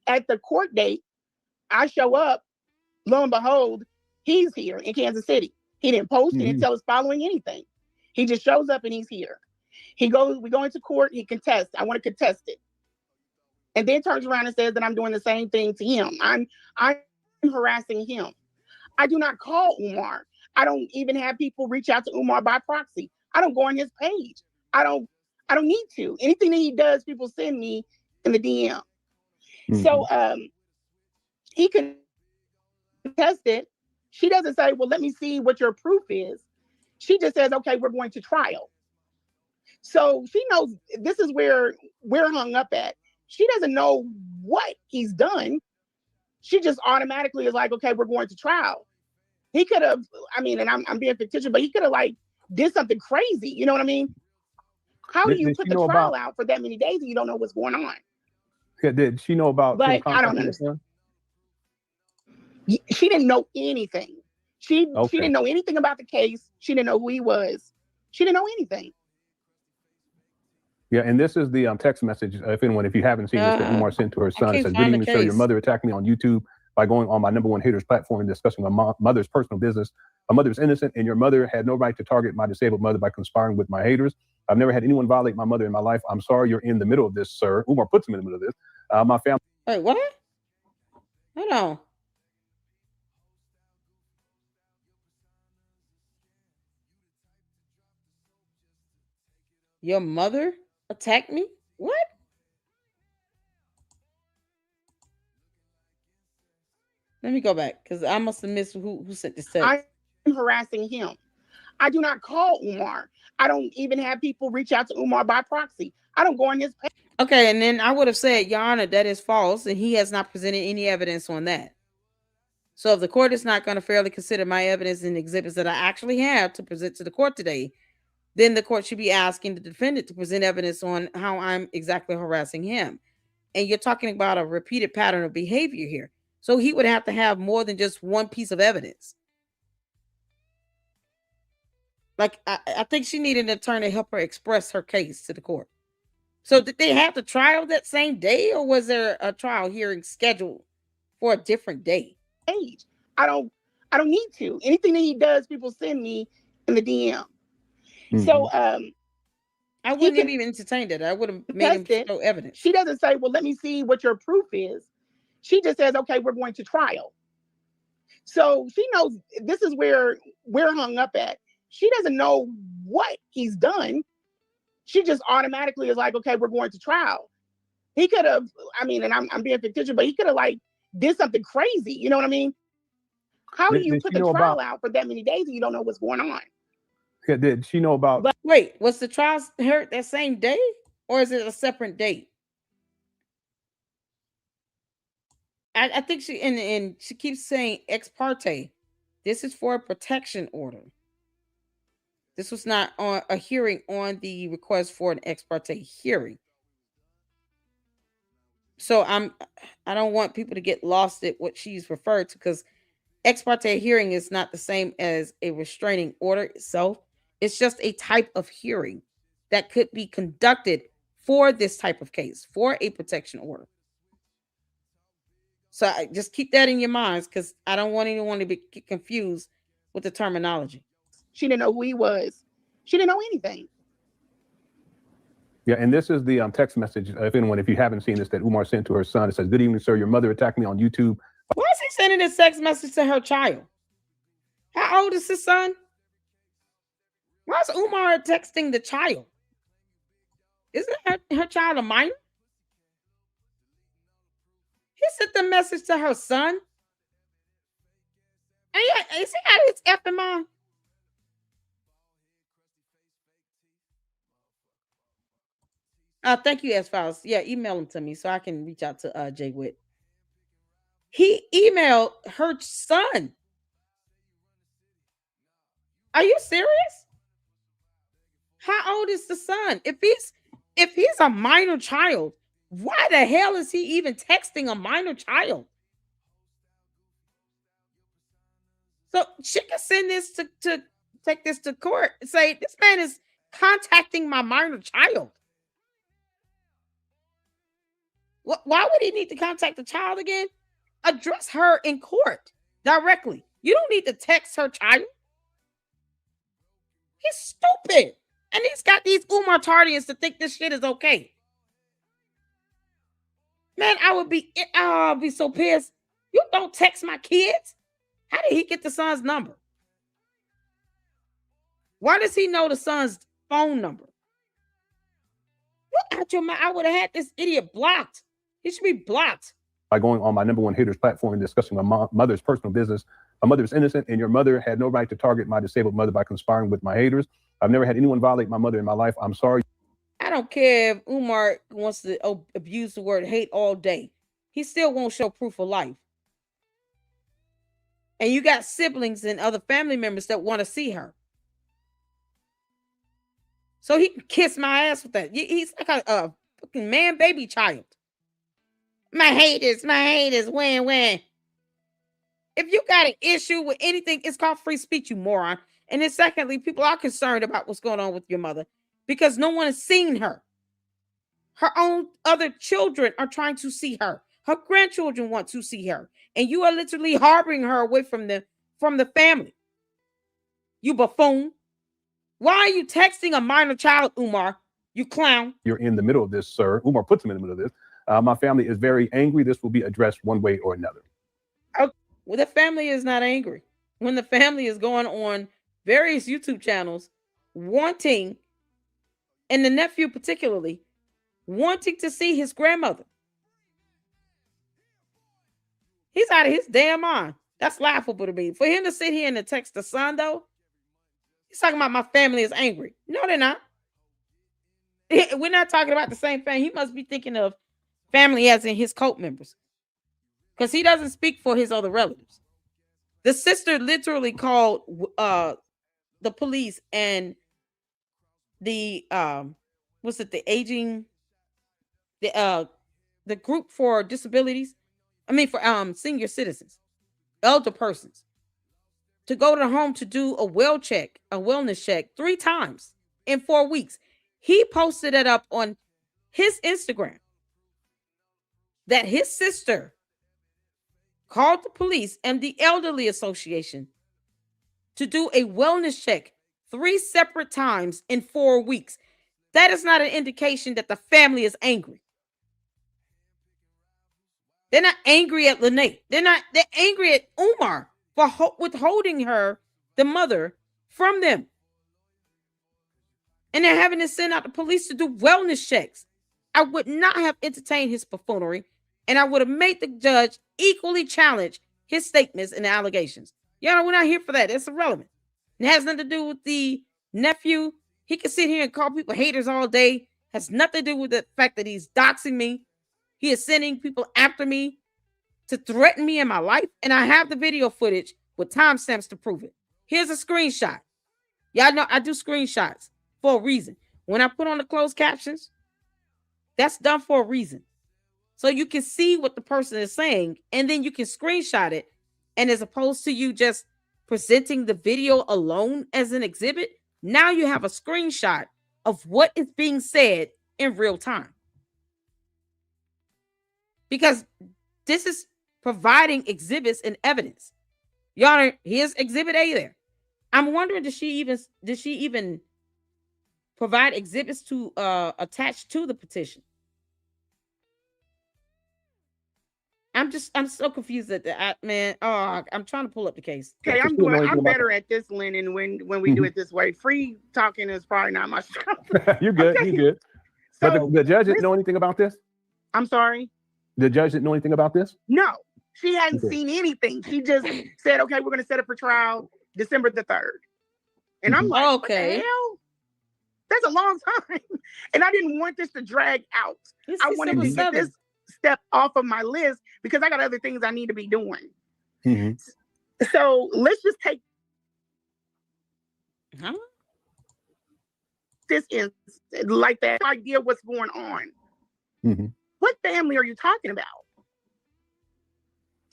At the court date, I show up. Lo and behold, he's here in Kansas City. He didn't post. He didn't tell us following anything. He just shows up and he's here. We go into court. He contests. I want to contest it. And then turns around and says that I'm doing the same thing to him. I'm harassing him. I do not call Umar. I don't even have people reach out to Umar by proxy. I don't go on his page. I don't need to. Anything that he does, people send me in the DM. So he contested. She doesn't say, well, let me see what your proof is. She just says, okay, we're going to trial. So she knows this is where we're hung up at. She doesn't know what he's done. She just automatically is like, okay, we're going to trial. He could have, I mean, and I'm being fictitious, but he could have like did something crazy. You know what I mean? How do you put the trial out for that many days and you don't know what's going on? Yeah, did she know about? But I don't understand. She didn't know anything. She didn't know anything about the case. She didn't know who he was. She didn't know anything. Yeah, and this is the text message. If you haven't seen this, that Umar sent to her son. It says, "Good evening, sir. Your mother attacked me on YouTube by going on my #1 haters platform and discussing my mother's personal business. My mother is innocent, and your mother had no right to target my disabled mother by conspiring with my haters. I've never had anyone violate my mother in my life. I'm sorry you're in the middle of this, sir." Umar puts him in the middle of this. My family. Wait, what? Hold on. Your mother attacked me? What? Let me go back because I must have missed who sent this text. I'm harassing him. I do not call Umar. I don't even have people reach out to Umar by proxy. I don't go on his page. Okay, and then I would have said, Your Honor, that is false, and he has not presented any evidence on that. So if the court is not going to fairly consider my evidence and exhibits that I actually have to present to the court today, then the court should be asking the defendant to present evidence on how I'm exactly harassing him. And you're talking about a repeated pattern of behavior here. So he would have to have more than just one piece of evidence. Like, I think she needed an attorney to help her express her case to the court. So did they have the trial that same day, or was there a trial hearing scheduled for a different day? I don't need to. Anything that he does, people send me in the DM. Mm-hmm. So I wouldn't have even entertained it. I would have made him show evidence. She doesn't say, well, let me see what your proof is. She just says, okay, we're going to trial. So she knows this is where we're hung up at. She doesn't know what he's done. She just automatically is like, okay, we're going to trial. He could have, I mean, and I'm being fictitious, but he could have like did something crazy. You know what I mean? How do you put the trial out for that many days and you don't know what's going on? Yeah, did she know about? But wait, was the trial heard that same day, or is it a separate date? I think she and she keeps saying ex parte. This is for a protection order. This was not on a hearing on the request for an ex parte hearing. So I don't want people to get lost at what she's referred to, because ex parte hearing is not the same as a restraining order itself. It's just a type of hearing that could be conducted for this type of case, for a protection order. So I just keep that in your minds, because I don't want anyone to get confused with the terminology. She didn't know who he was. She didn't know anything. Yeah, and this is the text message, if you haven't seen this, that Umar sent to her son. It says, "Good evening, sir. Your mother attacked me on YouTube." Why is he sending this text message to her child? How old is his son? Why is Umar texting the child? Isn't her child a minor? He sent the message to her son. And is he out of his effing mind? Thank you, S-Files. Yeah, email them to me so I can reach out to Jay Witt. He emailed her son. Are you serious? How old is the son? If he's a minor child, why the hell is he even texting a minor child? So she can send this to take this to court and say, this man is contacting my minor child. Why would he need to contact the child again? Address her in court directly. You don't need to text her child. He's stupid. And he's got these Umar-tardians to think this shit is okay. Man, I'll be so pissed. You don't text my kids. How did he get the son's number? Why does he know the son's phone number? Look out your mouth. I would have had this idiot blocked. He should be blocked. by going on my #1 haters platform and discussing my mother's personal business. My mother is innocent, and your mother had no right to target my disabled mother by conspiring with my haters. I've never had anyone violate my mother in my life. I'm sorry. I don't care if Umar wants to abuse the word hate all day. He still won't show proof of life. And you got siblings and other family members that want to see her. So he can kiss my ass with that. He's like a fucking man baby child. My haters, when. If you got an issue with anything, it's called free speech, you moron. And then secondly, people are concerned about what's going on with your mother because no one has seen her. Her own other children are trying to see her. Her grandchildren want to see her. And you are literally harboring her away from the family. You buffoon. Why are you texting a minor child, Umar? You clown. You're in the middle of this, sir. Umar puts him in the middle of this. My family is very angry. This will be addressed one way or another. Well, the family is not angry. When the family is going on various YouTube channels, wanting, and the nephew particularly, wanting to see his grandmother. He's out of his damn mind. That's laughable to me. For him to sit here and to text the son, though, he's talking about my family is angry. No, they're not. We're not talking about the same thing. He must be thinking of family as in his cult members. Because he doesn't speak for his other relatives. The sister literally called the police and the the group for disabilities. For senior citizens, elder persons, to go to the home to do a wellness check 3 times in 4 weeks. He posted it up on his Instagram that his sister called the police and the elderly association to do a wellness check 3 separate times in 4 weeks. That is not an indication that the family is angry. They're not angry at Lenae. They're angry at Umar for withholding her, the mother, from them. And they're having to send out the police to do wellness checks. I would not have entertained his buffoonery, and I would have made the judge equally challenge his statements and allegations. Y'all, we're not here for that. It's irrelevant. It has nothing to do with the nephew. He can sit here and call people haters all day. Has nothing to do with the fact that he's doxing me. He is sending people after me to threaten me in my life. And I have the video footage with timestamps to prove it. Here's a screenshot. Y'all know I do screenshots for a reason. When I put on the closed captions, that's done for a reason. So you can see what the person is saying, and then you can screenshot it. And as opposed to you just presenting the video alone as an exhibit, now you have a screenshot of what is being said in real time. Because this is providing exhibits and evidence. Your Honor, here's exhibit A there. I'm wondering, did she even provide exhibits to attach to the petition? I'm so confused at that, man. Oh, I'm trying to pull up the case. Okay, I'm better at this, Lennon, when we do it this way. Free talking is probably not my strength. You're good. Okay. You're good. So, but the judge didn't know anything about this? I'm sorry? The judge didn't know anything about this? No, she hadn't seen anything. She just said, okay, we're going to set up for trial December the 3rd. And I'm like, okay, what the hell? That's a long time. And I didn't want this to drag out. I wanted to get this step off of my list because I got other things I need to be doing. Mm-hmm. So let's just take this in like that idea what's going on. Mm-hmm. What family are you talking about?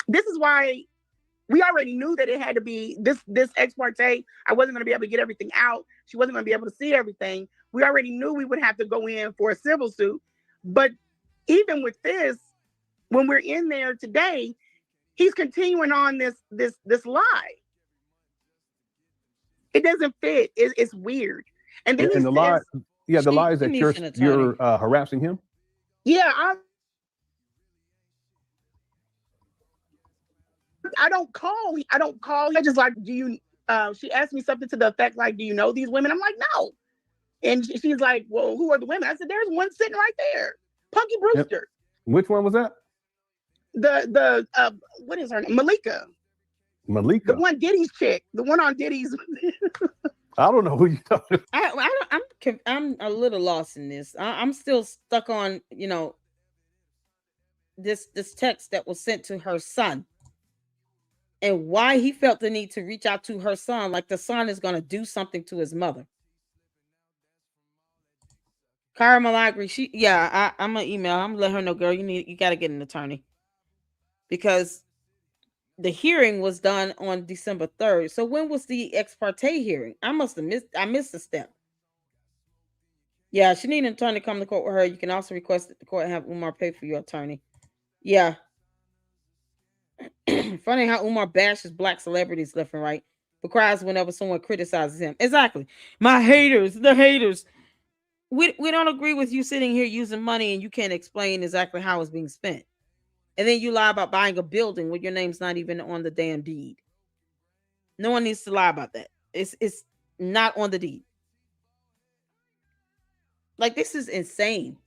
This is why we already knew that it had to be this ex parte. I wasn't going to be able to get everything out. She wasn't going to be able to see everything. We already knew we would have to go in for a civil suit. But even with this, when we're in there today, he's continuing on this lie. It doesn't fit. It's weird. And then the lie, the lie is that you're harassing him. Yeah, I don't call. I just like, do you? She asked me something to the effect like, do you know these women? I'm like, no. And she's like, well, who are the women? I said, there's one sitting right there, Punky Brewster. Yep. Which one was that? what is her name? Malika. Malika. The one Diddy's chick. The one on Diddy's. I don't know who you talking about. I'm a little lost in this. I'm still stuck on, this text that was sent to her son and why he felt the need to reach out to her son, like the son is going to do something to his mother. Kara Malagri, I'm gonna email. I'm gonna let her know, girl, you got to get an attorney, because the hearing was done on December 3rd. So when was the ex parte hearing? I missed a step. Yeah, she needs an attorney to come to court with her. You can also request that the court have Umar pay for your attorney. Yeah. Funny how Umar bashes black celebrities left and right, but cries whenever someone criticizes him. Exactly. The haters. We don't agree with you sitting here using money and you can't explain exactly how it's being spent. And then you lie about buying a building when your name's not even on the damn deed. No one needs to lie about that. It's not on the deed. Like, this is insane.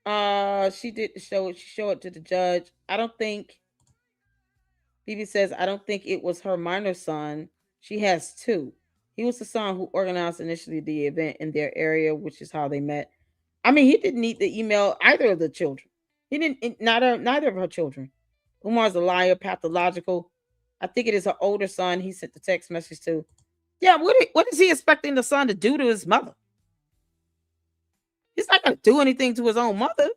She did show it. She showed it to the judge. Bibi says, I don't think it was her minor son. She has two. He was the son who organized initially the event in their area, which is how they met. I mean, he didn't need to email either of the children. He didn't, neither of her children. Umar's a liar, pathological. I think it is her older son he sent the text message to. Yeah, what is he expecting the son to do to his mother? He's not going to do anything to his own mother.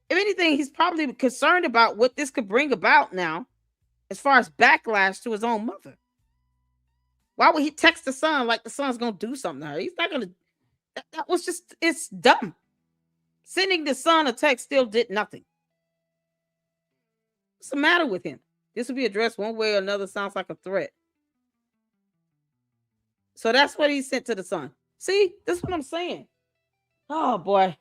If anything, he's probably concerned about what this could bring about now, as far as backlash to his own mother. Why would he text the son like the son's going to do something to her? He's not going to. That was just, it's dumb. Sending the son a text still did nothing. What's the matter with him? This will be addressed one way or another. Sounds like a threat. So that's what he sent to the son. See, this is what I'm saying. Oh boy.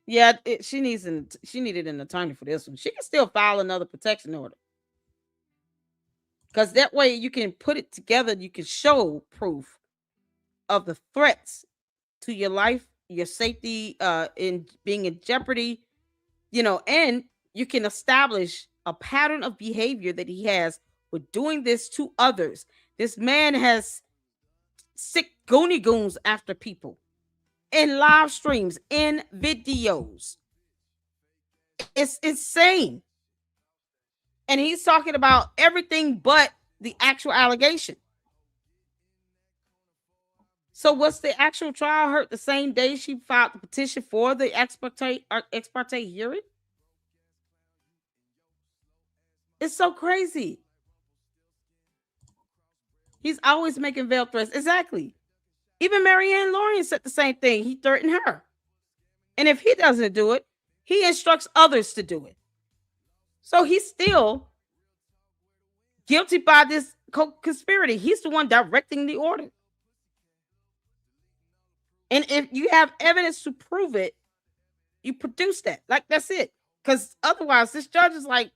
Yeah, she needed an attorney for this one. She can still file another protection order. Because that way you can put it together. You can show proof of the threats to your life, your safety, in being in jeopardy, and you can establish a pattern of behavior that he has with doing this to others. This man has sick goony goons after people in live streams, in videos. It's insane. And he's talking about everything but the actual allegation. So was the actual trial heard the same day she filed the petition for the ex parte hearing? It's so crazy. He's always making veil threats. Exactly. Even Marianne Lawrence said the same thing. He threatened her. And if he doesn't do it, he instructs others to do it. So he's still guilty by this conspiracy. He's the one directing the order. And if you have evidence to prove it, you produce that. Like, that's it. Because otherwise, this judge is like,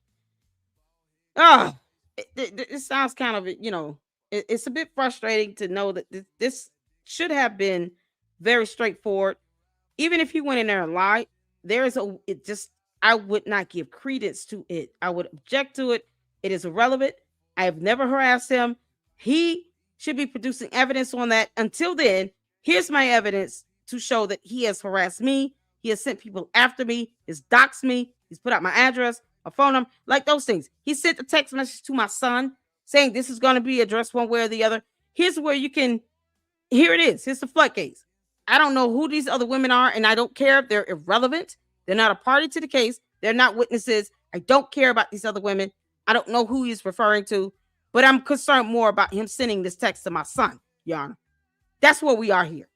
it sounds kind of, it's a bit frustrating to know that this should have been very straightforward. Even if he went in there and lied, I would not give credence to it. I would object to it. It is irrelevant. I have never harassed him. He should be producing evidence on that. Until then, here's my evidence to show that he has harassed me. He has sent people after me. He's doxed me. He's put out my address, my phone number, like those things. He sent a text message to my son saying this is going to be addressed one way or the other. Here's where you can, here it is. Here's the floodgates. I don't know who these other women are, and I don't care. They're irrelevant. They're not a party to the case. They're not witnesses. I don't care about these other women. I don't know who he's referring to, but I'm concerned more about him sending this text to my son, Your Honor. That's where we are here.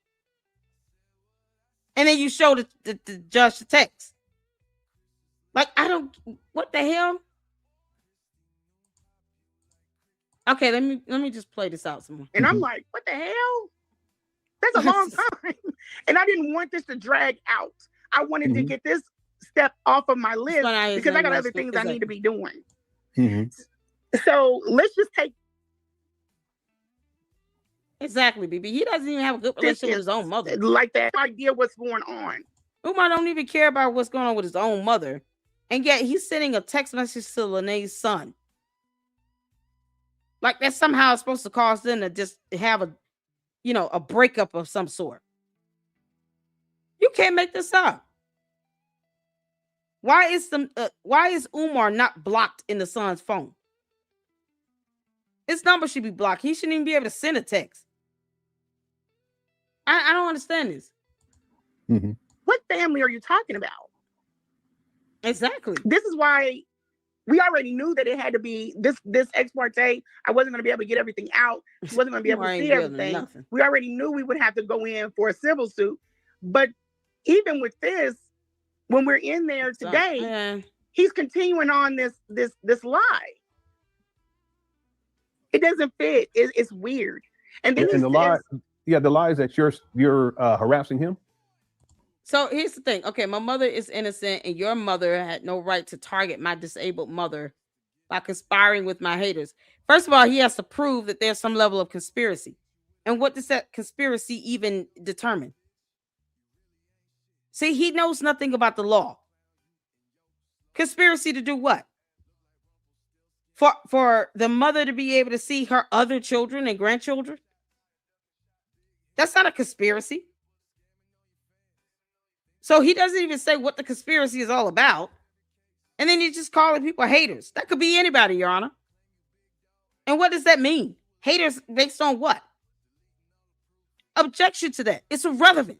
And then you show the judge the text. Like, what the hell? Okay, let me just play this out some more. And I'm like, what the hell? That's a long time. And I didn't want this to drag out. I wanted to get this step off of my list because I got other things I need to be doing. So let's just take. Exactly, BB. He doesn't even have a good relationship with his own mother. Like that idea what's going on. Umar don't even care about what's going on with his own mother. And yet he's sending a text message to Lenae's son. Like that's somehow supposed to cause them to just have a breakup of some sort. You can't make this up. Why is Umar not blocked in the son's phone? His number should be blocked. He shouldn't even be able to send a text. I don't understand this. Mm-hmm. What family are you talking about? Exactly. This is why we already knew that it had to be this ex parte. I wasn't going to be able to get everything out. She wasn't going to be able to see everything. We already knew we would have to go in for a civil suit. But even with this, when we're in there today, he's continuing on this lie. It doesn't fit. It's weird. And then the lie is that you're harassing him. So here's the thing. Okay, my mother is innocent, and your mother had no right to target my disabled mother by conspiring with my haters. First of all, he has to prove that there's some level of conspiracy. And what does that conspiracy even determine? See, he knows nothing about the law. Conspiracy to do what? For the mother to be able to see her other children and grandchildren? That's not a conspiracy. So he doesn't even say what the conspiracy is all about. And then he's just calling people haters. That could be anybody, Your Honor. And what does that mean? Haters based on what? Objection to that. It's irrelevant.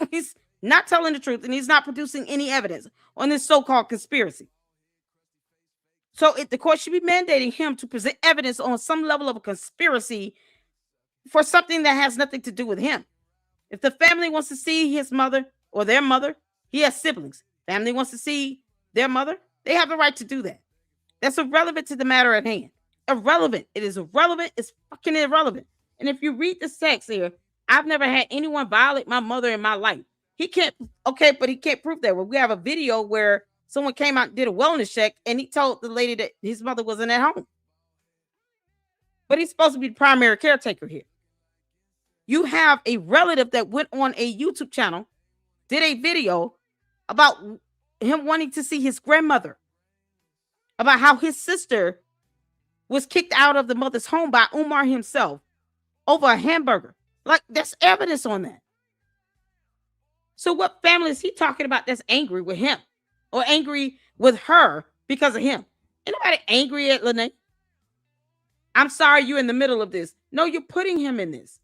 He's not telling the truth, and he's not producing any evidence on this so-called conspiracy. So the court should be mandating him to present evidence on some level of a conspiracy for something that has nothing to do with him. If the family wants to see his mother or their mother, he has siblings. Family wants to see their mother, they have the right to do that. That's irrelevant to the matter at hand. Irrelevant. It is irrelevant. It's fucking irrelevant. And if you read the text here, I've never had anyone violate my mother in my life. He can't, okay, but he can't prove that. Well, we have a video where someone came out and did a wellness check, and he told the lady that his mother wasn't at home. But he's supposed to be the primary caretaker here. You have a relative that went on a YouTube channel, did a video about him wanting to see his grandmother, about how his sister was kicked out of the mother's home by Umar himself over a hamburger. Like, there's evidence on that. So what family is he talking about that's angry with him or angry with her because of him? Anybody angry at Lenae? I'm sorry you're in the middle of this. No, you're putting him in this.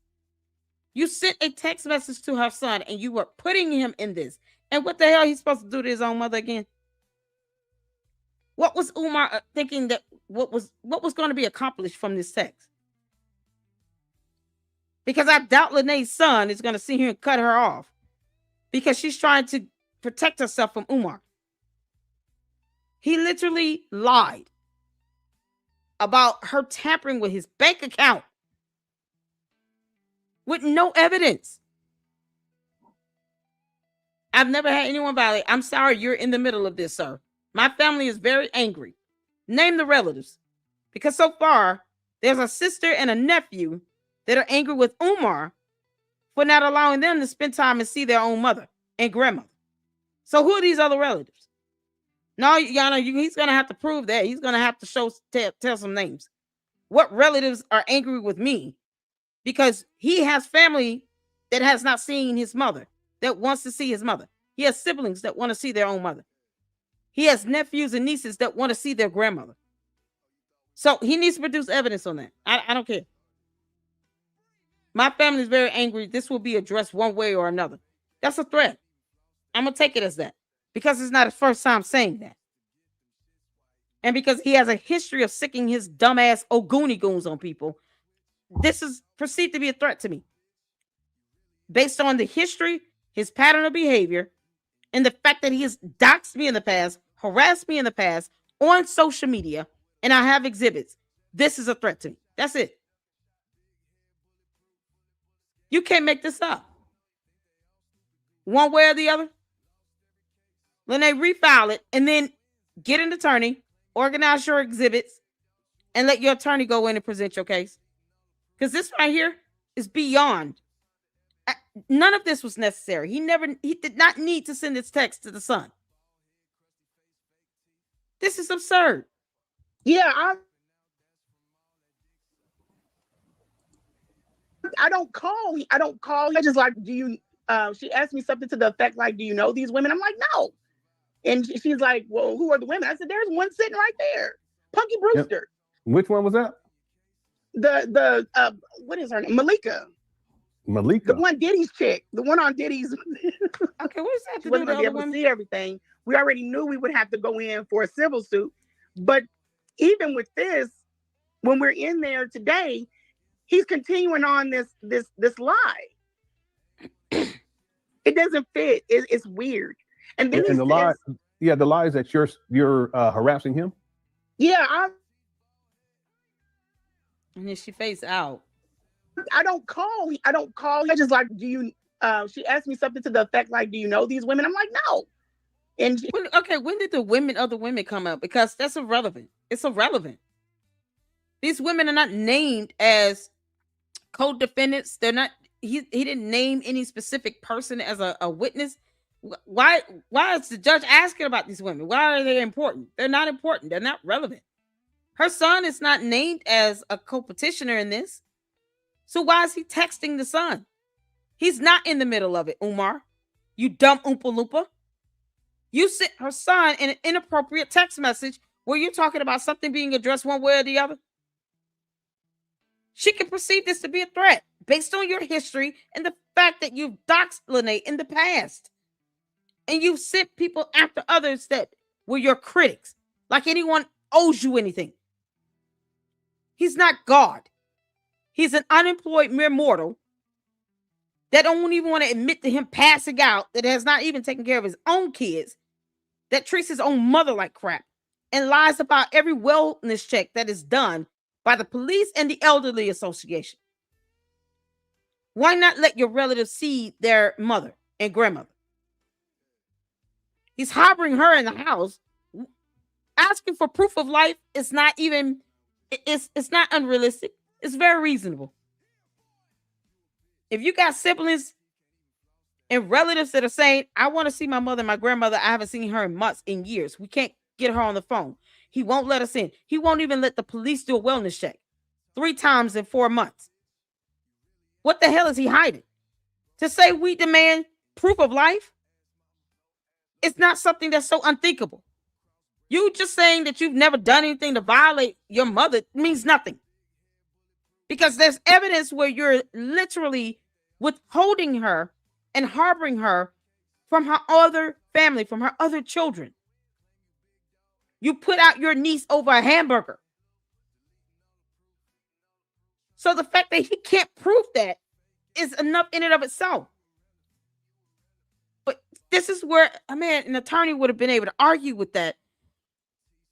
You sent a text message to her son and you were putting him in this. And what the hell he's supposed to do to his own mother again? What was Umar thinking that what was going to be accomplished from this text? Because I doubt Lenae's son is going to sit here and cut her off because she's trying to protect herself from Umar. He literally lied about her tampering with his bank account with no evidence. I've never had anyone violate. I'm sorry, you're in the middle of this, sir. My family is very angry. Name the relatives. Because so far, there's a sister and a nephew that are angry with Umar for not allowing them to spend time and see their own mother and grandmother. So who are these other relatives? No, Yana, he's going to have to prove that. He's going to have to tell some names. What relatives are angry with me? Because he has family that has not seen his mother, that wants to see his mother. He has siblings that want to see their own mother. He has nephews and nieces that want to see their grandmother. So he needs to produce evidence on that. I don't care. My family is very angry. This will be addressed one way or another. That's a threat. I'm going to take it as that. Because it's not his first time saying that. And because he has a history of sicking his dumbass Ogoonie goons on people, this is perceived to be a threat to me. Based on the history, his pattern of behavior, and the fact that he has doxed me in the past, harassed me in the past on social media, and I have exhibits. This is a threat to me. That's it. You can't make this up. One way or the other. Lenae, refile it and then get an attorney, organize your exhibits, and let your attorney go in and present your case. Because this right here is beyond. None of this was necessary. He did not need to send this text to the son. This is absurd. Yeah, I don't call. I just like, do you? She asked me something to the effect like, "Do you know these women?" I'm like, "No." And she's like, "Well, who are the women?" I said, "There's one sitting right there, Punky Brewster." Yep. Which one was that? The what is her name? Malika. The one Diddy's chick. The one on Diddy's. Okay, what is that? She wasn't gonna be able to see everything. We already knew we would have to go in for a civil suit, but even with this, when we're in there today, he's continuing on this lie. It doesn't fit. It's weird. And then the lie, the lie is that you're harassing him. Yeah, and then she faced out. I don't call. I just like, do you? She asked me something to the effect like, "Do you know these women?" I'm like, "No." And when did the other women come up? Because that's irrelevant. It's irrelevant. These women are not named as co-defendants. They're not. He didn't name any specific person as a witness. Why is the judge asking about these women? Why are they important? They're not important. They're not relevant. Her son is not named as a co-petitioner in this. So why is he texting the son? He's not in the middle of it, Umar. You dumb Oompa Loompa. You sent her son in an inappropriate text message where you're talking about something being addressed one way or the other. She can perceive this to be a threat based on your history and the fact that you've doxed Lenae in the past. And you've sent people after others that were your critics, like anyone owes you anything. He's not God. He's an unemployed mere mortal that don't even want to admit to him passing out, that has not even taken care of his own kids, that treats his own mother like crap, and lies about every wellness check that is done by the police and the elderly association. Why not let your relatives see their mother and grandmother? He's harboring her in the house. Asking for proof of life is not even, it's not unrealistic. It's very reasonable. If you got siblings and relatives that are saying, "I want to see my mother and my grandmother. I haven't seen her in months, in years. We can't get her on the phone." He won't let us in. He won't even let the police do a wellness check 3 times in 4 months. What the hell is he hiding? To say we demand proof of life? It's not something that's so unthinkable. You just saying that you've never done anything to violate your mother means nothing. Because there's evidence where you're literally withholding her and harboring her from her other family, from her other children. You put out your niece over a hamburger. So the fact that he can't prove that is enough in and of itself. But this is where, an attorney would have been able to argue with that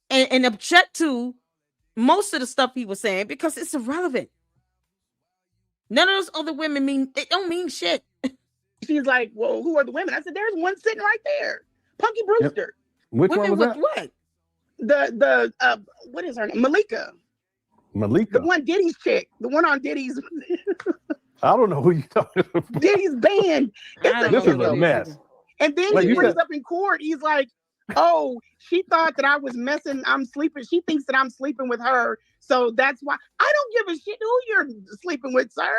and object to most of the stuff he was saying because it's irrelevant. None of those other women don't mean shit. She's like, "Well, who are the women?" I said, "There's one sitting right there, Punky Brewster." Yep. Which women one was with that? The what is her name? Malika. The one Diddy's chick. The one on Diddy's. I don't know who you talking about. Diddy's band. This is a mess. And then he brings up in court. He's like, "Oh, she thought that I was messing. I'm sleeping. She thinks that I'm sleeping with her. So that's why I don't give a shit who you're sleeping with, sir."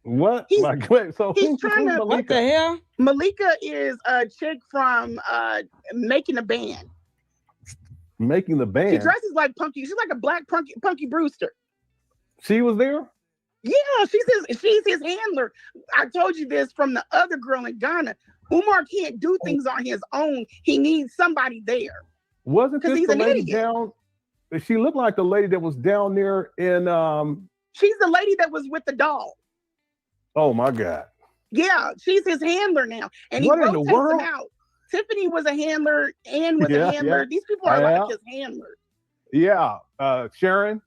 What? He's trying to. What the hell? Malika is a chick from Making the Band. Making the Band. She dresses like Punky. She's like a black Punky Brewster. She was there? Yeah, she's his handler. I told you this from the other girl in Ghana. Umar can't do things on his own. He needs somebody there. Wasn't this he's the an lady idiot. down? She looked like the lady that was down there in She's the lady that was with the doll. Oh my God. Yeah, she's his handler now. And What he in the rotates world? them out. Tiffany was a handler and was a handler. Yeah. These people are like his handlers. Yeah. Sharon.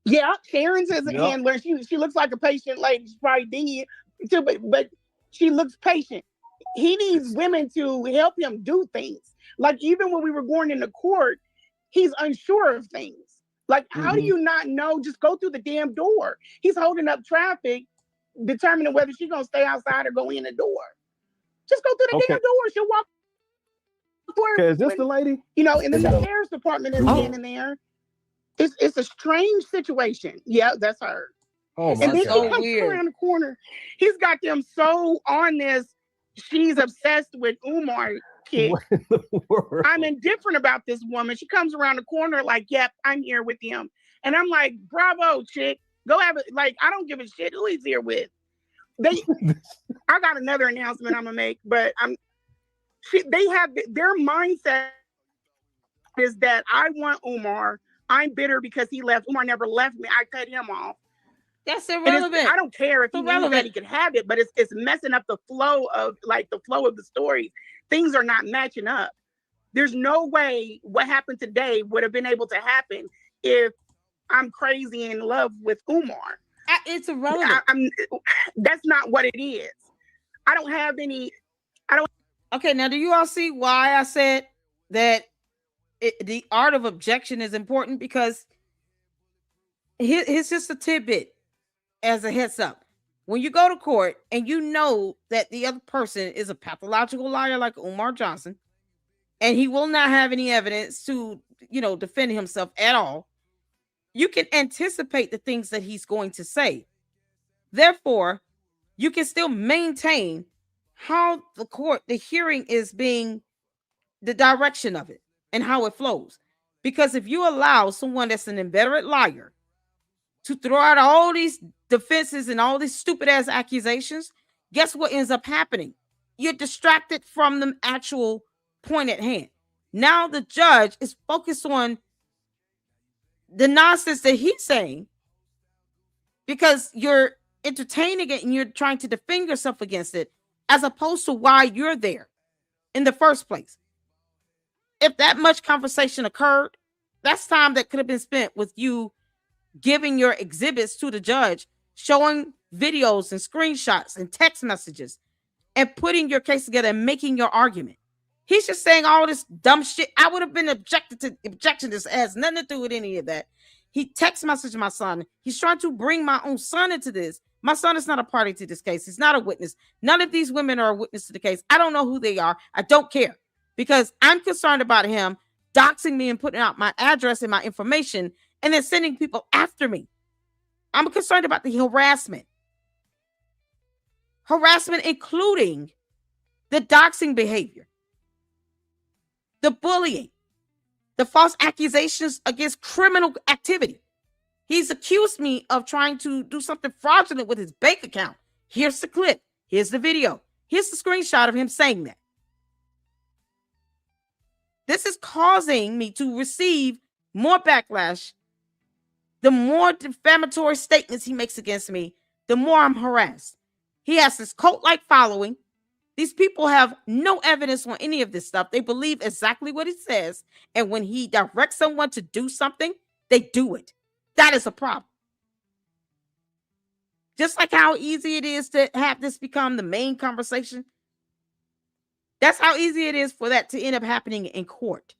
Yeah, Sharon's his handler. She looks like a patient lady. She's probably dead too, but she looks patient. He needs women to help him do things. Like even when we were going into court, he's unsure of things. Like, how do you not know? Just go through the damn door. He's holding up traffic, determining whether she's gonna stay outside or go in the door. Just go through the damn door. She'll walk. Is this the lady? You know, and then the sheriff's department is standing there. It's a strange situation. Yeah, that's her. Oh my and then God. he comes around the corner. He's got them so on this. She's obsessed with Umar kid. I'm indifferent about this woman. She comes around the corner like, yep, I'm here with him. And I'm like, bravo, chick. Go have it. Like, I don't give a shit who he's here with. I got another announcement I'm gonna make, but they have their mindset is that I want Umar. I'm bitter because he left. Umar never left me. I cut him off. That's irrelevant. I don't care if he knew that he could have it, but it's messing up the flow of the story. Things are not matching up. There's no way what happened today would have been able to happen if I'm crazy in love with Umar. It's irrelevant. That's not what it is. I don't have any. Okay, now do you all see why I said that the art of objection is important? Because here's just a tidbit as a heads up. When you go to court and you know that the other person is a pathological liar like Umar Johnson, and he will not have any evidence to, defend himself at all, you can anticipate the things that he's going to say. Therefore, you can still maintain how the hearing is being, the direction of it and how it flows. Because if you allow someone that's an inveterate liar to throw out all these defenses and all these stupid ass accusations, guess what ends up happening? You're distracted from the actual point at hand. Now the judge is focused on the nonsense that he's saying because you're entertaining it and you're trying to defend yourself against it, as opposed to why you're there in the first place. If that much conversation occurred, that's time that could have been spent with you giving your exhibits to the judge, showing videos and screenshots and text messages, and putting your case together and making your argument. He's just saying all this dumb shit. I would have been objection. This has nothing to do with any of that. He text messaged my son. He's trying to bring my own son into this. My son is not a party to this case. He's not a witness. None of these women are a witness to the case. I don't know who they are. I don't care, because I'm concerned about him doxing me and putting out my address and my information and then sending people after me. I'm concerned about the harassment. Harassment including the doxing behavior, the bullying, the false accusations against criminal activity. He's accused me of trying to do something fraudulent with his bank account. Here's the clip. Here's the video. Here's the screenshot of him saying that. This is causing me to receive more backlash. The more defamatory statements he makes against me, the more I'm harassed. He has this cult-like following. These people have no evidence on any of this stuff. They believe exactly what he says. And when he directs someone to do something, they do it. That is a problem. Just like how easy it is to have this become the main conversation, that's how easy it is for that to end up happening in court.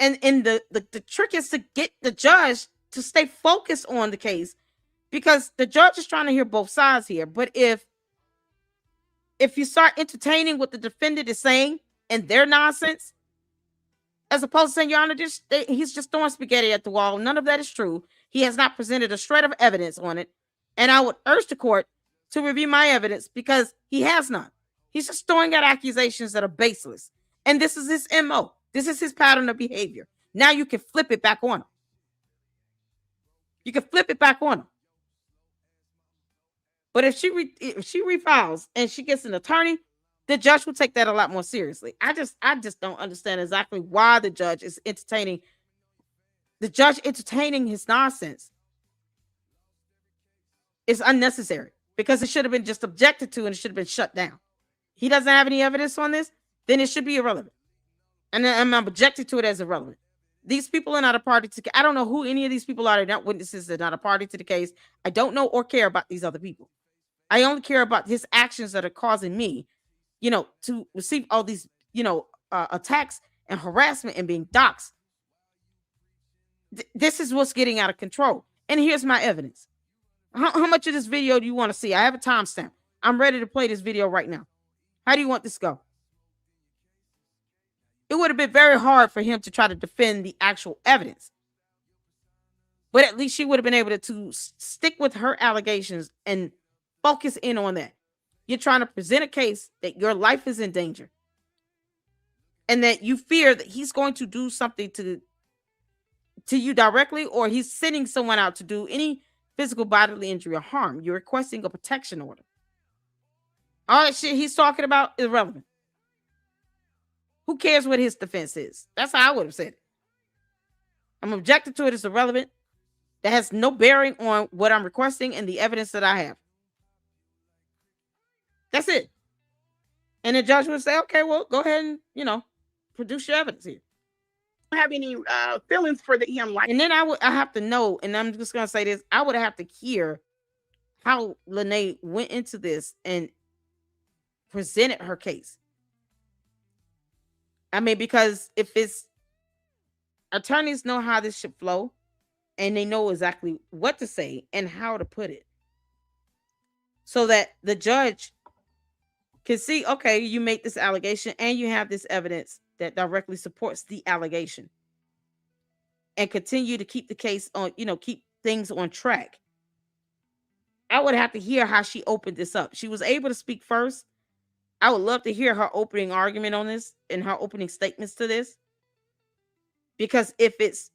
And the trick is to get the judge to stay focused on the case, because the judge is trying to hear both sides here. But if you start entertaining what the defendant is saying and their nonsense, as opposed to saying, Your Honor, he's just throwing spaghetti at the wall, none of that is true. He has not presented a shred of evidence on it. And I would urge the court to review my evidence, because he has none. He's just throwing out accusations that are baseless. And this is his MO. This is his pattern of behavior. Now you can flip it back on him. You can flip it back on him. But if she refiles and she gets an attorney, the judge will take that a lot more seriously. I just don't understand exactly why the judge is entertaining his nonsense. It's unnecessary, because it should have been just objected to and it should have been shut down. He doesn't have any evidence on this, then it should be irrelevant. And I'm objecting to it as irrelevant. These people are not a party to. I don't know who any of these people are. They're not witnesses. They're not a party to the case. I don't know or care about these other people. I only care about his actions that are causing me, to receive all these, attacks and harassment and being doxxed. This is what's getting out of control. And here's my evidence. How much of this video do you want to see? I have a timestamp. I'm ready to play this video right now. How do you want this to go? it would have been very hard for him to try to defend the actual evidence. But at least she would have been able to stick with her allegations and focus in on that. You're trying to present a case that your life is in danger and that you fear that he's going to do something to you directly, or he's sending someone out to do any physical bodily injury or harm. You're requesting a protection order. All that shit he's talking about is irrelevant. Who cares what his defense is? That's how I would have said it. I'm objecting to it. It's irrelevant. That has no bearing on what I'm requesting and the evidence that I have. That's it. And the judge would say, okay, well, go ahead and, produce your evidence here. Have any feelings for him, like, and then I have to know, and I'm just gonna say this, I would have to hear how Lenae went into this and presented her case. I mean, because if it's attorneys know how this should flow and they know exactly what to say and how to put it so that the judge can see, okay, you make this allegation and you have this evidence that directly supports the allegation and continue to keep the case on, keep things on track. I would have to hear how she opened this up. She was able to speak first. I would love to hear her opening argument on this and her opening statements to this. Because if it's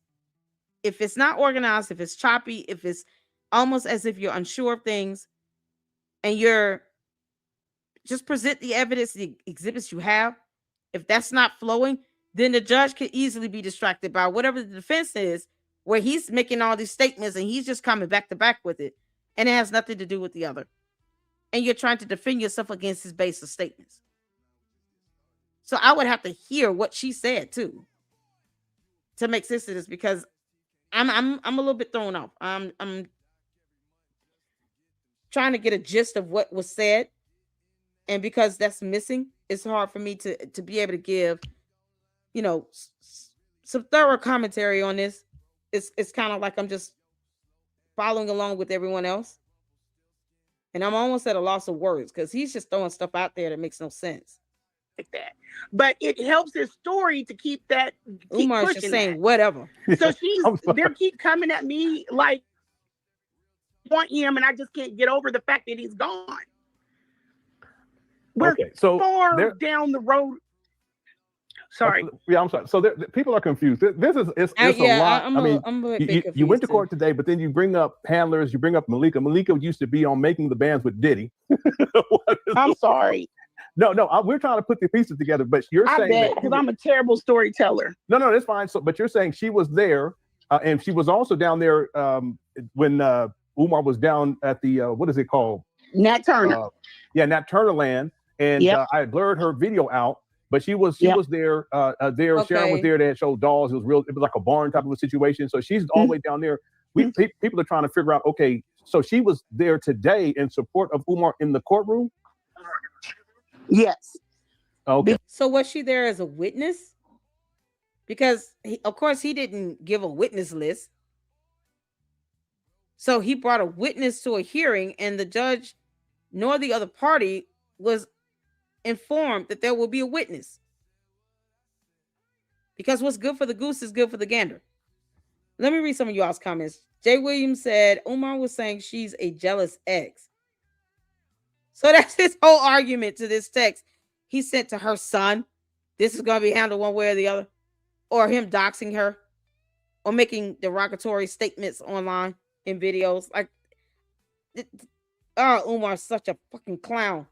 not organized, if it's choppy, if it's almost as if you're unsure of things and you're just present the evidence, the exhibits you have. If that's not flowing, then the judge could easily be distracted by whatever the defense is, where he's making all these statements and he's just coming back to back with it. And it has nothing to do with the other. And you're trying to defend yourself against his baseless statements. So I would have to hear what she said too to make sense of this, because I'm a little bit thrown off. I'm trying to get a gist of what was said. And because that's missing, it's hard for me to be able to give, some thorough commentary on this. It's kind of like I'm just following along with everyone else. And I'm almost at a loss of words because he's just throwing stuff out there that makes no sense. Like that. But it helps his story to keep that. Umar's just saying whatever. So they keep coming at me like, want him, and I just can't get over the fact that he's gone. We're far down the road. Sorry. Yeah, I'm sorry. So people are confused. This is it's a lot. You went to court today, but then you bring up handlers. You bring up Malika. Malika used to be on Making the Bands with Diddy. I'm sorry. No, we're trying to put the pieces together. But you're saying because I'm a terrible storyteller. No, that's fine. So, but you're saying she was there, and she was also down there when Umar was down at the what is it called? Nat Turner. Nat Turner land. And I blurred her video out, but she was there. There, okay. Sharon was there. That showed dolls. It was like a barn type of a situation. So she's all the way down there. People are trying to figure out. Okay, so she was there today in support of Umar in the courtroom. Yes. Okay. So was she there as a witness? Because of course he didn't give a witness list. So he brought a witness to a hearing, and the judge nor the other party was informed that there will be a witness. Because what's good for the goose is good for the gander. Let me read some of y'all's comments. Jay Williams said Umar was saying she's a jealous ex. So that's his whole argument to this text he sent to her son. This is going to be handled one way or the other. Or him doxing her. Or making derogatory statements online in videos. Like, Umar's such a fucking clown.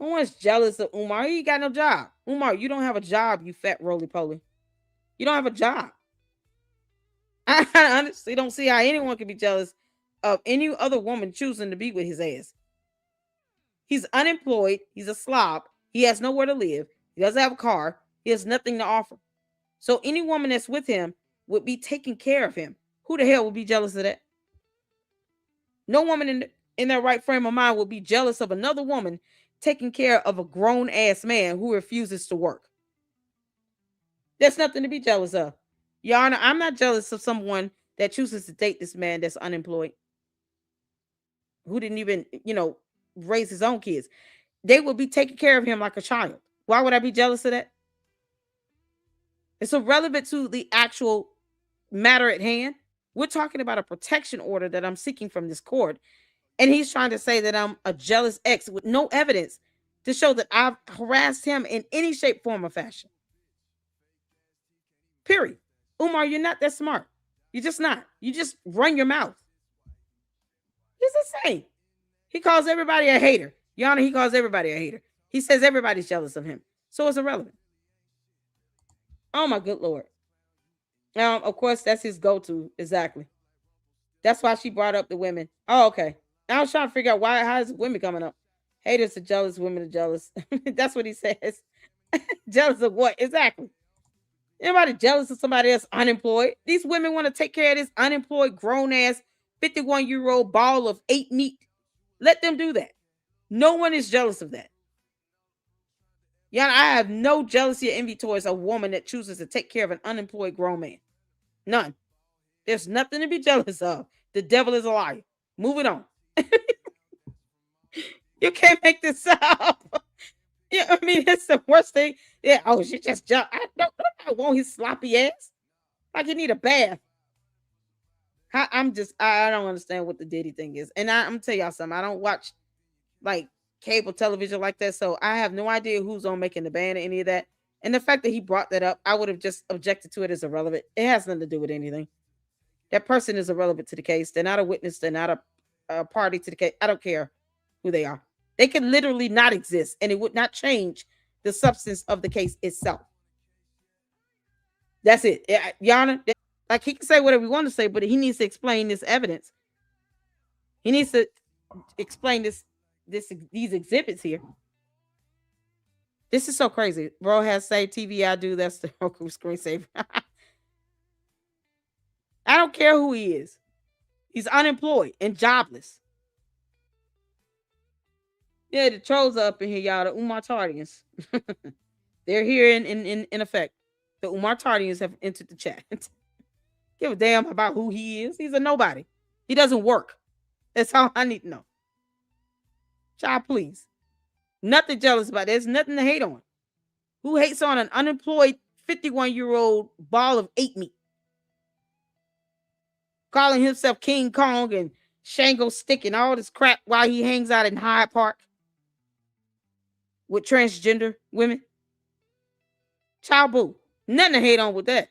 No one's jealous of Umar. He got no job. Umar, you don't have a job, you fat roly-poly. You don't have a job. I honestly don't see how anyone can be jealous of any other woman choosing to be with his ass. He's unemployed. He's a slob. He has nowhere to live. He doesn't have a car. He has nothing to offer. So any woman that's with him would be taking care of him. Who the hell would be jealous of that? No woman in their right frame of mind would be jealous of another woman taking care of a grown-ass man who refuses to work. There's nothing to be jealous of. Your Honor, I'm not jealous of someone that chooses to date this man that's unemployed, who didn't even, raise his own kids. They would be taking care of him like a child. Why would I be jealous of that? It's irrelevant to the actual matter at hand. We're talking about a protection order that I'm seeking from this court. And he's trying to say that I'm a jealous ex with no evidence to show that I've harassed him in any shape, form, or fashion. Period. Umar, you're not that smart. You're just not. You just run your mouth. He's insane. He calls everybody a hater. Your Honor, he calls everybody a hater. He says everybody's jealous of him. So it's irrelevant. Oh, my good Lord. Of course, that's his go-to. Exactly. That's why she brought up the women. Oh, okay. I was trying to figure out how is women coming up? Haters are jealous. Women are jealous. That's what he says. Jealous of what? Exactly. Anybody jealous of somebody else unemployed? These women want to take care of this unemployed, grown-ass, 51-year-old ball of 8 meat. Let them do that. No one is jealous of that. Yeah, I have no jealousy or envy towards a woman that chooses to take care of an unemployed grown man. None. There's nothing to be jealous of. The devil is a liar. Moving on. You can't make this up. Yeah, I mean, it's the worst thing. Yeah, oh, she just jumped. I want his sloppy ass. Like he need a bath. I don't understand what the Diddy thing is. And I'm gonna tell y'all something. I don't watch like cable television like that, so I have no idea who's on making the ban or any of that. And the fact that he brought that up, I would have just objected to it as irrelevant. It has nothing to do with anything. That person is irrelevant to the case. They're not a witness. They're not a party to the case. I don't care who they are. They can literally not exist, and it would not change the substance of the case itself. That's it. Yana, like he can say whatever he wants to say, but he needs to explain this evidence. He needs to explain these exhibits here. This is so crazy. Bro has saved TV. I do. That's the Roku screensaver. I don't care who he is. He's unemployed and jobless. Yeah, the trolls are up in here, y'all. The Umar Tardians. They're here in effect. The Umar Tardians have entered the chat. Give a damn about who he is. He's a nobody. He doesn't work. That's all I need to know. Child, please. Nothing jealous about. There's nothing to hate on. Who hates on an unemployed 51-year-old ball of 8 meat? Calling himself King Kong and Shango Stick and all this crap while he hangs out in Hyde Park with transgender women. Child, boo. Nothing to hate on with that.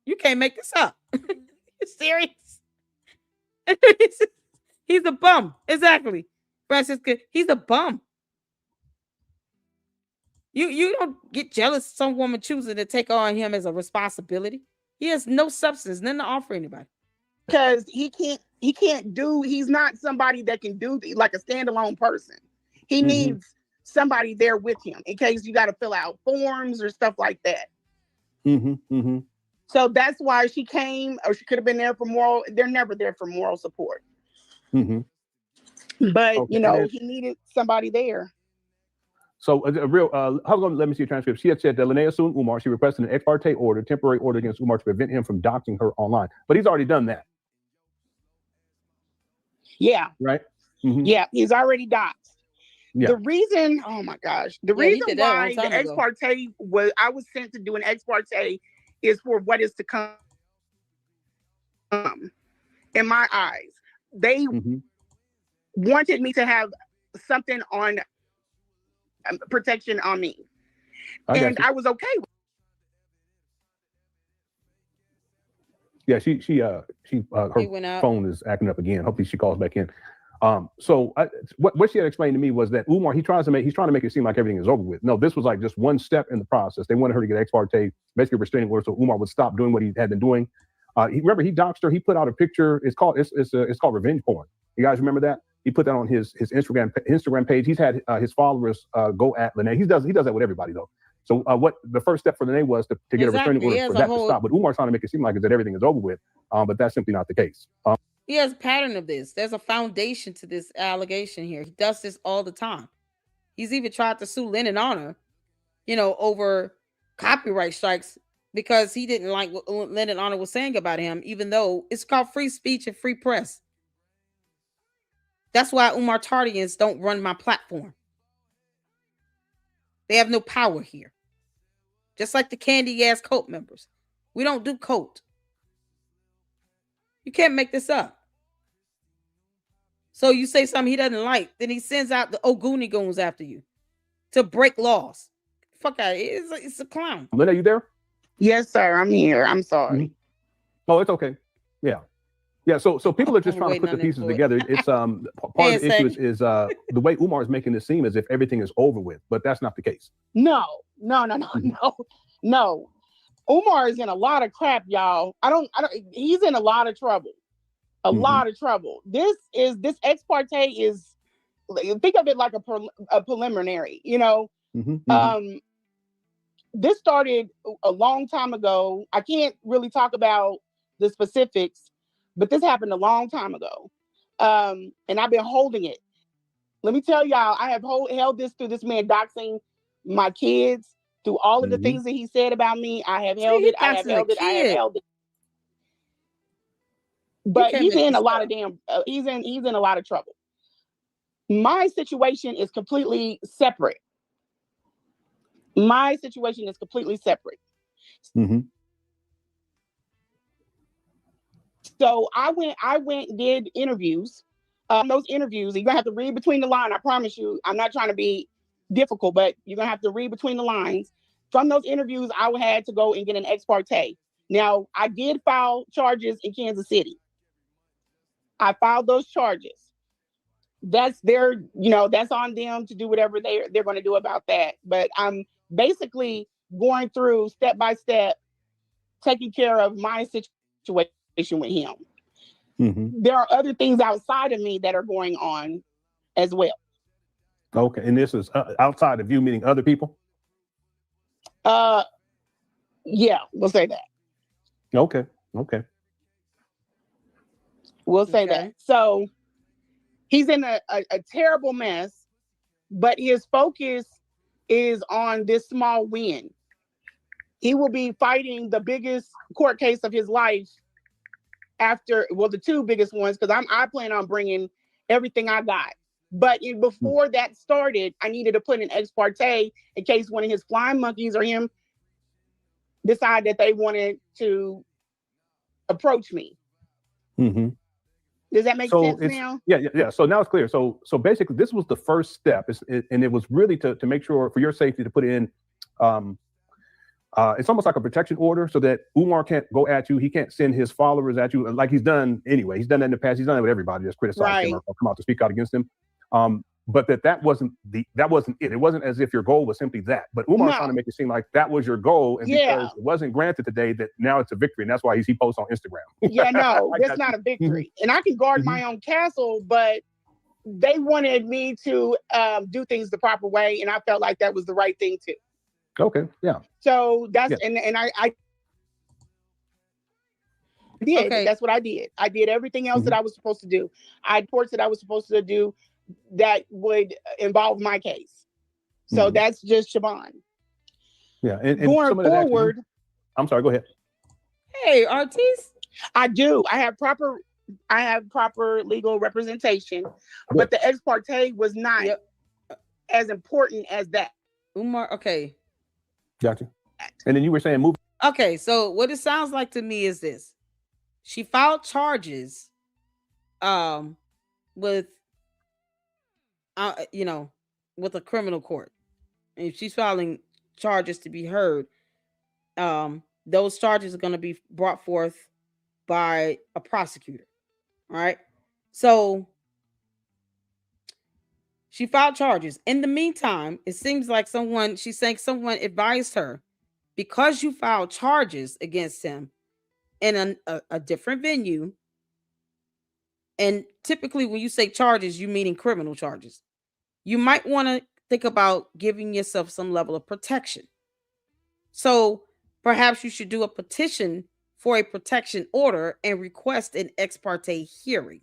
You can't make this up. You serious? He's a bum. Exactly. Francisca, he's a bum. You don't get jealous of some woman choosing to take on him as a responsibility. He has no substance, nothing to offer anybody. Because he's not somebody that can do like a standalone person. He needs somebody there with him in case you got to fill out forms or stuff like that. So that's why she came, or she could have been there for moral. They're never there for moral support. But okay, he needed somebody there. So let me see your transcript. She had said that Lenae sued Umar. She requested an ex parte order, temporary order against Umar to prevent him from doxing her online. But he's already done that. Yeah. Right? Yeah, he's already doxed. Yeah. The reason, oh my gosh, the reason why the ex parte I was sent to do an ex parte is for what is to come. In my eyes, they wanted me to have something on protection on me, and I was okay with it. Yeah, her phone is acting up again. Hopefully she calls back in. What she had explained to me was that Umar, he's trying to make it seem like everything is over with. No, this was like just one step in the process. They wanted her to get ex parte, basically restraining order, so Umar would stop doing what he had been doing. Remember, he doxed her. He put out a picture. It's called revenge porn. You guys remember that? He put that on his Instagram page. He's had his followers go at Lenae. He does that with everybody though. So what the first step for Lenae was to get a restraining order for that to stop. But Umar's trying to make it seem like that everything is over with. But that's simply not the case. He has a pattern of this. There's a foundation to this allegation here. He does this all the time. He's even tried to sue Lynn and Honor, over copyright strikes because he didn't like what Lynn and Honor was saying about him, even though it's called free speech and free press. That's why Umar Tardians don't run my platform. They have no power here. Just like the candy ass cult members. We don't do coat. You can't make this up. So you say something he doesn't like, then he sends out the Ogoonie goons after you to break laws. Fuck out. It's a clown. Lynn, are you there? Yes, sir. I'm here. I'm sorry. Mm-hmm. Oh, it's okay. Yeah. Yeah, so people are just trying to put the pieces together. It's part of the issue is the way Umar is making it seem as if everything is over with, but that's not the case. No. Umar is in a lot of crap, y'all. He's in a lot of trouble. A lot of trouble. This ex parte is, think of it like a preliminary, you know. This started a long time ago. I can't really talk about the specifics, but this happened a long time ago. And I've been holding it. Let me tell y'all, I have held this through this man doxing my kids, through all of the things that he said about me. I have held it. I have held it. But he's in a lot of he's in a lot of trouble. My situation is completely separate. So I went and did interviews. Those interviews, you're gonna have to read between the lines. I promise you, I'm not trying to be difficult, but you're gonna have to read between the lines. From those interviews, I had to go and get an ex parte. Now, I did file charges in Kansas City. I filed those charges. That's that's on them to do whatever they're going to do about that. But I'm basically going through step by step, taking care of my situation with him. There are other things outside of me that are going on as well. Okay, and this is outside of you, meaning other people? Yeah, we'll say that. Okay. We'll say that. So he's in a terrible mess, but his focus is on this small win. He will be fighting the biggest court case of his life after, the two biggest ones, because I plan on bringing everything I got. But before that started, I needed to put an ex parte in case one of his flying monkeys or him decide that they wanted to approach me. Does that make sense now? Yeah. So now it's clear. So basically, this was the first step, and it was really to make sure for your safety to put in. It's almost like a protection order, so that Umar can't go at you. He can't send his followers at you, like he's done anyway. He's done that in the past. He's done it with everybody that's criticized him or come out to speak out against him. But that wasn't it. It wasn't as if your goal was simply that. But Umar's trying to make it seem like that was your goal, and because it wasn't granted today, that now it's a victory, and that's why he posts on Instagram. That's not a victory. And I can guard my own castle, but they wanted me to do things the proper way, and I felt like that was the right thing too. Okay, yeah. So that's and I did. Okay. That's what I did. I did everything else that I was supposed to do. I had reports that I was supposed to do that would involve my case. So that's just Siobhan. Yeah, and going forward. I'm sorry. Go ahead. Hey, Ortiz. I do. I have proper legal representation, but the ex parte was not as important as that. Umar. Okay. Gotcha. And then you were saying move. Okay, so what it sounds like to me is this: she filed charges, with, with a criminal court, and if she's filing charges to be heard, those charges are going to be brought forth by a prosecutor. All right, so she filed charges. In the meantime, it seems like she's saying someone advised her, because you filed charges against him in a different venue, and typically when you say charges, you meaning criminal charges, you might want to think about giving yourself some level of protection. So perhaps you should do a petition for a protection order and request an ex parte hearing.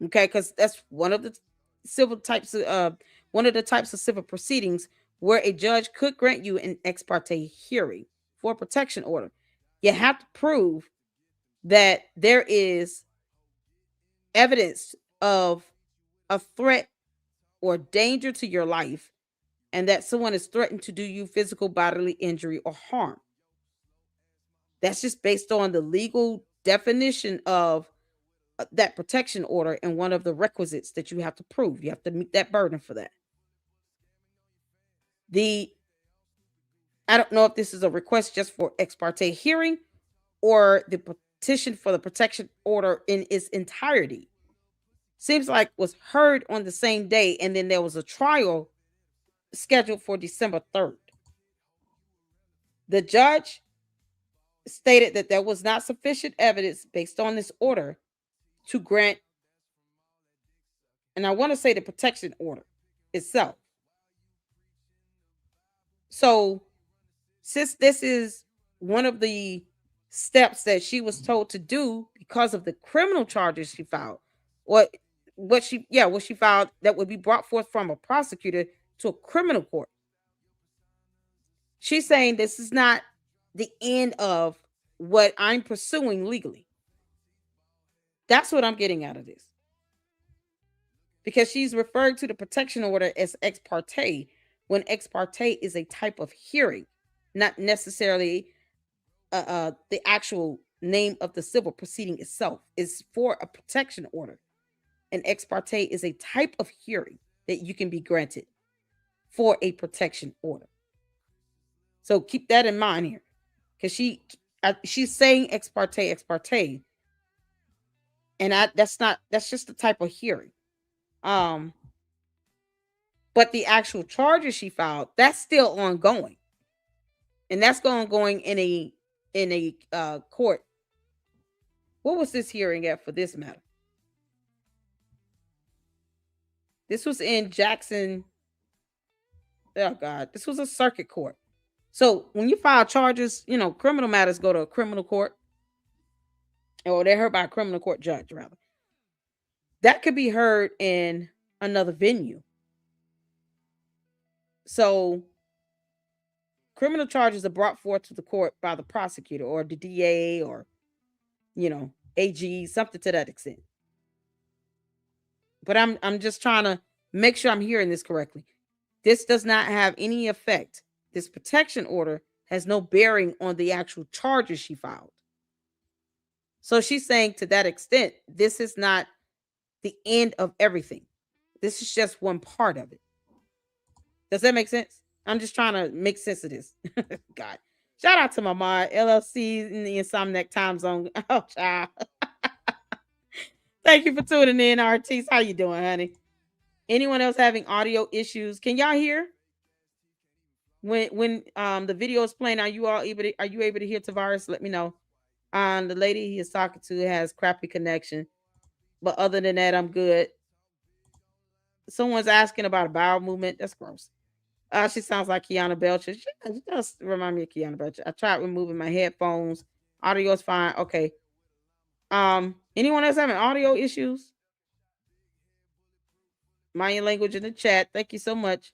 Okay, because that's one of the types of civil proceedings where a judge could grant you an ex parte hearing for a protection order. You have to prove that there is evidence of a threat or danger to your life, and that someone is threatened to do you physical bodily injury or harm. That's just based on the legal definition of that protection order and one of the requisites that you have to prove. You have to meet that burden for that. I don't know if this is a request just for ex parte hearing or the petition for the protection order in its entirety. Seems like was heard on the same day, and then there was a trial scheduled for December 3rd. The judge stated that there was not sufficient evidence based on this order to grant, and I want to say the protection order itself. So, since this is one of the steps that she was told to do because of the criminal charges she filed, what she filed that would be brought forth from a prosecutor to a criminal court. She's saying this is not the end of what I'm pursuing legally. That's what I'm getting out of this. Because she's referring to the protection order as ex parte, when ex parte is a type of hearing, not necessarily the actual name of the civil proceeding itself. Is for a protection order. An ex parte is a type of hearing that you can be granted for a protection order. So keep that in mind here, because she's saying ex parte, and that's just the type of hearing. But the actual charges she filed, that's still ongoing, and that's going in a court. What was this hearing at for this matter? This was in Jackson. Oh God, this was a circuit court. So when you file charges, criminal matters go to a criminal court, or they're heard by a criminal court judge, rather. That could be heard in another venue. So criminal charges are brought forth to the court by the prosecutor or the DA or, AG, something to that extent. But I'm just trying to make sure I'm hearing this correctly. This does not have any effect. This protection order has no bearing on the actual charges she filed. So she's saying to that extent, this is not the end of everything. This is just one part of it. Does that make sense? I'm just trying to make sense of this. God. Shout out to my mom, LLC in the Insomniac time zone. Oh, child. Thank you for tuning in, Artis. How you doing, honey? Anyone else having audio issues? Can y'all hear? When the video is playing, are you able to hear Tavares? Let me know. The lady he is talking to has crappy connection. But other than that, I'm good. Someone's asking about a bowel movement. That's gross. She sounds like Kiana Belcher. She does remind me of Kiana Belcher. I tried removing my headphones. Audio is fine. Okay. Anyone else having audio issues? Mayan language in the chat. Thank you so much.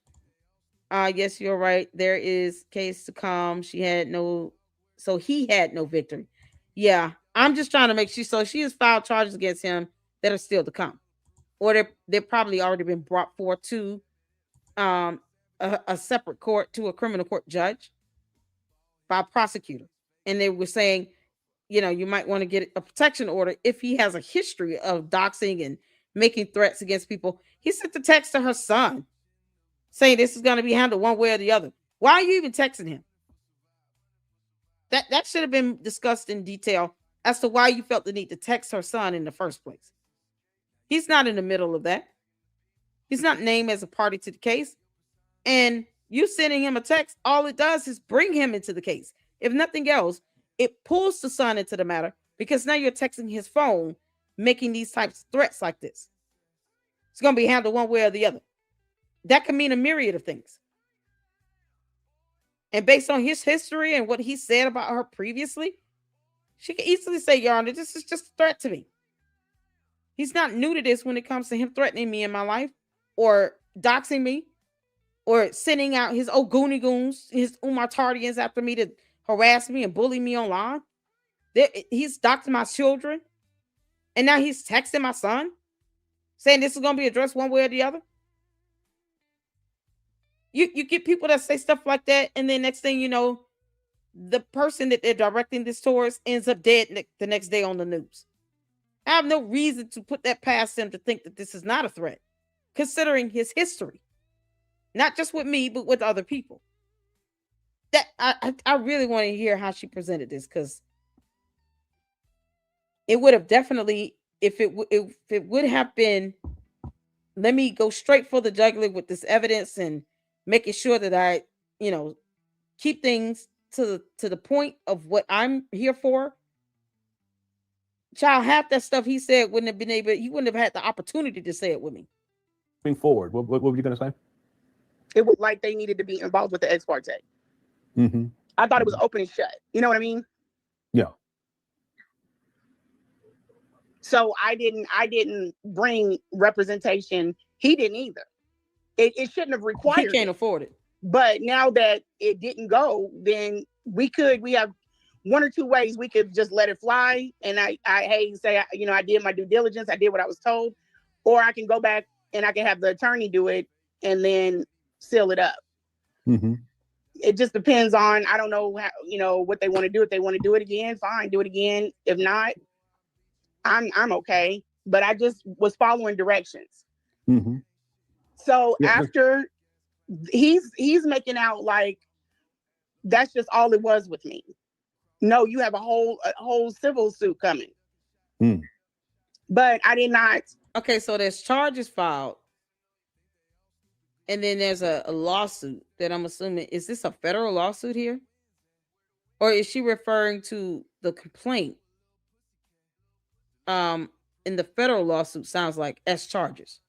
Yes, you're right. There is case to come. He had no victory. Yeah. I'm just trying to make sure. So she has filed charges against him that are still to come. Or they're probably already been brought forth to a separate court, to a criminal court judge by a prosecutor. And they were saying, you might want to get a protection order if he has a history of doxing and making threats against people. He sent the text to her son saying this is going to be handled one way or the other. Why are you even texting him? That should have been discussed in detail as to why you felt the need to text her son in the first place. He's not in the middle of that. He's not named as a party to the case. And you sending him a text, all it does is bring him into the case. If nothing else, it pulls the son into the matter because now you're texting his phone, making these types of threats like this. It's going to be handled one way or the other. That can mean a myriad of things. And based on his history and what he said about her previously, she can easily say, Your Honor, this is just a threat to me. He's not new to this when it comes to him threatening me in my life or doxing me or sending out his Ogoonie goons, his Umar Tardians after me to harass me and bully me online. He's doxing my children. And now he's texting my son saying this is going to be addressed one way or the other. You get people that say stuff like that, and then next thing you know, the person that they're directing this towards ends up dead the next day on the news. I have no reason to put that past him to think that this is not a threat, considering his history, not just with me, but with other people. That I really want to hear how she presented this, because it would have definitely, if it would have been, let me go straight for the jugular with this evidence and making sure that I, keep things to the point of what I'm here for. Child, half that stuff he said wouldn't have been able, he wouldn't have had the opportunity to say it with me. Moving forward, what were you going to say? It was like they needed to be involved with the ex parte. Mm-hmm. I thought it was open and shut. You know what I mean? Yeah. So I didn't bring representation. He didn't either. It shouldn't have required. He can't afford it. But now that it didn't go, then we have one or two ways we could just let it fly. And I did my due diligence. I did what I was told. Or I can go back and I can have the attorney do it and then seal it up. Mm-hmm. It just depends on, I don't know how, what they want to do. If they want to do it again, fine, do it again. If not, I'm okay. But I just was following directions. Mm-hmm. So after he's making out like that's just all it was with me. No, you have a whole civil suit coming. Mm. But I did not. Okay, so there's charges filed. And then there's a lawsuit that I'm assuming, is this a federal lawsuit here? Or is she referring to the complaint? In the federal lawsuit sounds like S charges.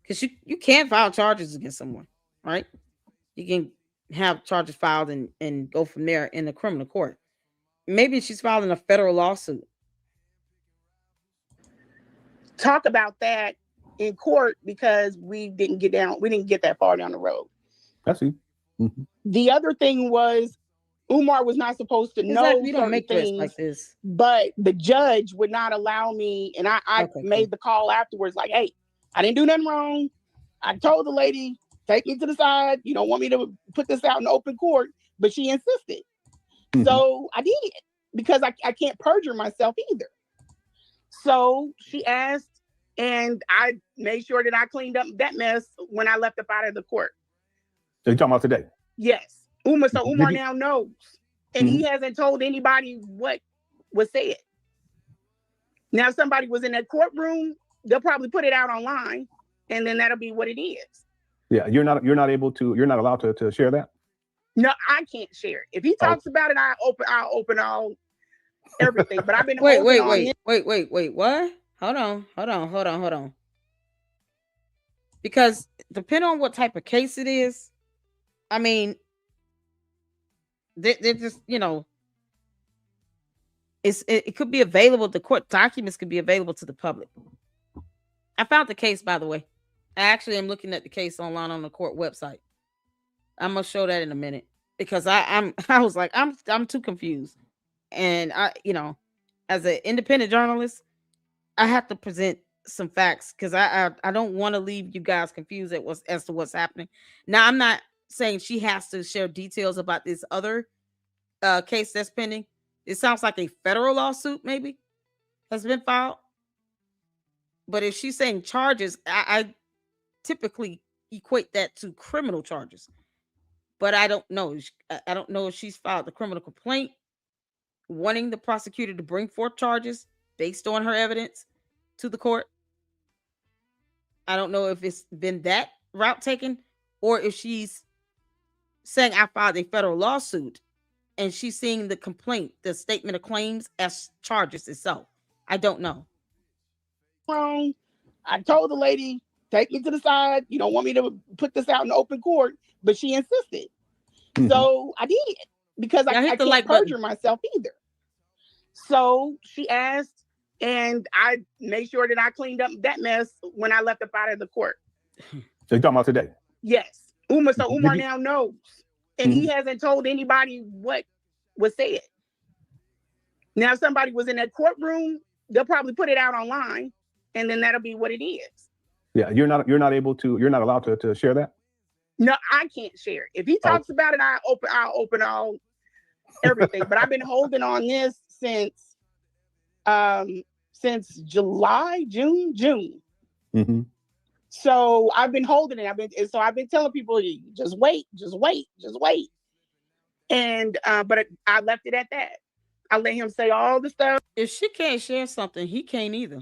Because you can't file charges against someone, right? You can have charges filed and go from there in the criminal court. Maybe she's filing a federal lawsuit. Talk about that in court because we didn't get that far down the road. I see. Mm-hmm. The other thing was Umar was not supposed to know certain things like this. But the judge would not allow me, and I made the call afterwards, like, hey, I didn't do nothing wrong. I told the lady, take me to the side. You don't want me to put this out in open court, but she insisted. Mm-hmm. So I did because I can't perjure myself either. So she asked, and I made sure that I cleaned up that mess when I left up out of the court. So you're talking about today? Yes. Umar now knows, and he hasn't told anybody what was said. Now, if somebody was in that courtroom, they'll probably put it out online, and then that'll be what it is. Yeah, you're not allowed to share that? No, I can't share it. If he talks about it, I'll open all everything. But I've been wait, what? Hold on. Because depending on what type of case it is, I mean, they're just, it could be available. The court documents could be available to the public. I found the case, by the way. I actually am looking at the case online on the court website. I'm gonna show that in a minute because I was like, I'm too confused. And as an independent journalist, I have to present some facts because I don't want to leave you guys confused as to what's happening. Now, I'm not saying she has to share details about this other case that's pending. It sounds like a federal lawsuit maybe has been filed. But if she's saying charges, I typically equate that to criminal charges. But I don't know. I don't know if she's filed the criminal complaint wanting the prosecutor to bring forth charges based on her evidence to the court. I don't know if it's been that route taken or if she's saying I filed a federal lawsuit and she's seeing the complaint, the statement of claims as charges itself. I don't know. Wrong. I told the lady, take me to the side. You don't want me to put this out in open court, but she insisted. Mm-hmm. So I did because I can't perjure myself either. So she asked, and I made sure that I cleaned up that mess when I left up out of the court. So you're talking about today? Yes. Umar now knows, and he hasn't told anybody what was said. Now, if somebody was in that courtroom, they'll probably put it out online, and then that'll be what it is. Yeah, you're not allowed to share that? No, I can't share it. If he talks about it, I'll open all everything. But I've been holding on this since July, June. Mm-hmm. So I've been holding it. I've been telling people, just wait. And but I left it at that. I let him say all the stuff. If she can't share something, he can't either.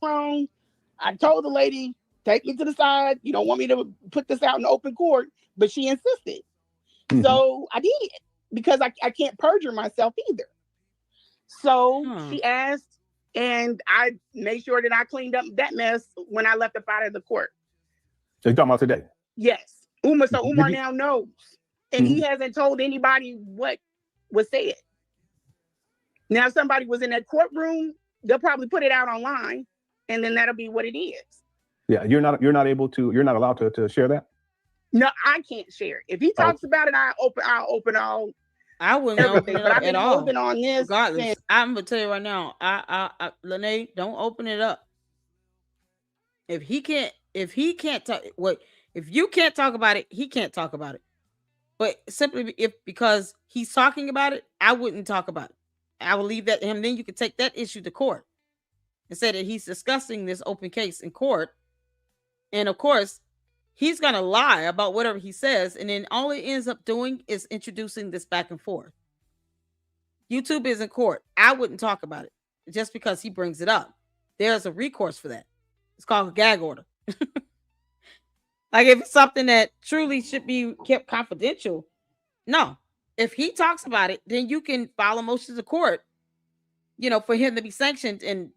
Wrong. I told the lady, take me to the side. You don't want me to put this out in open court, but she insisted. Mm-hmm. So I did, because I can't perjure myself either. So she asked, and I made sure that I cleaned up that mess when I left up out of the court. So you're talking about today? Yes. Umar now knows. And he hasn't told anybody what was said. Now, if somebody was in that courtroom, they'll probably put it out online, and then that'll be what it is. Yeah, you're not allowed to share that? No, I can't share it. If he talks about it, I'll open all. I wouldn't open it up at all. Holding on this. Regardless, I'm gonna tell you right now, Lenae, don't open it up. If you can't talk, if you can't talk about it, he can't talk about it. But simply because he's talking about it, I wouldn't talk about it. I will leave that to him. Then you can take that issue to court and say that he's discussing this open case in court. And of course, he's going to lie about whatever he says. And then all it ends up doing is introducing this back and forth. YouTube is in court. I wouldn't talk about it just because he brings it up. There's a recourse for that. It's called a gag order. Like if it's something that truly should be kept confidential, no. If he talks about it, then you can file a motion to court, for him to be sanctioned and,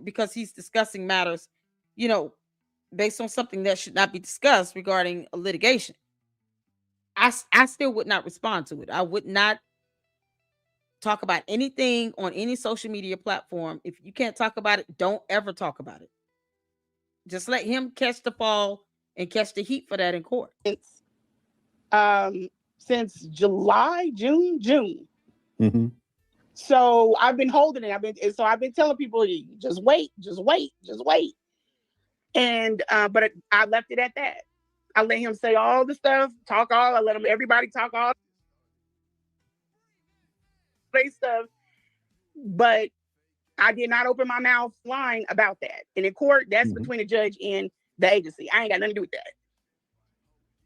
because he's discussing matters, based on something that should not be discussed regarding a litigation. I still would not respond to it. I would not talk about anything on any social media platform. If you can't talk about it, don't ever talk about it. Just let him catch the fall and catch the heat for that in court. Since July, June. Mm-hmm. So I've been holding it. I've been telling people, just wait. And but I left it at that. I let him say all the stuff, I let everybody talk all the stuff, but I did not open my mouth lying about that. And in court, that's between the judge and the agency. I ain't got nothing to do with that.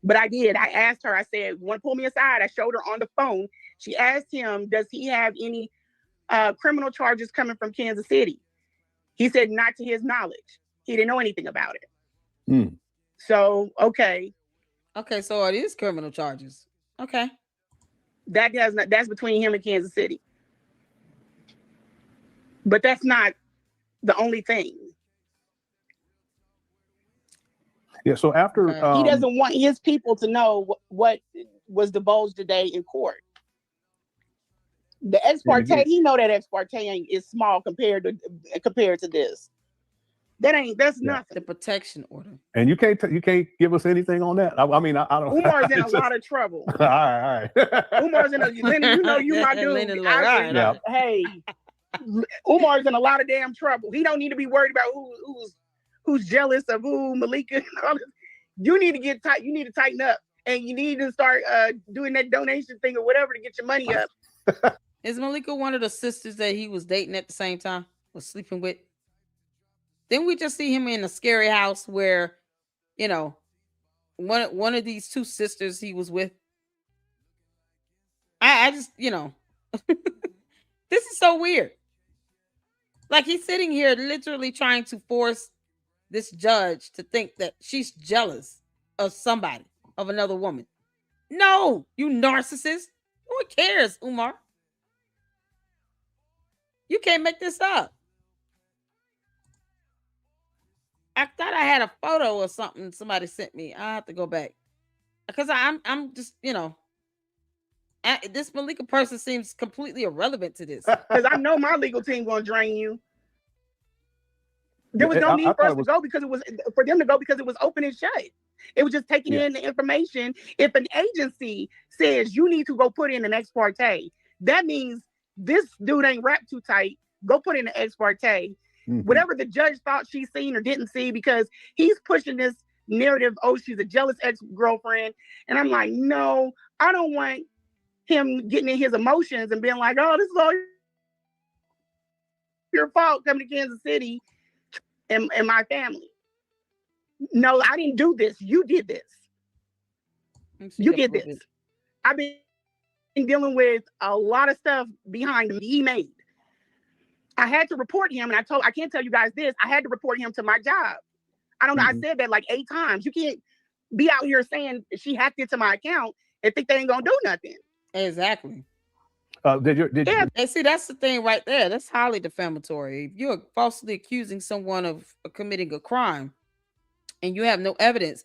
But I did. I asked her, I said, you want to pull me aside? I showed her on the phone. She asked him, does he have any criminal charges coming from Kansas City? He said, not to his knowledge. He didn't know anything about it. So, okay. Okay, so it is criminal charges. Okay. That's between him and Kansas City. But that's not the only thing. Yeah, so after he doesn't want his people to know what was divulged today in court. The ex parte, he know that ex parte is small compared to this. That's nothing. The protection order. And you can't give us anything on that. I mean, I don't. Umar's in a lot of trouble. All right. Umar's in you my dude. Hey, Umar's in a lot of damn trouble. He don't need to be worried about who's jealous of who, Malika. And all this. You need to get tight. You need to tighten up, and you need to start doing that donation thing or whatever to get your money up. Is Malika one of the sisters that he was dating at the same time, was sleeping with? Didn't we just see him in a scary house where, one of these two sisters he was with? I just, this is so weird. Like he's sitting here literally trying to force this judge to think that she's jealous of somebody, of another woman. No, you narcissist. Who cares, Umar? You can't make this up. I thought I had a photo or something somebody sent me. I have to go back. Because I'm just, this Malika person seems completely irrelevant to this. Because I know my legal team gonna drain you. There was no need for us to go because it was open and shut. It was just taking in the information. If an agency says you need to go put in an ex parte, that means this dude ain't wrapped too tight. Go put in an ex parte. Whatever the judge thought she seen or didn't see, because he's pushing this narrative, oh, she's a jealous ex-girlfriend. And I'm like, no, I don't want him getting in his emotions and being like, oh, this is all your fault coming to Kansas City and my family. No, I didn't do this. You did this. You did this. I've been dealing with a lot of stuff behind him he made. I had to report him, and I can't tell you guys this, I had to report him to my job. I don't know, I said that like 8 times. You can't be out here saying she hacked into my account and think they ain't gonna do nothing. Exactly. Yeah. And see, that's the thing right there. That's highly defamatory. If you're falsely accusing someone of committing a crime and you have no evidence,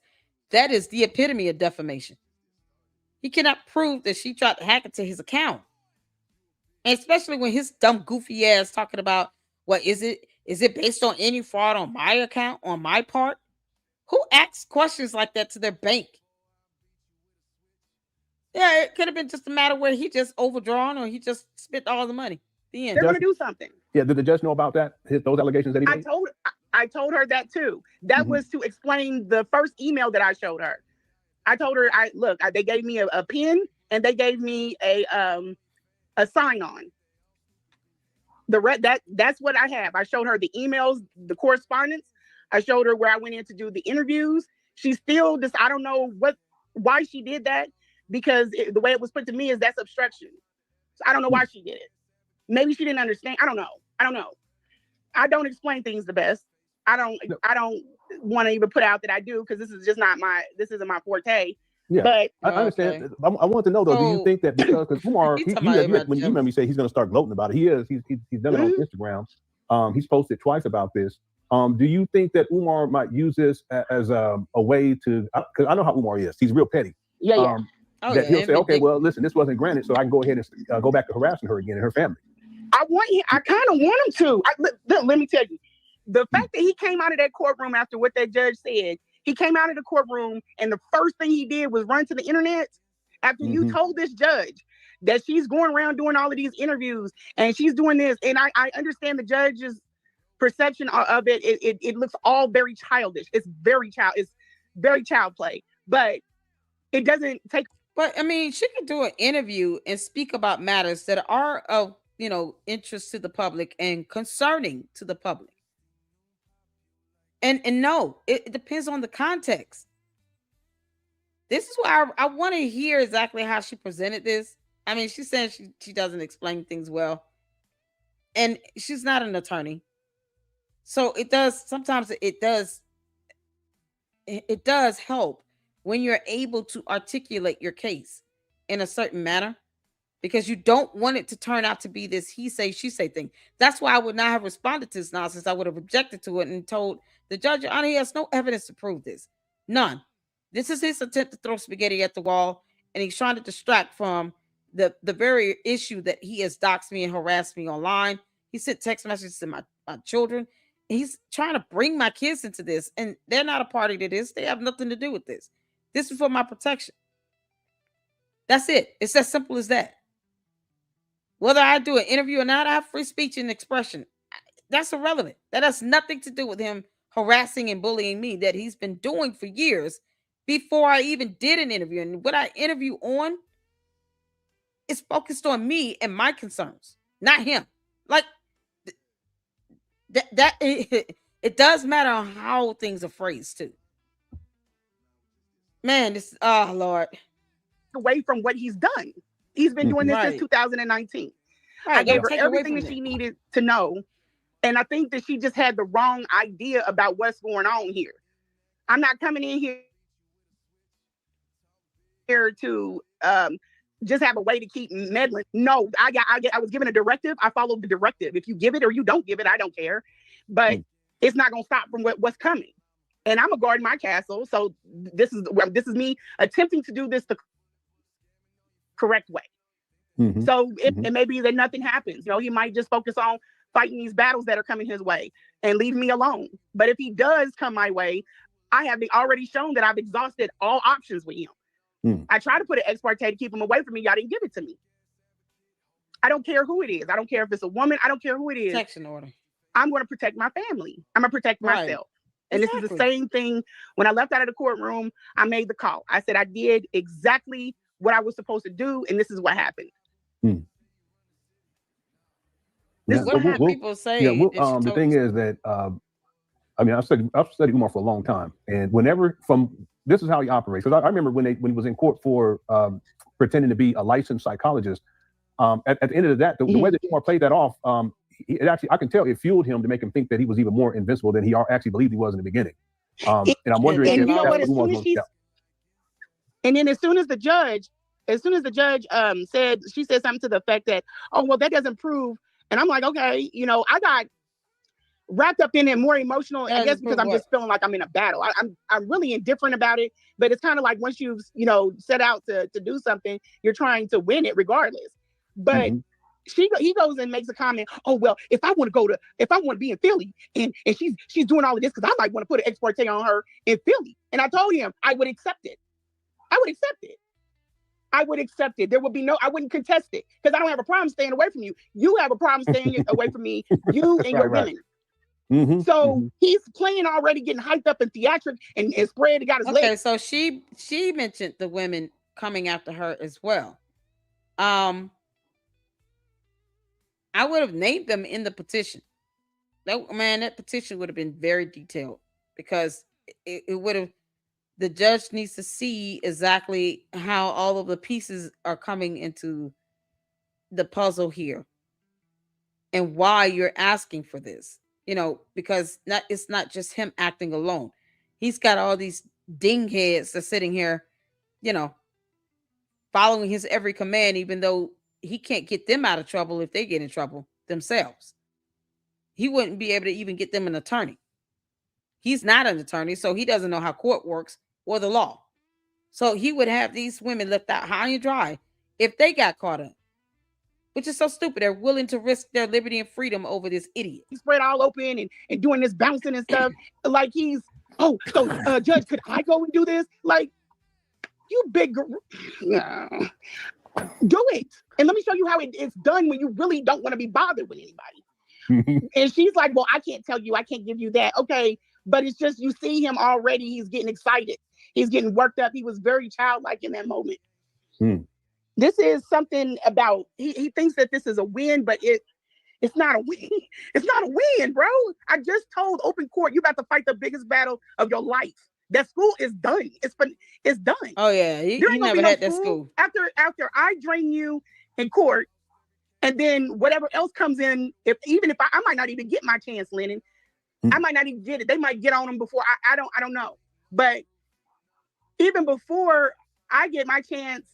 that is the epitome of defamation. He cannot prove that she tried to hack into his account. And especially when his dumb, goofy ass talking about, what is it? Is it based on any fraud on my account, on my part? Who asks questions like that to their bank? Yeah, it could have been just a matter where he just overdrawn or he just spent all the money. The end. They're going to do something. Yeah, did the judge know about that? Those allegations that he made? I told her that too. That was to explain the first email that I showed her. I told her, they gave me a pen and they gave me a sign on. That's what I have. I showed her the emails, the correspondence. I showed her where I went in to do the interviews. She still just, I don't know why she did that, because the way it was put to me is that's obstruction. So I don't know why she did it. Maybe she didn't understand. I don't know. I don't explain things the best. I don't want to even put out that I do, because this isn't my forte. Yeah, but I understand. Okay. I want to know though, do you think that because Umar, you remember me say he's going to start gloating about it. He's done it on Instagram. He's posted twice about this. Do you think that Umar might use this as a way to? Because I know how Umar is. He's real petty. Yeah. He'll say, okay, well, listen, this wasn't granted, so I can go ahead and go back to harassing her again and her family. I kind of want him to. Let me tell you, the fact that he came out of that courtroom after what that judge said, he came out of the courtroom and the first thing he did was run to the internet after you told this judge that she's going around doing all of these interviews and she's doing this. And I understand the judge's perception of it. It looks all very childish. It's very child play, but it doesn't take. But I mean, she could do an interview and speak about matters that are of, interest to the public and concerning to the public. And no, it depends on the context. This is why I want to hear exactly how she presented this. I mean, she said she doesn't explain things well. And she's not an attorney. So it does help when you're able to articulate your case in a certain manner, because you don't want it to turn out to be this he say, she say thing. That's why I would not have responded to this nonsense. I would have objected to it and told the judge, Your Honor, he has no evidence to prove this. None. This is his attempt to throw spaghetti at the wall, and he's trying to distract from the very issue that he has doxed me and harassed me online. He sent text messages to my children. He's trying to bring my kids into this, and they're not a party to this. They have nothing to do with this. This is for my protection. That's it. It's as simple as that. Whether I do an interview or not, I have free speech and expression. That's irrelevant. That has nothing to do with him harassing and bullying me that he's been doing for years before I even did an interview. And what I interview on is focused on me and my concerns, not him. Like that it does matter on how things are phrased too. Man, oh Lord. Away from what he's done. He's been doing this since 2019. Right, I gave her everything that she needed to know. And I think that she just had the wrong idea about what's going on here. I'm not coming in here to just have a way to keep meddling. No, I was given a directive. I followed the directive. If you give it or you don't give it, I don't care. But it's not going to stop from what's coming. And I'm a guard in my castle. So this is me attempting to do this the correct way. So it may be that nothing happens. He might just focus on fighting these battles that are coming his way and leave me alone. But if he does come my way, I have already shown that I've exhausted all options with him. I tried to put an ex parte to keep him away from me. Y'all didn't give it to me. I don't care who it is. I don't care if it's a woman. I don't care who it is. Protection order. I'm going to protect my family. I'm going to protect myself. And this is the same thing. When I left out of the courtroom, I made the call. I said I did exactly what I was supposed to do, and this is what happened. This is what people say. Yeah, the thing is that I mean, I've studied Umar for a long time, and this is how he operates. Because I remember when he was in court for pretending to be a licensed psychologist. At the end of that, the way that Umar played that off, I can tell it fueled him to make him think that he was even more invincible than he actually believed he was in the beginning. And I'm wondering if you know what, and then as soon as the judge said something to the effect that, oh, well, that doesn't prove. And I'm like, okay, you know, I got wrapped up in it, more emotional, I guess, because I'm just feeling like I'm in a battle. I'm really indifferent about it, but it's kind of like once you've, set out to do something, you're trying to win it regardless. But he goes and makes a comment, oh, well, if I want to be in Philly and she's doing all of this because I might want to put an ex parte on her in Philly. And I told him I would accept it. I would accept it. There would be I wouldn't contest it because I don't have a problem staying away from you. You have a problem staying away from me, you and your women. So he's playing already, getting hyped up and theatric and spread. Got his legs. Okay, so she mentioned the women coming after her as well. I would have named them in the petition. That petition would have been very detailed because it would have. The judge needs to see exactly how all of the pieces are coming into the puzzle here and why you're asking for this, because it's not just him acting alone. He's got all these dingheads that's sitting here, following his every command, even though he can't get them out of trouble if they get in trouble themselves. He wouldn't be able to even get them an attorney. He's not an attorney, so he doesn't know how court works or the law. So he would have these women left out high and dry if they got caught up, which is so stupid. They're willing to risk their liberty and freedom over this idiot. He's spread all open and doing this bouncing and stuff. Like judge, could I go and do this? Like, you big, no. Do it. And let me show you how it's done when you really don't want to be bothered with anybody. And she's like, well, I can't tell you. I can't give you that. Okay. But it's just, you see him already. He's getting excited. He's getting worked up. He was very childlike in that moment. This is something about, he thinks that this is a win, but it's not a win. It's not a win, bro. I just told open court, you about to fight the biggest battle of your life. That school is done. It's done. Oh yeah, he never had that school. After I drain you in court, and then whatever else comes in, even if I might not even get my chance, Lennon. I might not even get it. They might get on him before I don't know. But even before I get my chance,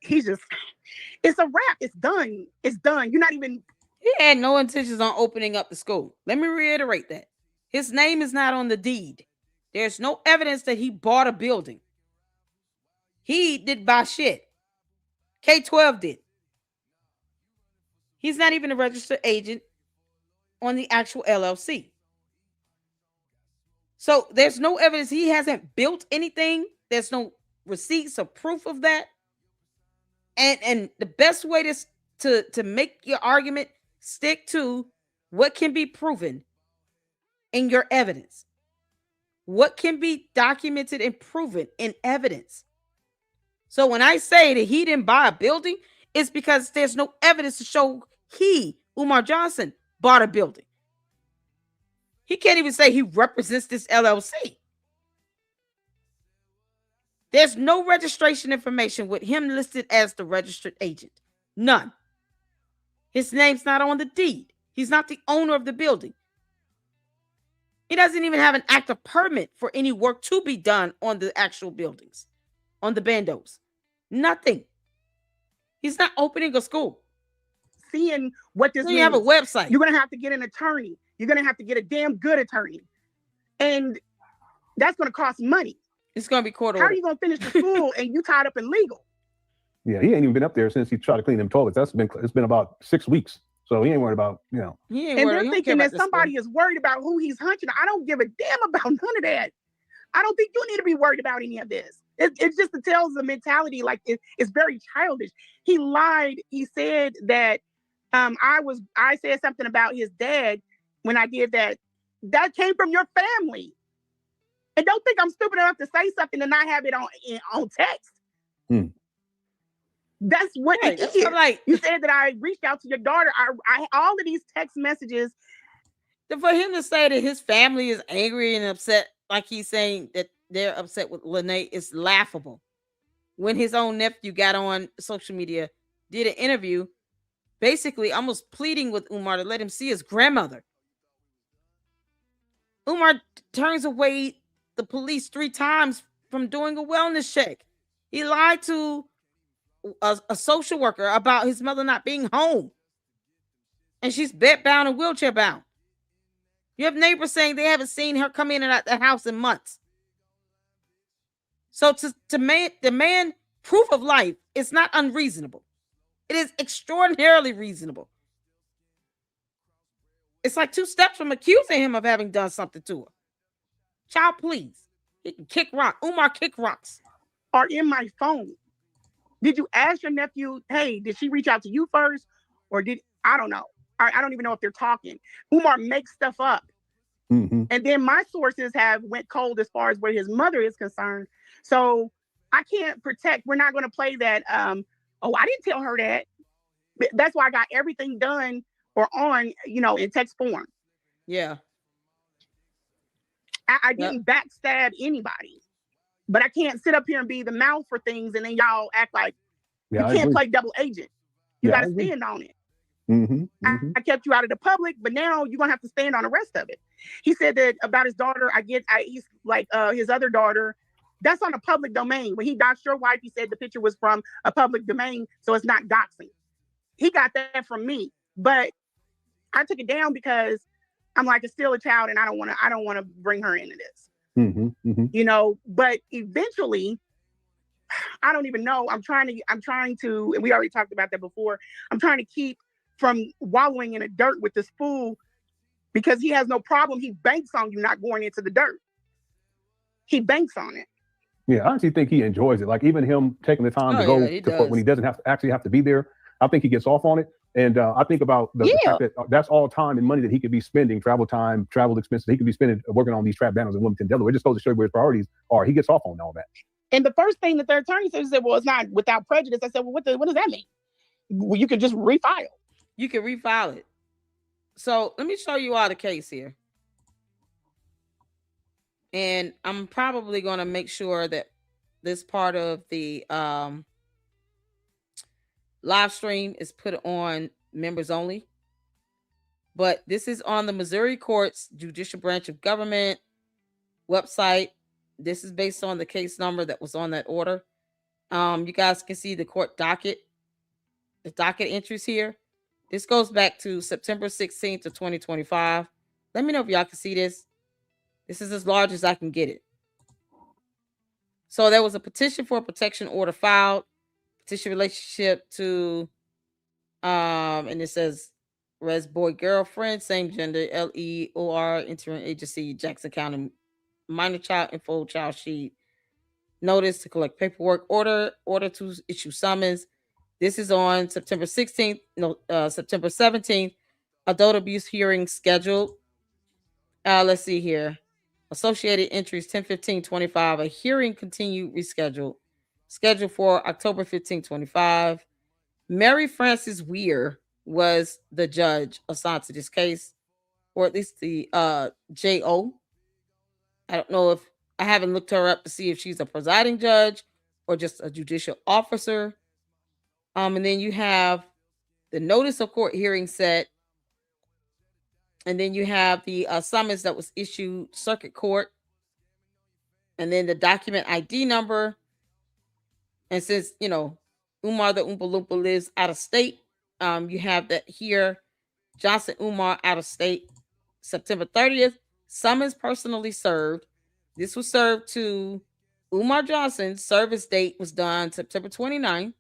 it's a wrap. It's done. It's done. You're not even. He had no intentions on opening up the school. Let me reiterate that. His name is not on the deed. There's no evidence that he bought a building. He did buy shit. K-12 did. He's not even a registered agent on the actual LLC. So there's no evidence. He hasn't built anything. There's no receipts or proof of that. And the best way to make your argument, stick to what can be proven in your evidence. What can be documented and proven in evidence. So when I say that he didn't buy a building, it's because there's no evidence to show Umar Johnson, bought a building. He can't even say he represents this LLC. There's no registration information with him listed as the registered agent. None. His name's not on the deed. He's not the owner of the building. He doesn't even have an active permit for any work to be done on the actual buildings, on the bandos. Nothing. He's not opening a school. Seeing what this means. You have a website. You're going to have to get an attorney. You're going to have to get a damn good attorney. And that's going to cost money. It's going to be court order. How are you going to finish the school and you tied up in legal? Yeah, he ain't even been up there since he tried to clean them toilets. It's been about 6 weeks. So he ain't worried about, And they're thinking that somebody is worried about who he's hunting. I don't give a damn about none of that. I don't think you need to be worried about any of this. It just tells the mentality, like it's very childish. He lied. He said that I said something about his dad when I did that. That came from your family. And don't think I'm stupid enough to say something and not have it on text. That's what it is. Like, you said that I reached out to your daughter. I all of these text messages. For him to say that his family is angry and upset, like he's saying that they're upset with Lenae, is laughable. When his own nephew got on social media, did an interview, basically almost pleading with Umar to let him see his grandmother. Umar turns away the police 3 times from doing a wellness check. He lied to a social worker about his mother not being home. And she's bedbound and wheelchair bound. You have neighbors saying they haven't seen her come in and out the house in months. So to demand proof of life is not unreasonable. It is extraordinarily reasonable. It's like 2 steps from accusing him of having done something to her. Child, please. He can kick rock. Umar kick rocks. Are in my phone. Did you ask your nephew, hey, did she reach out to you first? Or I don't know. I don't even know if they're talking. Umar makes stuff up. And then my sources have went cold as far as where his mother is concerned. So I can't protect. We're not going to play that. I didn't tell her that. That's why I got everything done or on, in text form. Yeah. I didn't backstab anybody. But I can't sit up here and be the mouth for things and then y'all act like you can't play double agent. You got to stand on it. I kept you out of the public, but now you're going to have to stand on the rest of it. He said that about his daughter. He's like his other daughter. That's on a public domain. When he doxed your wife, he said the picture was from a public domain, so it's not doxing. He got that from me, but I took it down because I'm like, it's still a child, and I don't want to bring her into this. But eventually, I don't even know. I'm trying to, and we already talked about that before. I'm trying to keep from wallowing in the dirt with this fool because he has no problem. He banks on you not going into the dirt. He banks on it. Yeah, I actually think he enjoys it. Like even him taking the time to go to court when he doesn't have to be there. I think he gets off on it. And I think about the fact that that's all time and money that he could be spending, travel time, travel expenses. He could be spending working on these trap banners in Wilmington, Delaware. It just goes to show you where his priorities are. He gets off on all that. And the first thing that their attorney said, well, it's not without prejudice. I said, well, what does that mean? Well, you could just refile. You can refile it. So let me show you all the case here. And I'm probably going to make sure that this part of the live stream is put on members only. But this is on the Missouri Court's Judicial Branch of Government website. This is based on the case number that was on that order. You guys can see the court docket, the docket entries here. This goes back to September 16th of 2025. Let me know if y'all can see this. This is as large as I can get it. So there was a petition for a protection order filed, petition relationship to, and it says res boy girlfriend, same gender, LEOR, interim agency, Jackson County, minor child info, child sheet, notice to collect paperwork, order to issue summons. This is on September 16th, September 17th, adult abuse hearing scheduled. Let's see here. Associated entries 10/15/25. A hearing continued rescheduled. Scheduled for October 15/25. Mary Frances Weir was the judge assigned to this case, or at least the JO. I don't know if I haven't looked her up to see if she's a presiding judge or just a judicial officer. And then you have the notice of court hearing set. And then you have the summons that was issued circuit court. And then the document ID number. And since, Umar the Oompa Loompa lives out of state, you have that here. Johnson Umar out of state. September 30th, summons personally served. This was served to Umar Johnson. Service date was done September 29th.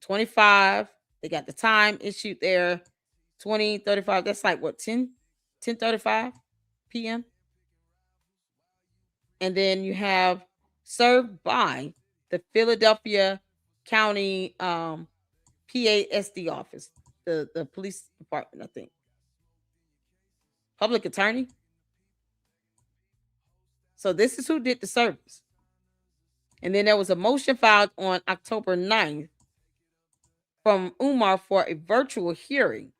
25. They got the time issued there. 20:35. That's like what, 10:35 p.m. And then you have served by the Philadelphia County PASD office, the police department, I think. Public attorney. So this is who did the service. And then there was a motion filed on October 9th from Umar for a virtual hearing.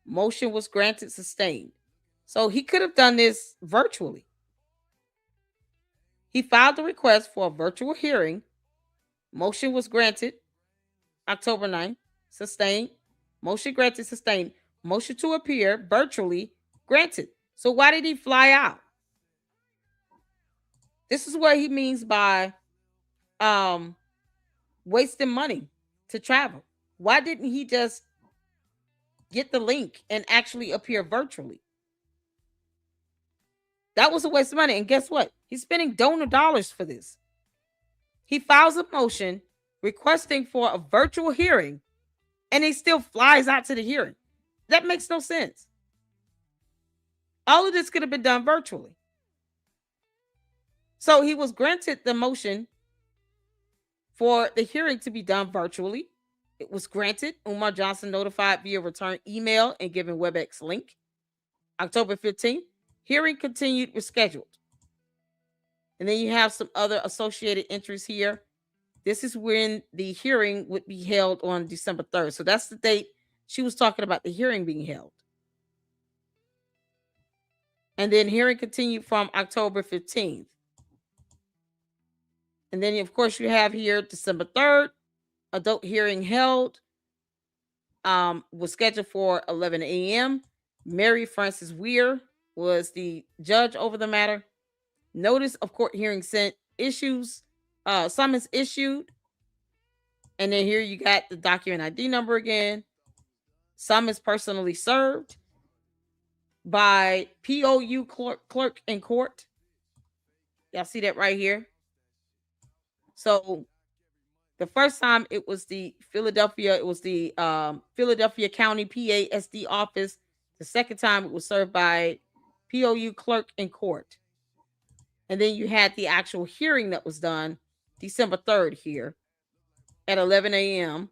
Motion was granted, sustained. So he could have done this virtually. He filed a request for a virtual hearing. Motion was granted October 9th, sustained. Motion granted, sustained. Motion to appear virtually granted. So why did he fly out? This is what he means by wasting money to travel. Why didn't he just get the link and actually appear virtually? That was a waste of money. And guess what? He's spending donor dollars for this. He files a motion requesting for a virtual hearing, and he still flies out to the hearing. That makes no sense. All of this could have been done virtually. So he was granted the motion for the hearing to be done virtually. It was granted. Umar Johnson notified via return email and given WebEx link. October 15th, hearing continued, rescheduled. And then you have some other associated entries here. This is when the hearing would be held on December 3rd. So that's the date she was talking about the hearing being held. And then hearing continued from October 15th. And then, of course, you have here December 3rd, adult hearing held, was scheduled for 11 a.m. Mary Frances Weir was the judge over the matter. Notice of court hearing sent, summons issued. And then here you got the document ID number again. Summons personally served by POU clerk in court. Y'all see that right here? So the first time it was the Philadelphia County PASD office. The second time it was served by POU clerk in court. And then you had the actual hearing that was done December 3rd here at 11 a.m.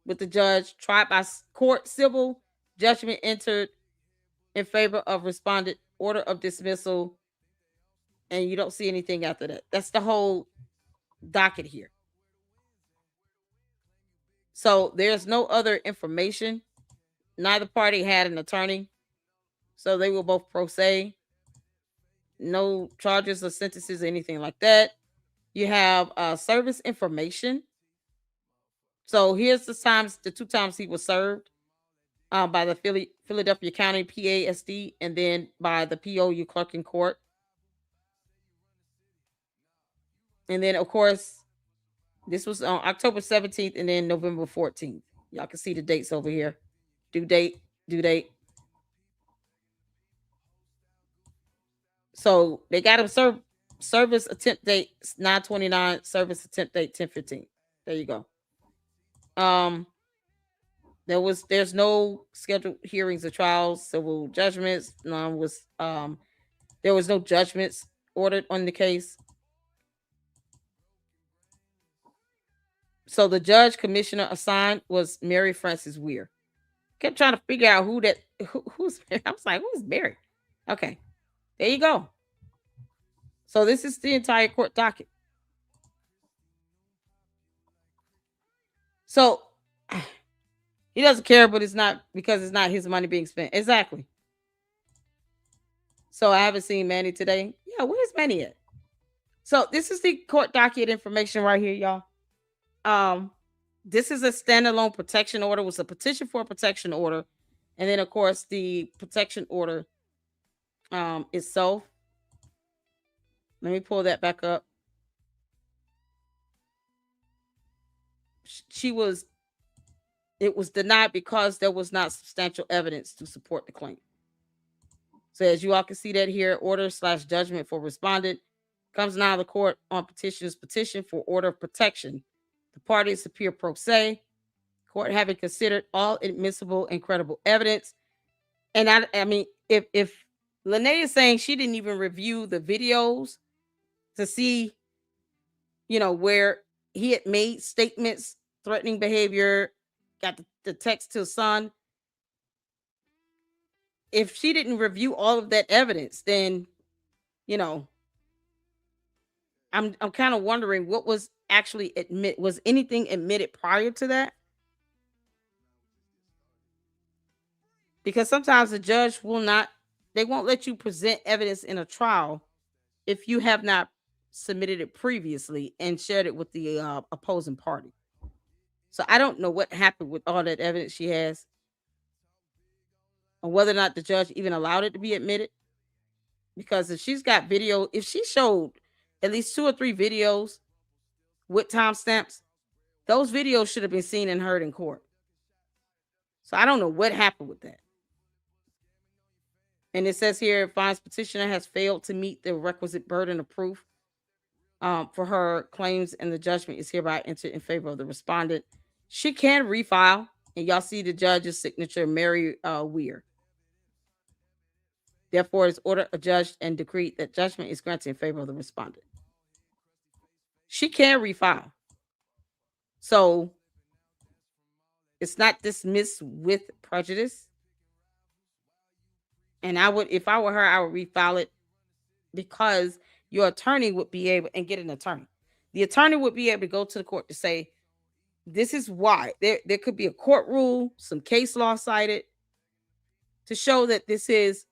with the judge, tried by court, civil judgment entered in favor of respondent, order of dismissal, and you don't see anything after that. That's the whole docket here. So there's no other information. Neither party had an attorney, so they were both pro se. No charges or sentences or anything like that. You have service information. So here's the two times he was served by the Philadelphia County PASD and then by the POU clerk in court. And then, of course, this was on October 17th and then November 14th. Y'all can see the dates over here. Due date. So they got him service attempt date 9/29, service attempt date 10/15. There you go. There's no scheduled hearings or trials, civil judgments. There was no judgments ordered on the case. So the judge commissioner assigned was Mary Frances Weir. Kept trying to figure out who's Mary. I was like, who's Mary? Okay. There you go. So this is the entire court docket. So he doesn't care, but it's not because it's not his money being spent. Exactly. So I haven't seen Manny today. Yeah, where's Manny at? So this is the court docket information right here, y'all. This is a standalone protection order. It was a petition for a protection order. And then, of course, the protection order itself. Let me pull that back up. It was denied because there was not substantial evidence to support the claim. So as you all can see that here, order/judgment for respondent comes now to the court on petitioner's petition for order of protection. The parties appear pro se. Court having considered all admissible and credible evidence. And I mean, if Lenae is saying she didn't even review the videos to see, where he had made statements, threatening behavior, got the text to his son. If she didn't review all of that evidence, then, I'm kind of wondering what was actually was anything admitted prior to that? Because sometimes the judge they won't let you present evidence in a trial if you have not submitted it previously and shared it with the opposing party. So I don't know what happened with all that evidence she has, or whether or not the judge even allowed it to be admitted. Because if she's got video, if she showed at least 2 or 3 videos with timestamps, those videos should have been seen and heard in court. So I don't know what happened with that. And it says here, it finds petitioner has failed to meet the requisite burden of proof for her claims, and the judgment is hereby entered in favor of the respondent. She can refile, and y'all see the judge's signature, Mary Weir. Therefore, it's ordered, adjudged, and decreed that judgment is granted in favor of the respondent. She can refile. So it's not dismissed with prejudice. And if I were her, I would refile it, because your attorney would be able, and get an attorney. The attorney would be able to go to the court to say, this is why. There could be a court rule, some case law cited to show that this is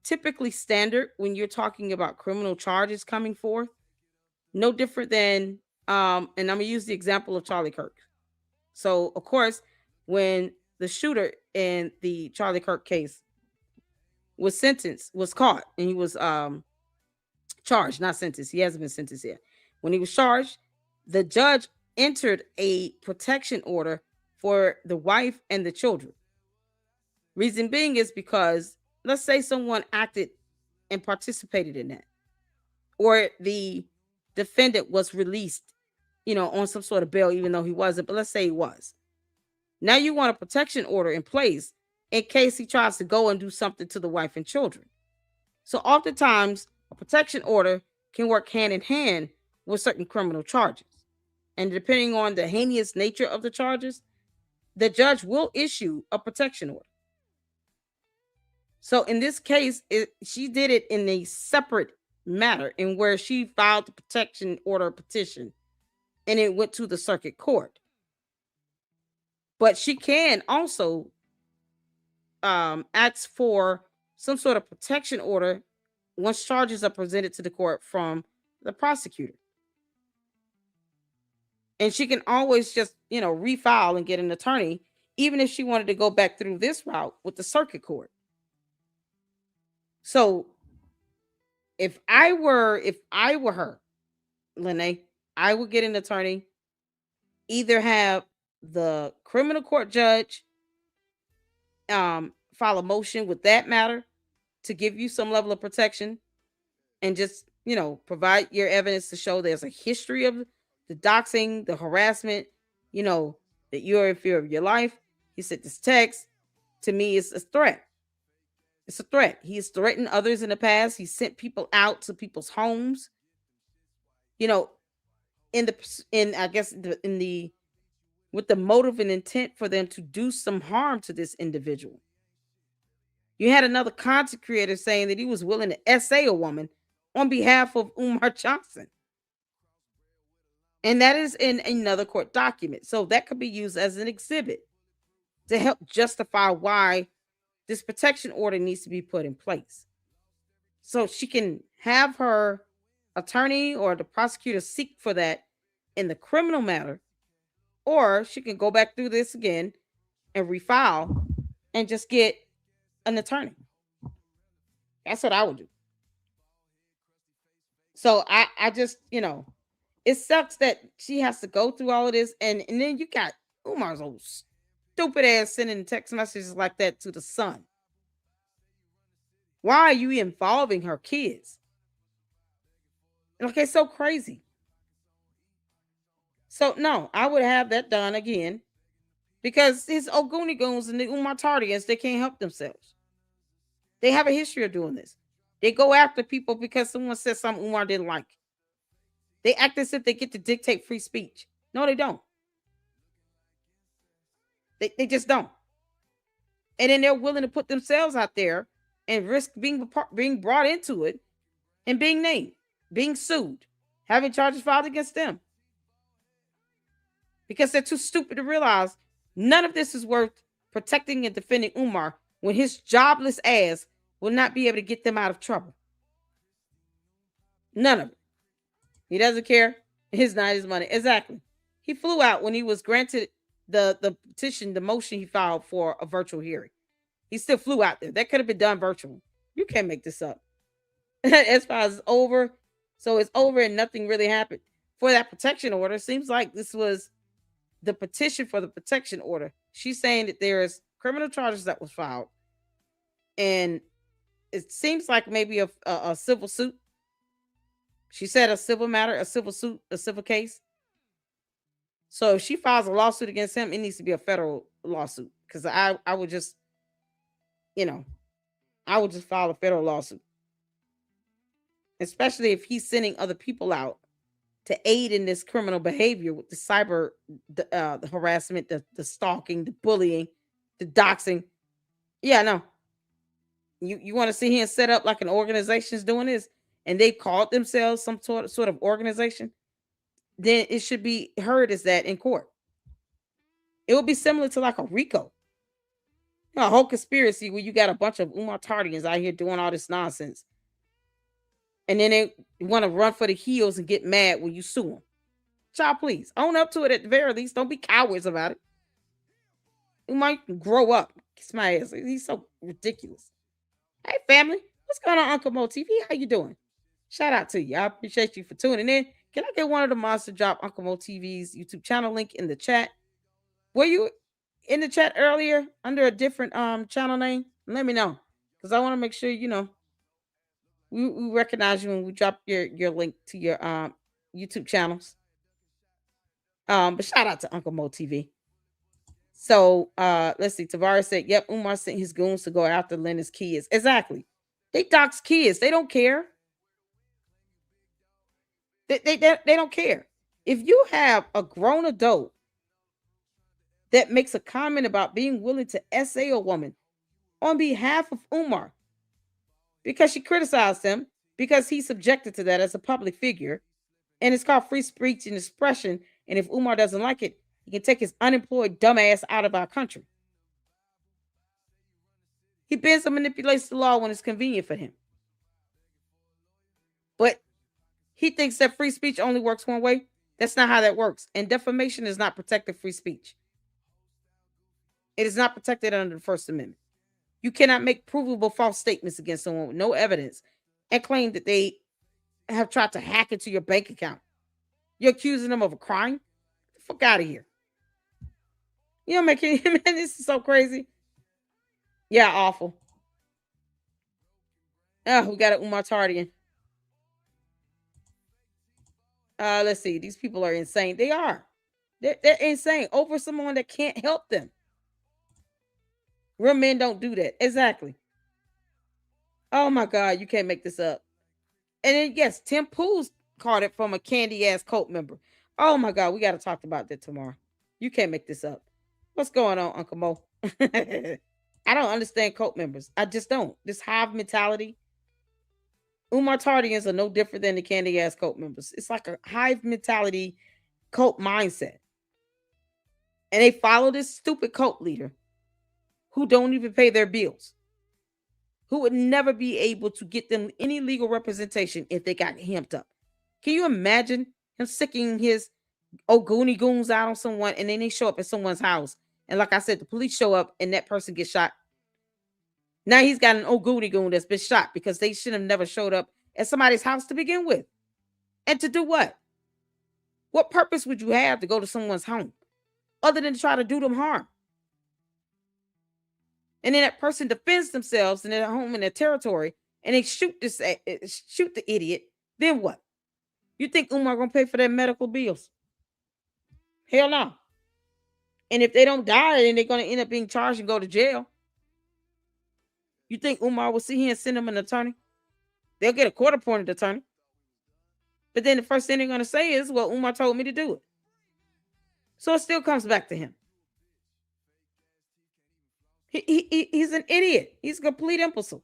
typically standard when you're talking about criminal charges coming forth. No different than, and I'm going to use the example of Charlie Kirk. So, of course, when the shooter in the Charlie Kirk case was caught, and he was charged, not sentenced. He hasn't been sentenced yet. When he was charged, the judge entered a protection order for the wife and the children. Reason being is because, let's say someone acted and participated in that, or the defendant was released, on some sort of bail, even though he wasn't, but let's say he was. Now you want a protection order in place in case he tries to go and do something to the wife and children. So oftentimes, a protection order can work hand in hand with certain criminal charges. And depending on the heinous nature of the charges, the judge will issue a protection order. So in this case, she did it in a separate matter, in where she filed the protection order petition, and it went to the circuit court. But she can also ask for some sort of protection order once charges are presented to the court from the prosecutor. And she can always just, refile and get an attorney, even if she wanted to go back through this route with the circuit court. So if I were her, Lenae, I would get an attorney, either have the criminal court judge file a motion with that matter to give you some level of protection, and just, provide your evidence to show there's a history of the doxing, the harassment, that you're in fear of your life. He said this text to me is a threat. It's a threat. He has threatened others in the past. He sent people out to people's homes. With the motive and intent for them to do some harm to this individual. You had another content creator saying that he was willing to essay a woman on behalf of Umar Johnson. And that is in another court document. So that could be used as an exhibit to help justify why this protection order needs to be put in place. So she can have her attorney or the prosecutor seek for that in the criminal matter, or she can go back through this again and refile and just get an attorney. That's what I would do. So I just, it sucks that she has to go through all of this. And then you got Umar's old stupid ass sending text messages like that to the son. Why are you involving her kids? Like, it's so crazy. So no, I would have that done again, because his Oguni goons and the Umar Tardians, they can't help themselves. They have a history of doing this. They go after people because someone says something Umar didn't like. They act as if they get to dictate free speech. No, they don't. They just don't. And then they're willing to put themselves out there and risk being brought into it and being named, being sued, having charges filed against them. Because they're too stupid to realize none of this is worth protecting and defending Umar when his jobless ass will not be able to get them out of trouble. None of it. He doesn't care. It's not his money. Exactly. He flew out when he was granted the petition, the motion he filed for a virtual hearing. He still flew out there. That could have been done virtual. You can't make this up. As far as it's over, so it's over and nothing really happened. For that protection order, seems like this was the petition for the protection order. She's saying that there's criminal charges that was filed, and it seems like maybe a civil suit. She said a civil matter, a civil suit, a civil case. So if she files a lawsuit against him, it needs to be a federal lawsuit. Because I would just, I would just file a federal lawsuit. Especially if he's sending other people out to aid in this criminal behavior with the cyber the harassment, the stalking, the bullying, the doxing. Yeah, no. You want to see him set up like an organization's doing this, and they called themselves some sort of organization, then it should be heard as that in court. It would be similar to like a RICO. A whole conspiracy where you got a bunch of Umar Tardians out here doing all this nonsense. And then they want to run for the hills and get mad when you sue them. Child, please own up to it at the very least. Don't be cowards about it. You might grow up. Kiss my ass. He's so ridiculous. Hey, family. What's going on, Uncle Mo TV? How you doing? Shout out to you. I appreciate you for tuning in. Can I get one of the monster drop Uncle Mo TV's YouTube channel link in the chat? Were you in the chat earlier under a different channel name? Let me know. Because I want to make sure, we recognize you when we drop your link to your YouTube channels. But shout out to Uncle Mo TV. So let's see. Tavares said, yep, Umar sent his goons to go after Lenae's kids. Exactly. They dox kids. They don't care. They don't care. If you have a grown adult that makes a comment about being willing to essay a woman on behalf of Umar because she criticized him, because he's subjected to that as a public figure, and it's called free speech and expression, and if Umar doesn't like it, he can take his unemployed dumbass out of our country. He bends and manipulates the law when it's convenient for him. But he thinks that free speech only works one way. That's not how that works. And defamation is not protected free speech. It is not protected under the First Amendment. You cannot make provable false statements against someone with no evidence and claim that they have tried to hack into your bank account. You're accusing them of a crime? Get the fuck out of here. You know, man, this is so crazy. Yeah, awful. Oh, we got an Umar Tardian. Let's see. These people are insane. They are. They're insane over someone that can't help them. Real men don't do that. Exactly. Oh my God, you can't make this up. And then yes, Tim Pool's caught it from a candy ass cult member. Oh my God, we got to talk about that tomorrow. You can't make this up. What's going on, Uncle Mo? I don't understand cult members. I just don't. This hive mentality. Umar Tardians are no different than the candy ass cult members. It's like a hive mentality cult mindset. And they follow this stupid cult leader who don't even pay their bills, who would never be able to get them any legal representation if they got hemmed up. Can you imagine him sicking his Ogoonie goons out on someone, and then they show up at someone's house, and like I said, the police show up and that person gets shot? Now he's got an Ogoonie goon that's been shot because they should have never showed up at somebody's house to begin with. And to do what? What purpose would you have to go to someone's home other than to try to do them harm? And then that person defends themselves in their home, in their territory, and they shoot the idiot. Then what? You think Umar gonna pay for their medical bills? Hell no. And if they don't die, then they're gonna end up being charged and go to jail. You think Umar will sit here and send them an attorney? They'll get a court-appointed attorney. But then the first thing they're gonna say is, well, Umar told me to do it. So it still comes back to him. He's an idiot. He's a complete imbecile.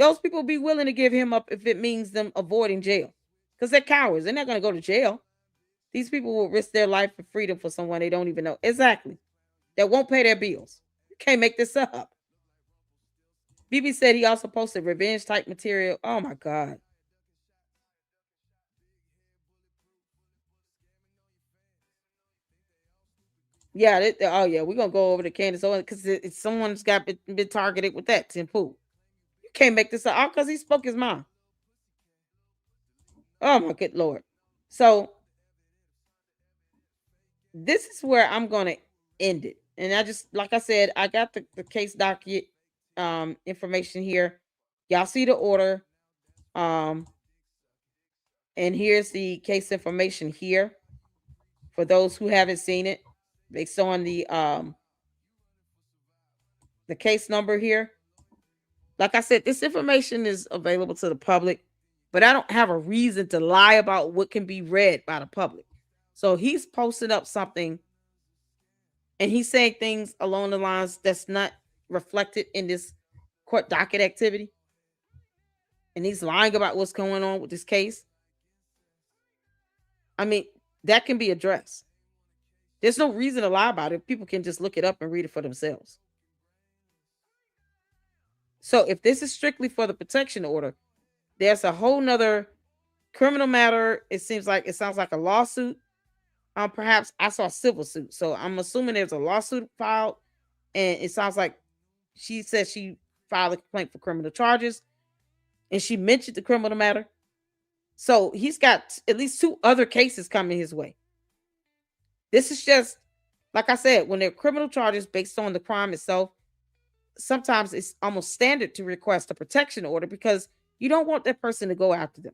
Those people be willing to give him up if it means them avoiding jail. Because they're cowards. They're not going to go to jail. These people will risk their life for freedom for someone they don't even know. Exactly. That won't pay their bills. You can't make this up. BB said he also posted revenge type material. Oh my God. Yeah, oh yeah, we're gonna go over to Candace Owens because someone's got been targeted with that. Tim Pool. You can't make this up because he spoke his mind. Oh my good Lord. So this is where I'm gonna end it. And I just, like I said, I got the case docket information here. Y'all see the order. And here's the case information here for those who haven't seen it. Based on the case number here. Like I said, this information is available to the public, but I don't have a reason to lie about what can be read by the public. So he's posting up something and he's saying things along the lines that's not reflected in this court docket activity. And he's lying about what's going on with this case. I mean, that can be addressed. There's no reason to lie about it. People can just look it up and read it for themselves. So if this is strictly for the protection order, there's a whole nother criminal matter. It sounds like a lawsuit. Perhaps I saw a civil suit. So I'm assuming there's a lawsuit filed. And it sounds like she said she filed a complaint for criminal charges. And she mentioned the criminal matter. So he's got at least 2 other cases coming his way. This is just, like I said, when there are criminal charges based on the crime itself, sometimes it's almost standard to request a protection order because you don't want that person to go after them,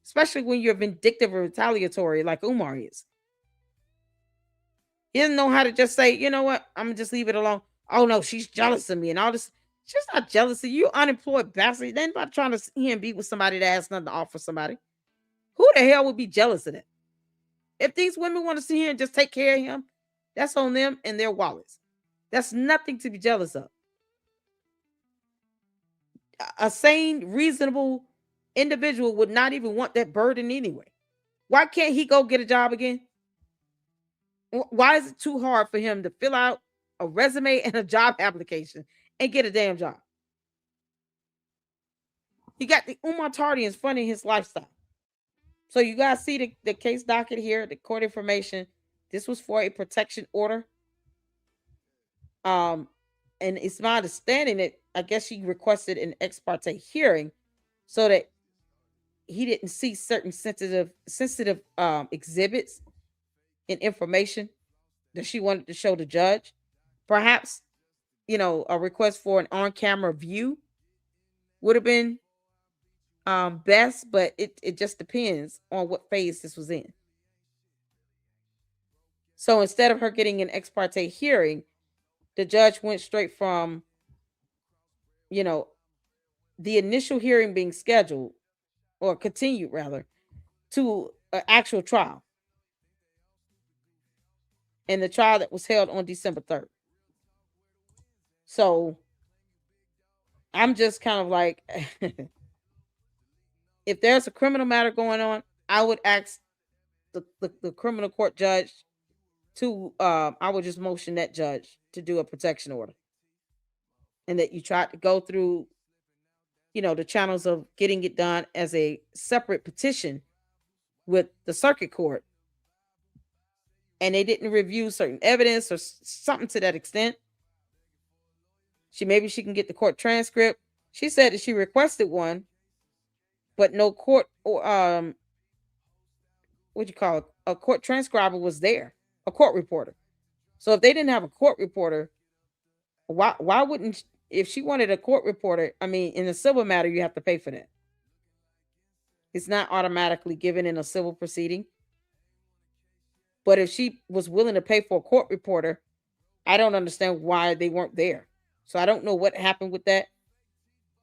especially when you're vindictive or retaliatory like Umar is. He doesn't know how to just say, you know what, I'm going to just leave it alone. Oh, no, she's jealous of me and all this. She's not jealous of you, unemployed bastard. Then about trying to see him be with somebody that has nothing to offer somebody. Who the hell would be jealous of that? If these women want to see him and just take care of him, that's on them and their wallets. That's nothing to be jealous of. A sane, reasonable individual would not even want that burden anyway. Why can't he go get a job again? Why is it too hard for him to fill out a resume and a job application and get a damn job? He got the Umar Tardians funding his lifestyle. So you guys see the case docket here, the court information. This was for a protection order. And it's my understanding that I guess she requested an ex parte hearing so that he didn't see certain sensitive exhibits and information that she wanted to show the judge. Perhaps, a request for an on-camera view would have been best, but it just depends on what phase this was in. So instead of her getting an ex parte hearing, the judge went straight from, the initial hearing being scheduled or continued rather to an actual trial. And the trial that was held on December 3rd. So I'm just kind of like, if there's a criminal matter going on, I would ask the criminal court judge to, I would just motion that judge to do a protection order. And that you try to go through, the channels of getting it done as a separate petition with the circuit court. And they didn't review certain evidence or something to that extent. Maybe she can get the court transcript. She said that she requested one, but no court or what you call it? A court transcriber was there, a court reporter. So if they didn't have a court reporter, why wouldn't, if she wanted a court reporter, in a civil matter, you have to pay for that. It's not automatically given in a civil proceeding. But if she was willing to pay for a court reporter, I don't understand why they weren't there. So I don't know what happened with that.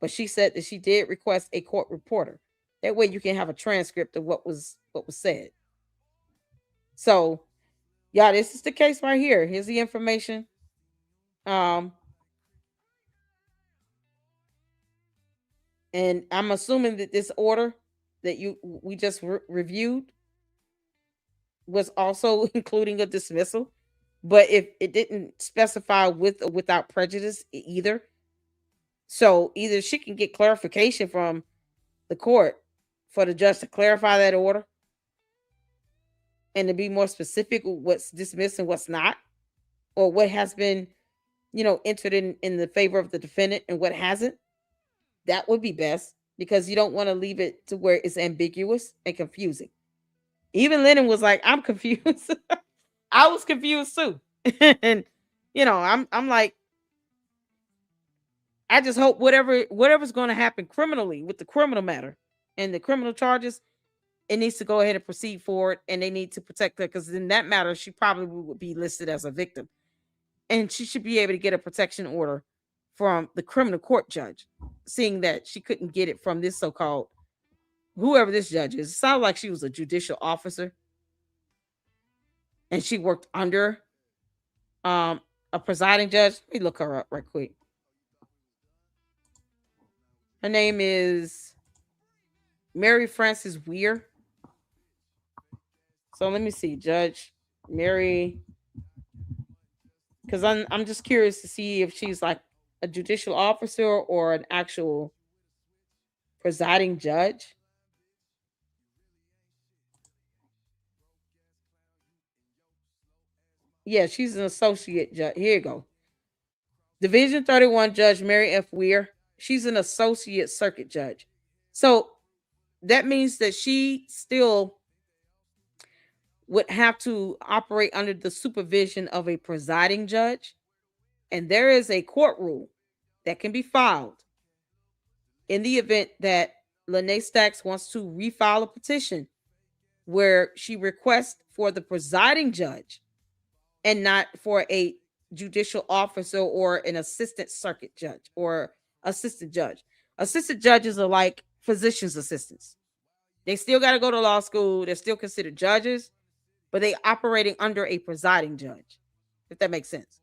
But she said that she did request a court reporter. That way you can have a transcript of what was said. So, yeah, this is the case right here. Here's the information. And I'm assuming that this order that we just reviewed was also including a dismissal. But if it didn't specify with or without prejudice either, so either she can get clarification from the court for the judge to clarify that order and to be more specific with what's dismissed and what's not, or what has been, entered in the favor of the defendant and what hasn't. That would be best, because you don't want to leave it to where it's ambiguous and confusing. Even Lennon was like, I'm confused. I was confused too. And I'm like, I just hope whatever's going to happen criminally with the criminal matter and the criminal charges, it needs to go ahead and proceed forward, and they need to protect her, because in that matter, she probably would be listed as a victim, and she should be able to get a protection order from the criminal court judge, seeing that she couldn't get it from this so-called whoever this judge is. It sounds like she was a judicial officer, and she worked under a presiding judge. Let me look her up right quick. Her name is Mary Frances Weir. So let me see, Judge Mary, because I'm just curious to see if she's like a judicial officer or an actual presiding judge. Yeah, she's an associate judge. Here you go. Division 31 Judge Mary F. Weir. She's an associate circuit judge. So that means that she still would have to operate under the supervision of a presiding judge. And there is a court rule that can be filed in the event that Lenae Stacks wants to refile a petition where she requests for the presiding judge and not for a judicial officer or an assistant circuit judge or assistant judge. Assistant judges are like physician's assistants. They still got to go to law school. They're still considered judges, but they operating under a presiding judge, if that makes sense.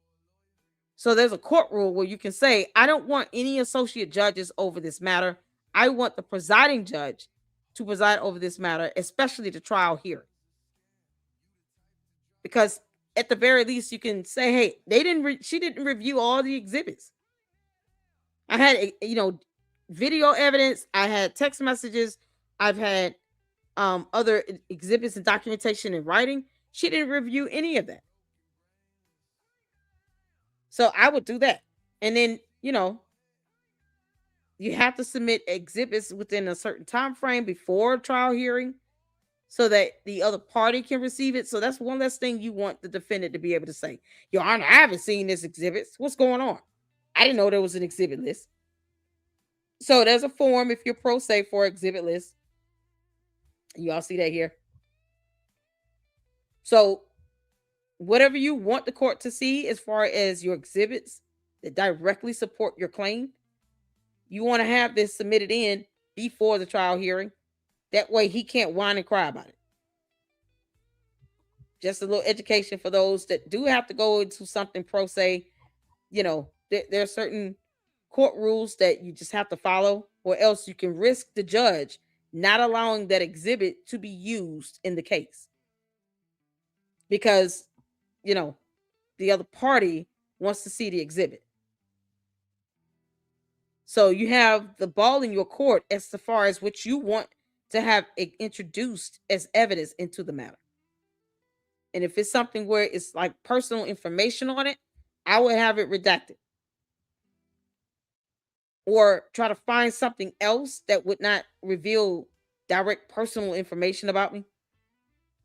So there's a court rule where you can say, I don't want any associate judges over this matter. I want the presiding judge to preside over this matter, especially the trial hearing. Because at the very least, you can say, hey, she didn't review all the exhibits. I had, video evidence. I had text messages. I've had other exhibits and documentation in writing. She didn't review any of that. So I would do that. And then, you have to submit exhibits within a certain time frame before a trial hearing so that the other party can receive it. So that's one less thing you want the defendant to be able to say, Your Honor, I haven't seen this exhibit. What's going on? I didn't know there was an exhibit list. So there's a form if you're pro se for exhibit list. You all see that here. So whatever you want the court to see as far as your exhibits that directly support your claim, you want to have this submitted in before the trial hearing. That way he can't whine and cry about it. Just a little education for those that do have to go into something pro se. There are certain court rules that you just have to follow, or else you can risk the judge not allowing that exhibit to be used in the case. Because, the other party wants to see the exhibit. So you have the ball in your court as far as what you want to have introduced as evidence into the matter. And if it's something where it's like personal information on it, I would have it redacted. Or try to find something else that would not reveal direct personal information about me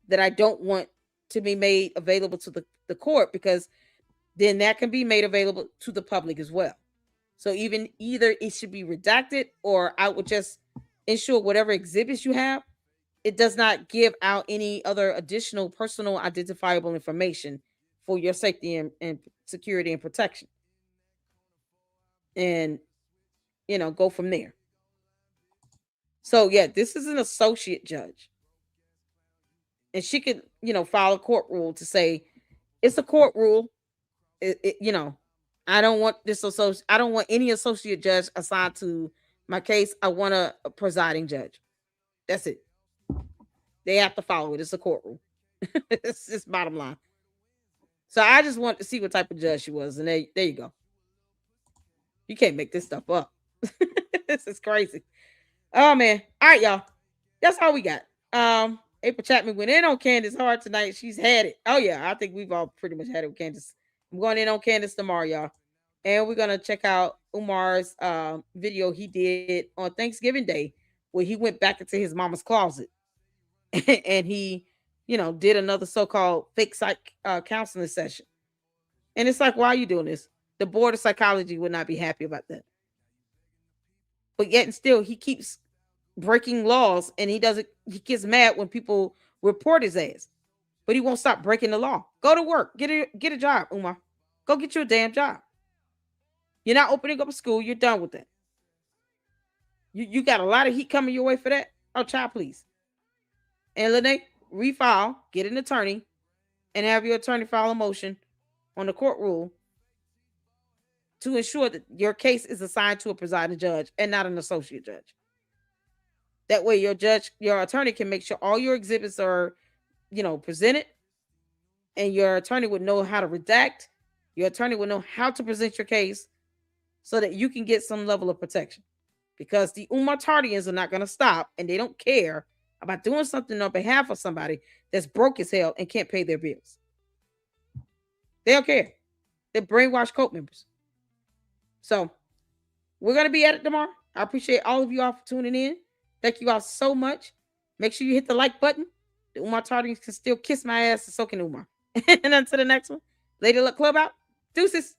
that I don't want to be made available to the court, because then that can be made available to the public as well. So either it should be redacted, or I would just ensure whatever exhibits you have, it does not give out any other additional personal identifiable information for your safety and security and protection. And, go from there. So yeah, this is an associate judge. And she could, file a court rule to say, it's a court rule. I don't want this I don't want any associate judge assigned to my case, I want a presiding judge. That's it. They have to follow it. It's a court rule. It's just bottom line. So I just want to see what type of judge she was. And there you go. You can't make this stuff up. This is crazy. Oh, man. All right, y'all. That's all we got. April Chapman went in on Candace hard tonight. She's had it. Oh, yeah. I think we've all pretty much had it with Candace. I'm going in on Candace tomorrow, y'all. And we're going to check out Umar's video he did on Thanksgiving Day where he went back into his mama's closet. And he, did another so-called fake psych counseling session. And it's like, why are you doing this? The board of psychology would not be happy about that. But yet and still, he keeps breaking laws, and he gets mad when people report his ass. But he won't stop breaking the law. Go to work. Get a job, Umar. Go get you a damn job. You're not opening up a school. You're done with that. You got a lot of heat coming your way for that. Oh, child, please. And Lenae, refile, get an attorney, and have your attorney file a motion on the court rule to ensure that your case is assigned to a presiding judge and not an associate judge. That way your attorney can make sure all your exhibits are, presented, and your attorney would know how to redact. Your attorney would know how to present your case so that you can get some level of protection. Because the Umar Tardians are not going to stop, and they don't care about doing something on behalf of somebody that's broke as hell and can't pay their bills. They don't care. They're brainwashed cult members. So we're going to be at it tomorrow. I appreciate all of you all for tuning in. Thank you all so much. Make sure you hit the like button. The Umar Tardians can still kiss my ass and soak in Umar. And until the next one, Lady Luck Club out. Deuces.